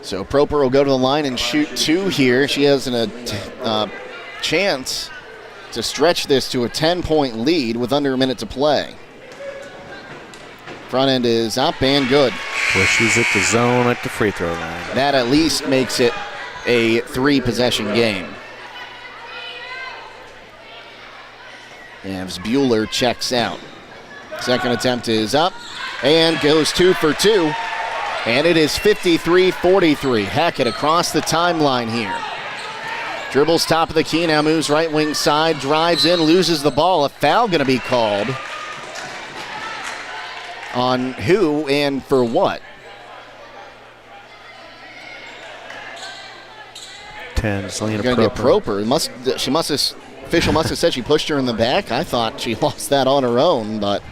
So Proper will go to the line and shoot 2 here. She has a chance to stretch this to a 10-point lead with under a minute to play. Front end is up and good.
Well, she's at the zone at the free throw line.
That at least makes it a 3-possession game. As Bueller checks out. Second attempt is up and goes 2 for 2. And it is 53-43. Hackett across the timeline here. Dribbles top of the key, now moves right wing side, drives in, loses the ball. A foul going to be called. On who and for what?
10, Selena
Going to get Proper. Official must have said she pushed her in the back. I thought she lost that on her own, but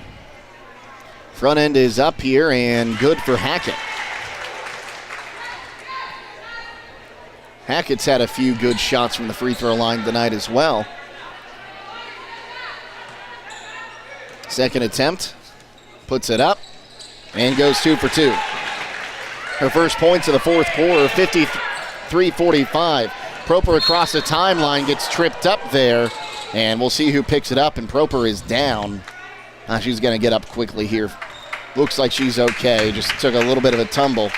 front end is up here and good for Hackett. Hackett's had a few good shots from the free throw line tonight as well. Second attempt, puts it up, and goes 2 for 2. Her first points of the fourth quarter, 53-45. Proper across the timeline gets tripped up there, and we'll see who picks it up, and Proper is down. She's going to get up quickly here. Looks like she's okay, just took a little bit of a tumble.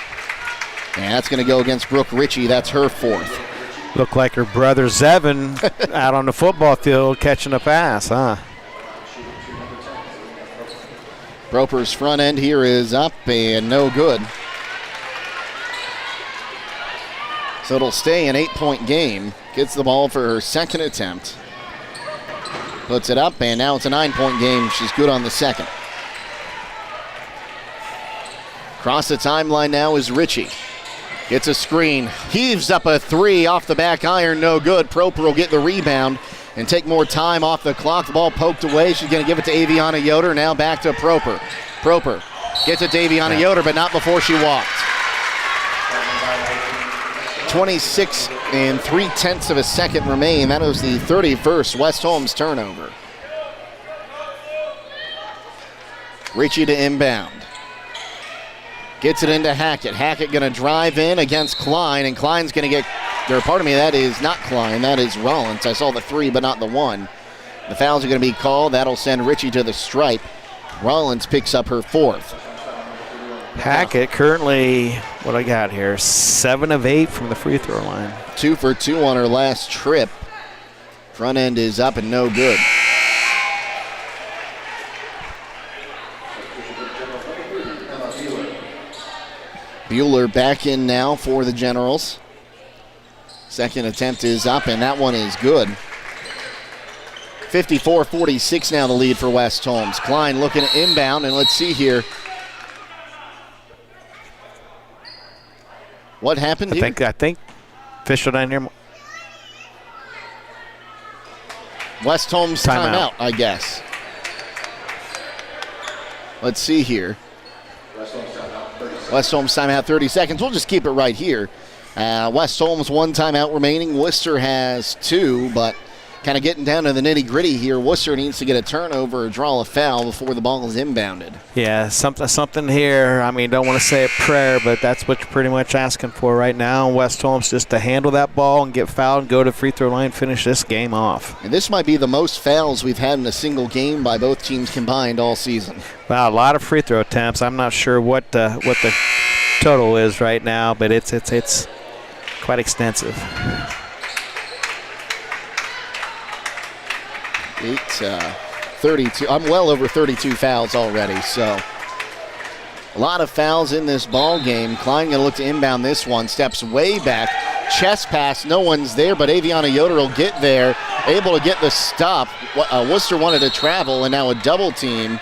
And that's going to go against Brooke Ritchie. That's her fourth.
Looked like her brother Zevin out on the football field catching a pass, huh?
Proper's front end here is up and no good. So it'll stay an 8-point game. Gets the ball for her second attempt. Puts it up, and now it's a 9-point game. She's good on the second. Across the timeline now is Ritchie. Gets a screen, heaves up a 3 off the back iron, no good. Proper will get the rebound and take more time off the clock. The ball poked away. She's going to give it to Aviana Yoder. Now back to Proper. Proper gets it to Aviana Yoder, but not before she walked. 26 and 3/10 of a second remain. That was the 31st West Holmes turnover. Ritchie to inbound. Gets it into Hackett. Hackett going to drive in against Klein, and Klein's going to get, or pardon me, that is not Klein, that is Rollins. I saw the 3, but not the 1. The fouls are going to be called. That'll send Ritchie to the stripe. Rollins picks up her fourth.
Hackett currently, what I got here, 7 of 8 from the free throw line.
2 for 2 on her last trip. Front end is up and no good. Bueller back in now for the Generals. Second attempt is up, and that one is good. 54-46 now the lead for West Holmes. Klein looking at inbound, and let's see here. What happened here?
I think official down here.
West Holmes timeout, I guess. Let's see here. West Holmes timeout, 30 seconds. We'll just keep it right here. West Holmes 1 timeout remaining. Worcester has 2, but kind of getting down to the nitty-gritty here. Worcester needs to get a turnover or draw a foul before the ball is inbounded.
Yeah, something here. I mean, don't want to say a prayer, but that's what you're pretty much asking for right now. West Holmes just to handle that ball and get fouled and go to free throw line, finish this game off.
And this might be the most fouls we've had in a single game by both teams combined all season.
Wow, a lot of free throw attempts. I'm not sure what the total is right now, but it's quite extensive.
32. I'm well over 32 fouls already, so A lot of fouls in this ball game. Klein going to look to inbound this one. Steps way back. Chest pass. No one's there, but Aviana Yoder will get there. Able to get the stop. Wooster wanted to travel, and now a double team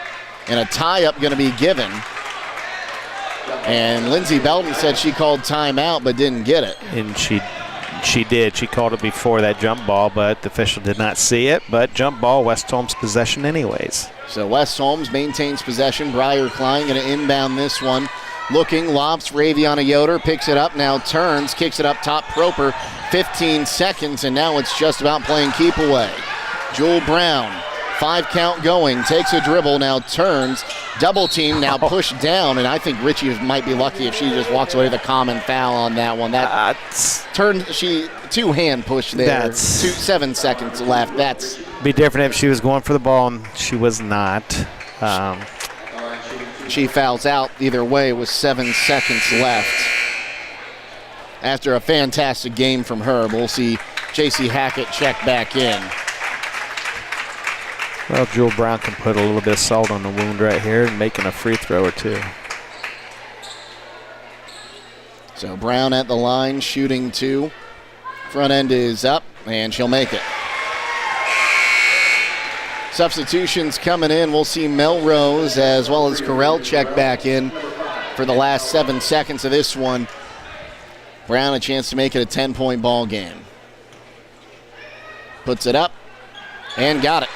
and a tie-up going to be given. And Lindsay Belton said she called timeout but didn't get it.
And she did. She called it before that jump ball, but the official did not see it. But jump ball, West Holmes possession anyways.
So West Holmes maintains possession. Briar Klein going to inbound this one. Looking, lobs for Aviana Yoder, picks it up, now turns, kicks it up top, Proper, 15 seconds, and now it's just about playing keep away. Jewel Brown, 5 count going, takes a dribble, now turns, double team, now pushed down, and I think Richie might be lucky if she just walks away with a common foul on that one. That two-hand push there, 7 seconds left. That's
be different if she was going for the ball, and she was not.
She fouls out either way with 7 seconds left. After a fantastic game from her, we'll see J.C. Hackett check back in.
Well, Jewel Brown can put a little bit of salt on the wound right here and making a free throw or two.
So Brown at the line, shooting 2. Front end is up, and she'll make it. Substitutions coming in. We'll see Melrose as well as Carell check back in for the last 7 seconds of this one. Brown a chance to make it a 10-point ball game. Puts it up and got it.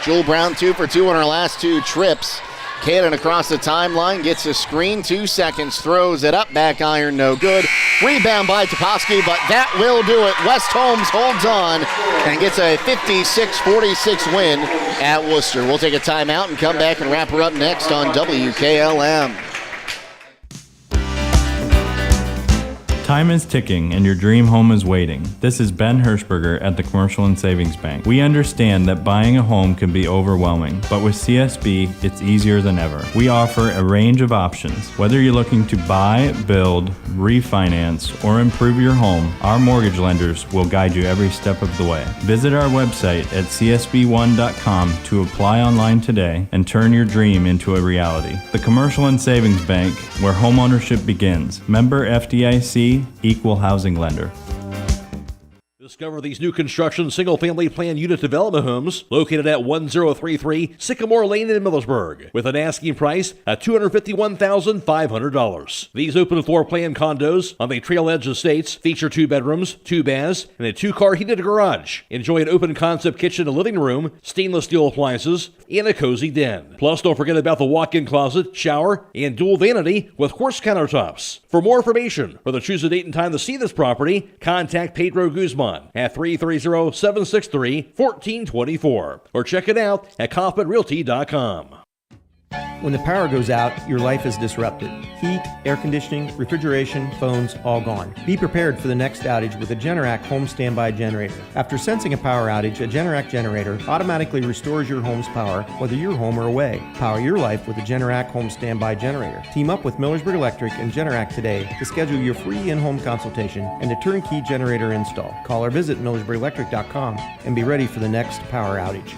Jewel Brown 2 for 2 on her last 2 trips. Cannon across the timeline, gets a screen, 2 seconds, throws it up, back iron, no good. Rebound by Toposky, but that will do it. West Holmes holds on and gets a 56-46 win at Wooster. We'll take a timeout and come back and wrap her up next on WKLM.
Time is ticking and your dream home is waiting. This is Ben Hirschberger at the Commercial and Savings Bank. We understand that buying a home can be overwhelming, but with CSB, it's easier than ever. We offer a range of options. Whether you're looking to buy, build, refinance, or improve your home, our mortgage lenders will guide you every step of the way. Visit our website at csb1.com to apply online today and turn your dream into a reality. The Commercial and Savings Bank, where homeownership begins. Member FDIC, Equal Housing Lender.
Discover these new construction single-family plan unit development homes located at 1033 Sycamore Lane in Millersburg with an asking price at $251,500. These open floor plan condos on the Trail Edge Estates feature 2 bedrooms, 2 baths, and a 2-car heated garage. Enjoy an open concept kitchen and living room, stainless steel appliances, and a cozy den. Plus, don't forget about the walk-in closet, shower, and dual vanity with quartz countertops. For more information or to choose a date and time to see this property, contact Pedro Guzman at 330-763-1424 or check it out at kaufmanrealty.com.
When the power goes out, your life is disrupted. Heat, air conditioning, refrigeration, phones, all gone. Be prepared for the next outage with a Generac home standby generator. After sensing a power outage, a Generac generator automatically restores your home's power, whether you're home or away. Power your life with a Generac home standby generator. Team up with Millersburg Electric and Generac today to schedule your free in-home consultation and a turnkey generator install. Call or visit millersburgelectric.com and be ready for the next power outage.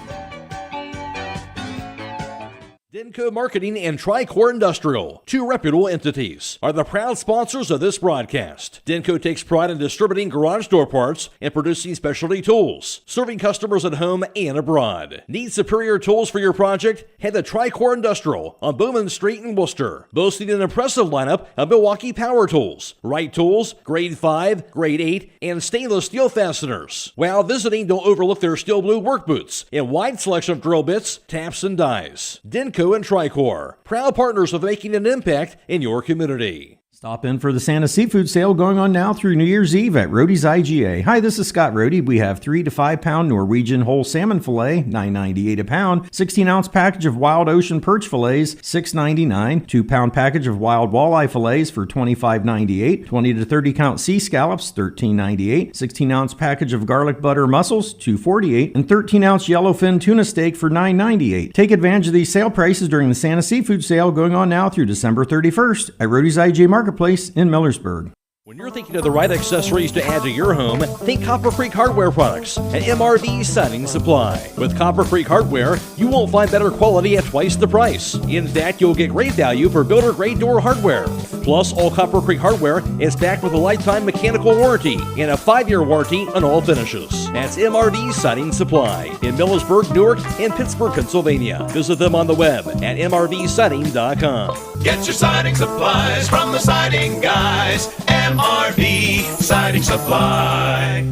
Denko Marketing and Tricor Industrial, 2 reputable entities, are the proud sponsors of this broadcast. Denko takes pride in distributing garage door parts and producing specialty tools, serving customers at home and abroad. Need superior tools for your project? Head to Tricor Industrial on Bowman Street in Wooster, boasting an impressive lineup of Milwaukee power tools, Wright tools, grade 5, grade 8, and stainless steel fasteners. While visiting, don't overlook their steel blue work boots and wide selection of drill bits, taps, and dies. Denko and Tricor, proud partners of making an impact in your community.
Stop in for the Santa Seafood Sale going on now through New Year's Eve at Rody's IGA. Hi, this is Scott Rody. We have 3 to 5 pound Norwegian whole salmon fillet, $9.98 a pound. 16-ounce package of wild ocean perch fillets, $6.99. 2-pound package of wild walleye fillets for $25.98. 20 to 30 count sea scallops, $13.98. 16-ounce package of garlic butter mussels, $2.48. And 13-ounce yellowfin tuna steak for $9.98. Take advantage of these sale prices during the Santa Seafood Sale going on now through December 31st at Rody's IGA Marketplace in Millersburg.
When you're thinking of the right accessories to add to your home, think Copper Creek Hardware products and MRD Siding Supply. With Copper Creek Hardware, you won't find better quality at twice the price. In fact, you'll get great value for builder-grade door hardware. Plus, all Copper Creek Hardware is backed with a lifetime mechanical warranty and a 5-year warranty on all finishes. That's MRD Siding Supply in Millersburg, Newark, and Pittsburgh, Pennsylvania. Visit them on the web at mrdsiding.com.
Get your siding supplies from the siding guys. MRD Siding Supply.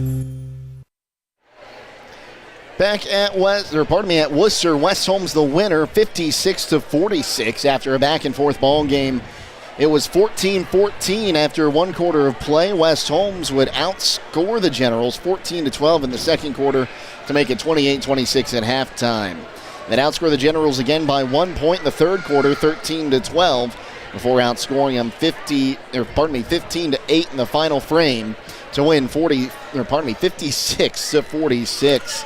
Back at Wooster, West Holmes the winner, 56-46 after a back-and-forth ball game. It was 14-14 after one quarter of play. West Holmes would outscore the Generals 14-12 in the second quarter to make it 28-26 at halftime. Then outscore the Generals again by 1 point in the third quarter, 13-12, before outscoring them 15-8 in the final frame to win 56-46.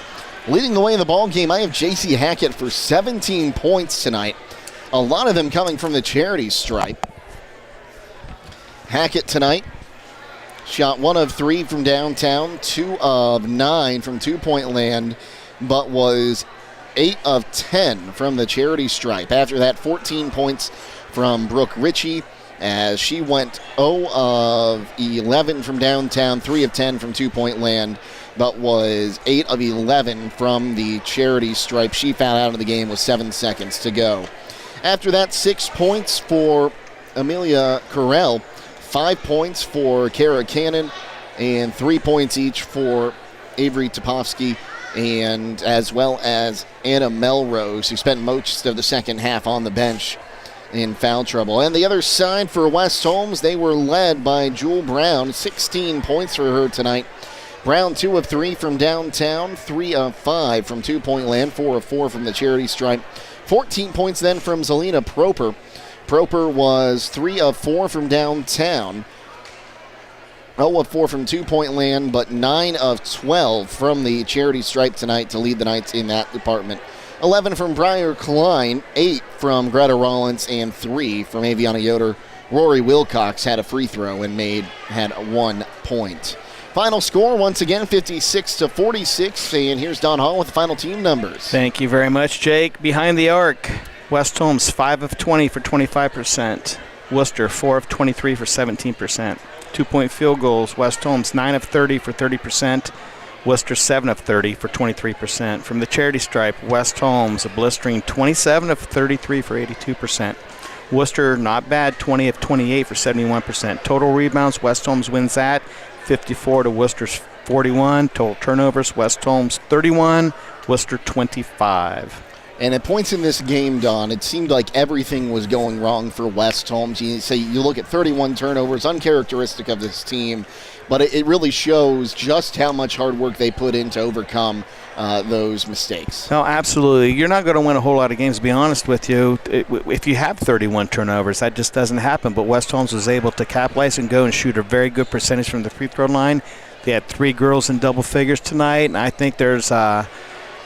Leading the way in the ball game, I have J.C. Hackett for 17 points tonight. A lot of them coming from the charity stripe. Hackett tonight shot 1 of 3 from downtown, 2 of 9 from two-point land, but was 8 of 10 from the charity stripe. After that, 14 points from Brooke Ritchie as she went 0 of 11 from downtown, 3 of 10 from two-point land, but was 8 of 11 from the charity stripe. She fouled out of the game with 7 seconds to go. After that, 6 points for Amelia Carell, 5 points for Kara Cannon, and 3 points each for Avery Topofsky, and as well as Anna Melrose, who spent most of the second half on the bench in foul trouble. And the other side for West Holmes, they were led by Jewel Brown, 16 points for her tonight. Brown 2 of 3 from downtown, 3 of 5 from two-point land, 4 of 4 from the charity stripe. 14 points then from Zelina Proper. Proper was 3 of 4 from downtown, 0 of 4 from two-point land, but 9 of 12 from the charity stripe tonight to lead the Knights in that department. 11 from Briar Klein, 8 from Greta Rollins, and 3 from Aviana Yoder. Rory Wilcox had a free throw and had 1 point. Final score, once again, 56-46, and here's Don Hall with the final team numbers.
Thank you very much, Jake. Behind the arc, West Holmes 5 of 20 for 25%. Wooster 4 of 23 for 17%. 2-point field goals, West Holmes 9 of 30 for 30%. Wooster 7 of 30 for 23%. From the charity stripe, West Holmes a blistering 27 of 33 for 82%. Worcester, not bad, 20 of 28 for 71%. Total rebounds, West Holmes wins that, 54 to Worcester's 41. Total turnovers, West Holmes 31, Worcester 25.
And at points in this game, Don, it seemed like everything was going wrong for West Holmes. You look at 31 turnovers, uncharacteristic of this team, but it really shows just how much hard work they put in to overcome those mistakes.
No, absolutely. You're not going to win a whole lot of games, to be honest with you. If you have 31 turnovers, that just doesn't happen. But West Holmes was able to capitalize and go and shoot a very good percentage from the free throw line. They had 3 girls in double figures tonight, and I think there's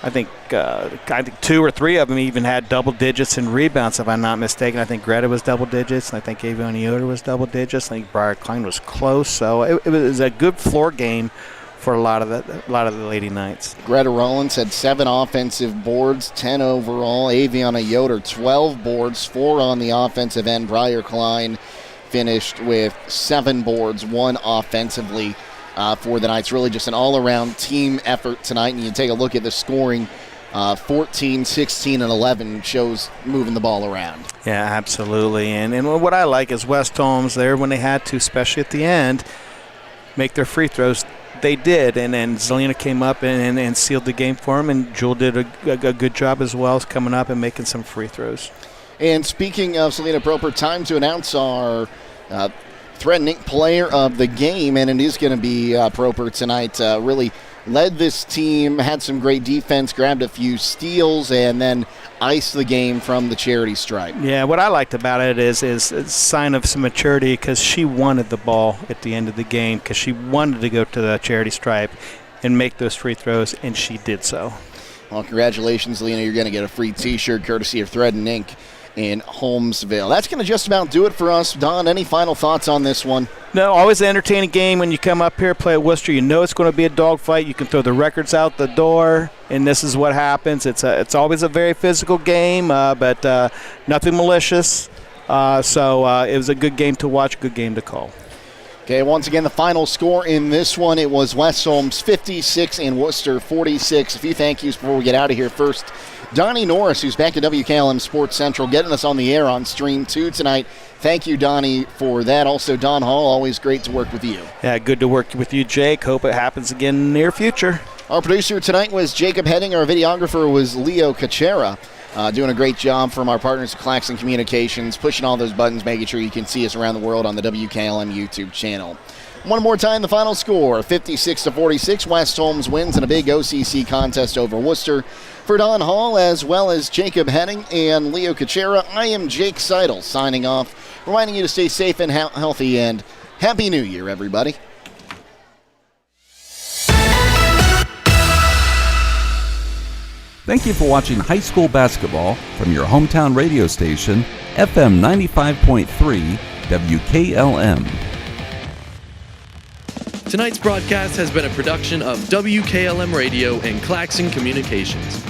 I think 2 or 3 of them even had double digits in rebounds, if I'm not mistaken. I think Greta was double digits, and I think Aviana Yoder was double digits. I think Briar Klein was close. So it was a good floor game for a lot of the Lady Knights.
Greta Rollins had 7 offensive boards, 10 overall. Aviana Yoder 12 boards, 4 on the offensive end. Briar Klein finished with 7 boards, 1 offensively. For the Knights. Really just an all-around team effort tonight, and you take a look at the scoring, 14, 16, and 11 shows moving the ball around.
Yeah, absolutely. And what I like is West Holmes there, when they had to, especially at the end, make their free throws. They did, and then Zelina came up and sealed the game for them, and Jewel did a good job as well as coming up and making some free throws.
And speaking of Zelina Proper, time to announce our threatening player of the game, and it is going to be Proper tonight. Really led this team, had some great defense, grabbed a few steals, and then iced the game from the charity stripe.
Yeah, what I liked about it is a sign of some maturity, because she wanted the ball at the end of the game, because she wanted to go to the charity stripe and make those free throws, and she did so.
Well, congratulations, Lena. You're going to get a free T-shirt courtesy of Thread and Ink. in Holmesville. That's going to just about do it for us. Don, any final thoughts on this one?
No, always an entertaining game when you come up here, play at Wooster. You know it's going to be a dogfight. You can throw the records out the door, and this is what happens. It's always a very physical game, but nothing malicious. So it was a good game to watch, good game to call.
Okay, once again, the final score in this one, it was West Holmes 56 and Wooster 46. A few thank yous before we get out of here. First, Donnie Norris, who's back at WKLM Sports Central, getting us on the air on Stream 2 tonight. Thank you, Donnie, for that. Also, Don Hall, always great to work with you.
Yeah, good to work with you, Jake. Hope it happens again in the near future.
Our producer tonight was Jacob Heading. Our videographer was Leo Kochera. Doing a great job from our partners at Claxon Communications, pushing all those buttons, making sure you can see us around the world on the WKLM YouTube channel. One more time, the final score, 56-46. West Holmes wins in a big OCC contest over Wooster. For Don Hall, as well as Jacob Heading and Leo Kochera, I am Jake Seidel signing off, reminding you to stay safe and healthy, and Happy New Year, everybody.
Thank you for watching high school basketball from your hometown radio station, FM 95.3 WKLM.
Tonight's broadcast has been a production of WKLM Radio and Claxon Communications.